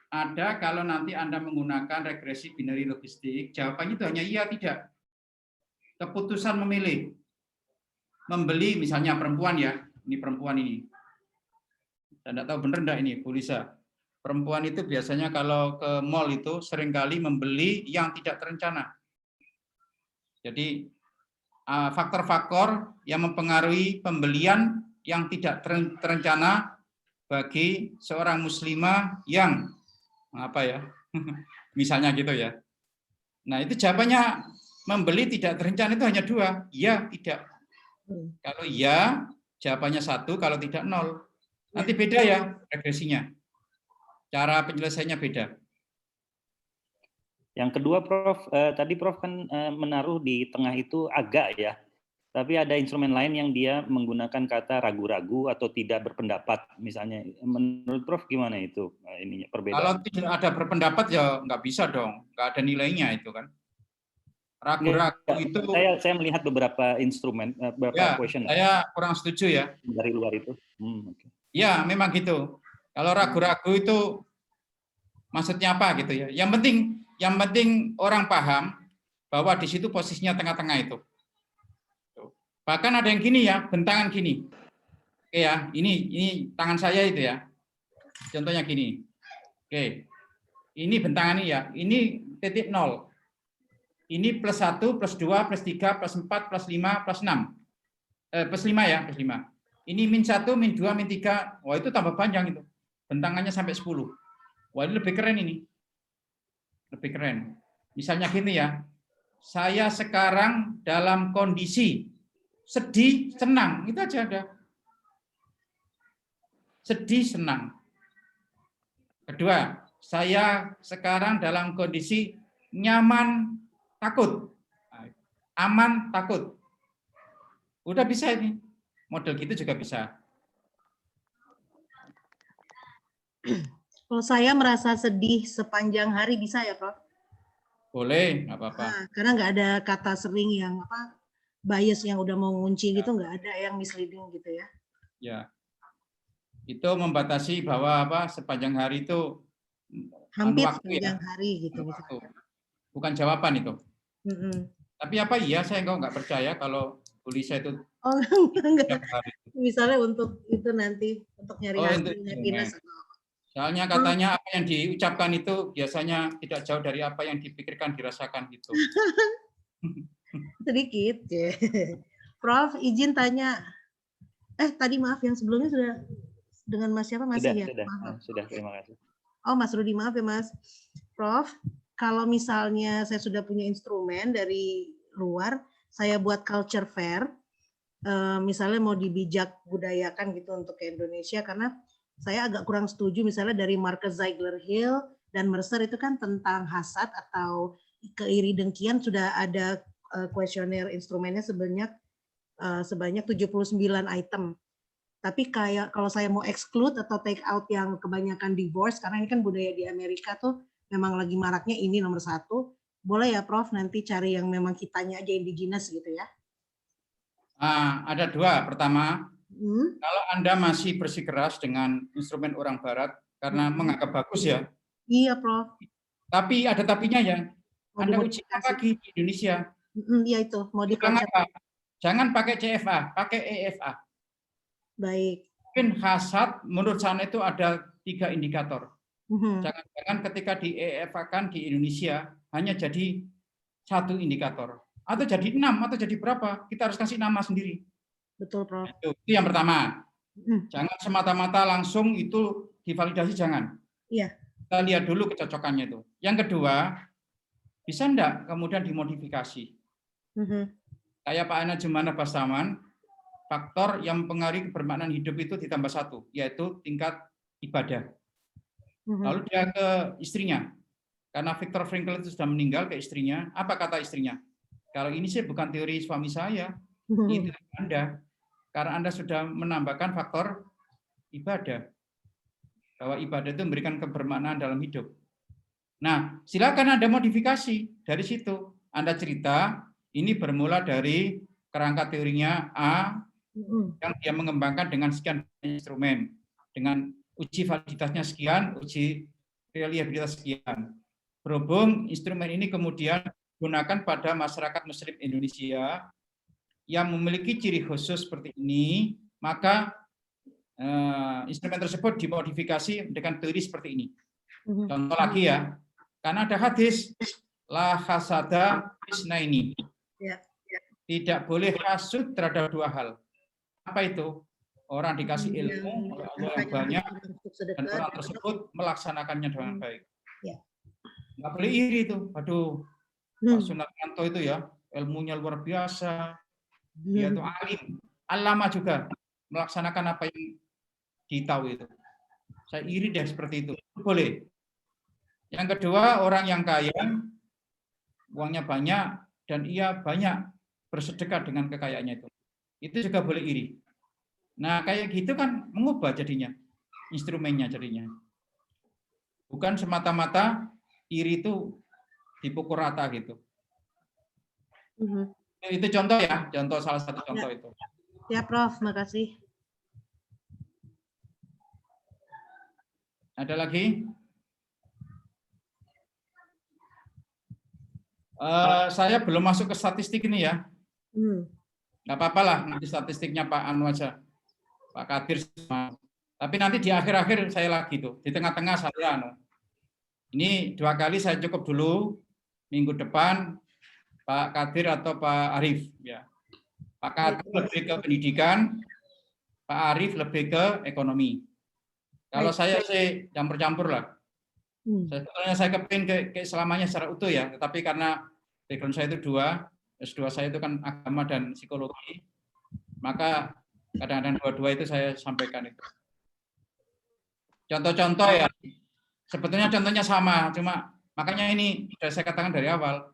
ada kalau nanti Anda menggunakan regresi binary logistik, jawabannya itu hanya iya tidak. Keputusan memilih, membeli misalnya perempuan ya, ini perempuan ini. Saya tidak tahu benar enggak ini, Bu Lisa. Perempuan itu biasanya kalau ke mall itu seringkali membeli yang tidak terencana. Jadi faktor-faktor yang mempengaruhi pembelian yang tidak terencana bagi seorang muslimah yang misalnya gitu ya. Nah itu jawabannya membeli tidak terencana itu hanya 2, ya tidak. Kalau iya jawabannya 1, kalau tidak 0. Nanti beda ya regresinya. Cara penyelesaiannya beda. Yang kedua, Prof, tadi Prof kan menaruh di tengah itu agak ya. Tapi ada instrumen lain yang dia menggunakan kata ragu-ragu atau tidak berpendapat misalnya. Menurut Prof gimana itu ininya perbedaan? Kalau tidak ada berpendapat ya nggak bisa dong, nggak ada nilainya itu kan. Ragu-ragu itu. Saya melihat beberapa instrumen, beberapa question. Saya kurang setuju ya. Dari luar itu. Okay. Ya memang gitu. Kalau ragu-ragu itu maksudnya apa gitu ya. Yang penting orang paham bahwa di situ posisinya tengah-tengah itu. Bahkan ada yang gini ya, bentangan gini. Oke ya, ini tangan saya itu ya. Contohnya gini. Oke. Ini bentangan ini ya. Ini titik 0. Ini plus 1, plus 2, plus 3, plus 4, plus 5, plus 6. Plus 5 ya, plus 5. Ini min 1, min 2, min 3. Wah itu tambah panjang itu. Bentangannya sampai 10. Wah ini lebih keren ini. Lebih keren. Misalnya gini ya. Saya sekarang dalam kondisi sedih, senang. Itu aja ada. Sedih, senang. Kedua, saya sekarang dalam kondisi nyaman, takut. Aman, takut. Udah bisa ini. Model gitu juga bisa. Kalau saya merasa sedih sepanjang hari bisa ya, Prof? Boleh, nggak apa-apa. Nah, karena nggak ada kata sering yang bias yang udah mau ngunci gitu, nggak ada yang misleading gitu ya. Ya. Itu membatasi bahwa sepanjang hari itu hampir sepanjang hari gitu. Bukan jawaban itu. Tapi iya saya nggak percaya kalau Bu Lisa itu. Oh enggak. Misalnya untuk itu nanti untuk nyari happiness. Soalnya katanya apa yang diucapkan itu biasanya tidak jauh dari apa yang dipikirkan, dirasakan gitu. Sedikit. Prof, izin tanya. Tadi maaf yang sebelumnya sudah dengan Mas siapa masih ya? Sudah, terima kasih. Oh, Mas Rudi, maaf ya Mas. Prof, kalau misalnya saya sudah punya instrumen dari luar, saya buat culture fair, misalnya mau dibijak budayakan gitu untuk ke Indonesia, karena saya agak kurang setuju misalnya dari Marcus Ziegler-Hill dan Mercer itu kan tentang hasad atau keiri dengkian sudah ada kuesioner instrumennya sebanyak 79 item. Tapi kayak kalau saya mau exclude atau take out yang kebanyakan divorce, karena ini kan budaya di Amerika tuh memang lagi maraknya ini nomor 1, boleh ya Prof nanti cari yang memang kitanya aja indigenous gitu ya? Ada dua. Pertama, Hmm? kalau Anda masih bersikeras dengan instrumen orang Barat karena menganggap bagus ya, Iya, Prof. tapi ada tapinya ya. Mau Anda uji dimodifikasi. lagi di Indonesia. Iya itu, mau di Jangan konsep. apa? Jangan pakai CFA, pakai EFA. Baik. Mungkin hasad menurut saya itu ada 3 indikator. Mhm. Jangan-jangan ketika di EFA-kan di Indonesia hanya jadi 1 indikator. Atau jadi 6, atau jadi berapa. Kita harus kasih nama sendiri. Betul, Prof. Itu yang pertama. Mhm. Jangan semata-mata langsung itu divalidasi, jangan. Iya. Kita lihat dulu kecocokannya itu. Yang kedua, bisa enggak kemudian dimodifikasi. Mhm. Kayak Pak Ana Jumana Bastaman, faktor yang mempengaruhi kebermaknaan hidup itu ditambah 1, yaitu tingkat ibadah. Mhm. Lalu dia ke istrinya. Karena Viktor Frankl itu sudah meninggal, ke istrinya. Apa kata istrinya? Kalau ini sih bukan teori suami saya, ini teori Anda. Karena Anda sudah menambahkan faktor ibadah. Bahwa ibadah itu memberikan kebermaknaan dalam hidup. Nah, silakan Anda modifikasi dari situ. Anda cerita, ini bermula dari kerangka teorinya A, yang dia mengembangkan dengan sekian instrumen. Dengan uji validitasnya sekian, uji reliabilitas sekian. Berhubung instrumen ini kemudian digunakan pada masyarakat Muslim Indonesia yang memiliki ciri khusus seperti ini, maka instrumen tersebut dimodifikasi dengan teori seperti ini. Contoh lagi ya, karena ada hadis la hasada isnaini. Tidak boleh hasud terhadap 2 hal. Apa itu? Orang dikasih ilmu oleh Allah yang banyak dan orang tersebut melaksanakannya dengan baik. Nggak boleh iri itu. Aduh, Pak Sunaryanto itu ya, ilmunya luar biasa. Dia itu alim, alama juga, melaksanakan apa yang ditahu itu. Saya iri deh seperti itu. Boleh. Yang kedua, orang yang kaya, uangnya banyak, dan ia banyak bersedekah dengan kekayaannya itu. Itu juga boleh iri. Nah, kayak gitu kan mengubah jadinya, instrumennya jadinya. Bukan semata-mata iri itu dipukul rata gitu. Itu contoh ya, contoh salah satu contoh itu. Ya, Prof, makasih. Ada lagi? Saya belum masuk ke statistik ini ya. Nggak apa-apa lah, nanti statistiknya Pak Anu aja, Pak Kadir. Tapi nanti di akhir-akhir saya lagi tuh, di tengah-tengah saya anu. Ini 2 kali saya cukup dulu, minggu depan Pak Kadir atau Pak Arief. Ya. Pak Kadir lebih ke pendidikan, Pak Arief lebih ke ekonomi. Kalau saya sih campur-campur lah. Sebetulnya saya kepingin keislamannya secara utuh ya, tetapi karena background saya itu 2, S2 saya itu kan agama dan psikologi, maka kadang-kadang dua-dua itu saya sampaikan itu. Contoh-contoh ya, sebetulnya contohnya sama, cuma makanya ini sudah saya katakan dari awal,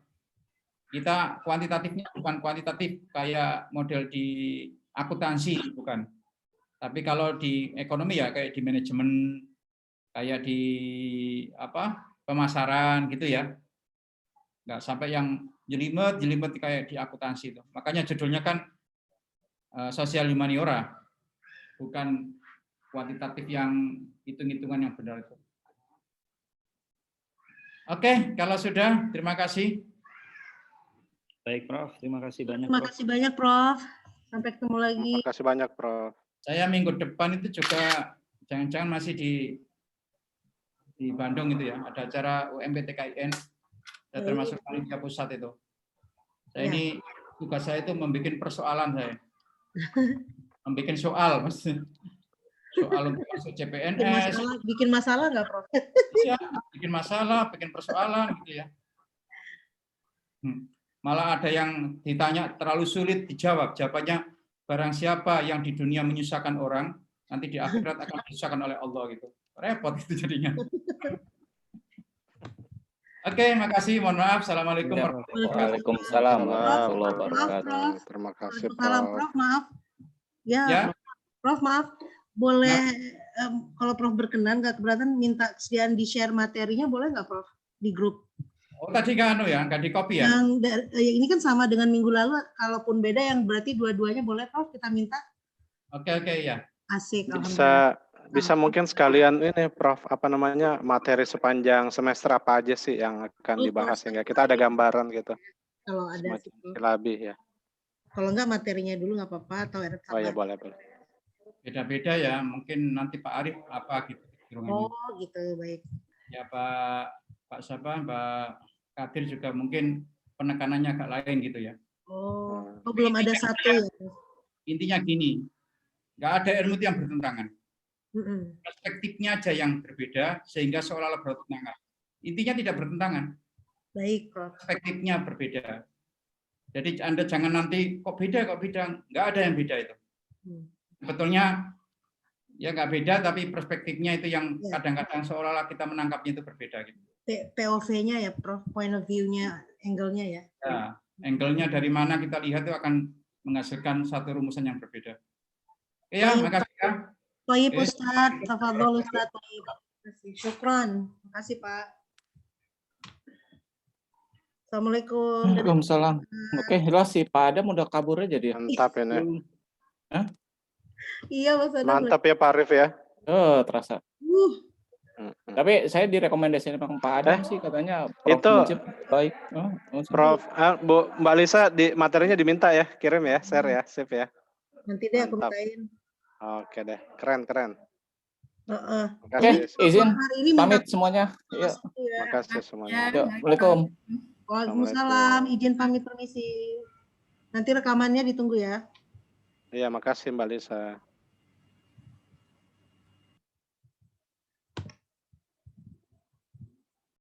kita kuantitatifnya bukan kuantitatif kayak model di akuntansi, bukan. Tapi kalau di ekonomi ya kayak di manajemen, kayak di pemasaran gitu ya. Nggak sampai yang jelimet kayak di akuntansi itu. Makanya judulnya kan sosial humaniora, bukan kuantitatif yang hitung-hitungan yang benar itu. Oke, kalau sudah, terima kasih. Baik, Prof. Terima kasih banyak. Terima kasih banyak, Prof. Sampai ketemu lagi. Terima kasih banyak, Prof. Saya minggu depan itu juga jangan-jangan masih di Bandung itu ya, ada acara UMPTKIN, termasuk panitia pusat itu. Saya ini tugas saya itu membuat persoalan saya, membuat soal, soal untuk masuk CPNS. Bikin masalah nggak, Prof? Ya, bikin masalah, bikin persoalan gitu ya. Malah ada yang ditanya terlalu sulit dijawab, jawabannya barang siapa yang di dunia menyusahkan orang, nanti di akhirat akan disusahkan oleh Allah gitu. Repot itu jadinya. Oke, makasih. Mohon maaf. Assalamualaikum warahmatullahi wabarakatuh. Waalaikumsalam warahmatullahi wabarakatuh. Terima kasih, Prof. Prof, maaf. Ya, Prof, maaf. Boleh, kalau Prof berkenan, nggak keberatan, minta kesediaan di-share materinya, boleh nggak, Prof? Di grup. Oh, tadi kan nggak di copy ya? Ini kan sama dengan minggu lalu, kalaupun beda yang berarti dua-duanya boleh Prof kita minta. Oke ya. Asik, alhamdulillah. Bisa mungkin sekalian ini Prof, apa namanya, materi sepanjang semester apa aja sih yang akan dibahas sehingga kita ada gambaran gitu. Kalau ada lebih ya. Kalau enggak materinya dulu nggak apa-apa atau Oh ya boleh. Beda-beda ya, mungkin nanti Pak Arif apa gitu. Oh gitu, baik. Ya Pak Kadir juga mungkin penekanannya agak lain gitu ya. Oh belum ada satu ya. Intinya gini, nggak ada ilmu yang bertentangan. Perspektifnya aja yang berbeda sehingga seolah-olah bertentangan. Intinya tidak bertentangan. Baik, Prof. Perspektifnya berbeda. Jadi Anda jangan nanti kok beda, nggak ada yang beda itu. Sebetulnya ya nggak beda, tapi perspektifnya itu yang kadang-kadang seolah-olah kita menangkapnya itu berbeda gitu. POV-nya ya, Prof, point of view-nya, angle-nya ya. Ya, angle-nya dari mana kita lihat itu akan menghasilkan satu rumusan yang berbeda. Ya, makasih ya. Baik, Ustaz. Tafadhol Ustaz. Syukran. Makasih, Pak. Assalamualaikum. Waalaikumsalam. Oke, jelas sih Pak Adam udah kabur aja dia. Mantap ini. Iya, Mas Adam. Mantap ya Pak Arif ya. Oh, terasa. Tapi saya direkomendasikan Pak Adam sih katanya Prof itu Mujib baik. Prof, Bu Mbak Lisa di materinya diminta ya, kirim ya, share ya, sip ya. Nanti deh aku mintain. Oke deh, keren. Oke, izin pamit semuanya. Ya. Makasih semuanya. Assalamualaikum. Waalaikumsalam, izin pamit permisi. Nanti rekamannya ditunggu ya. Iya, makasih Mbak Lisa.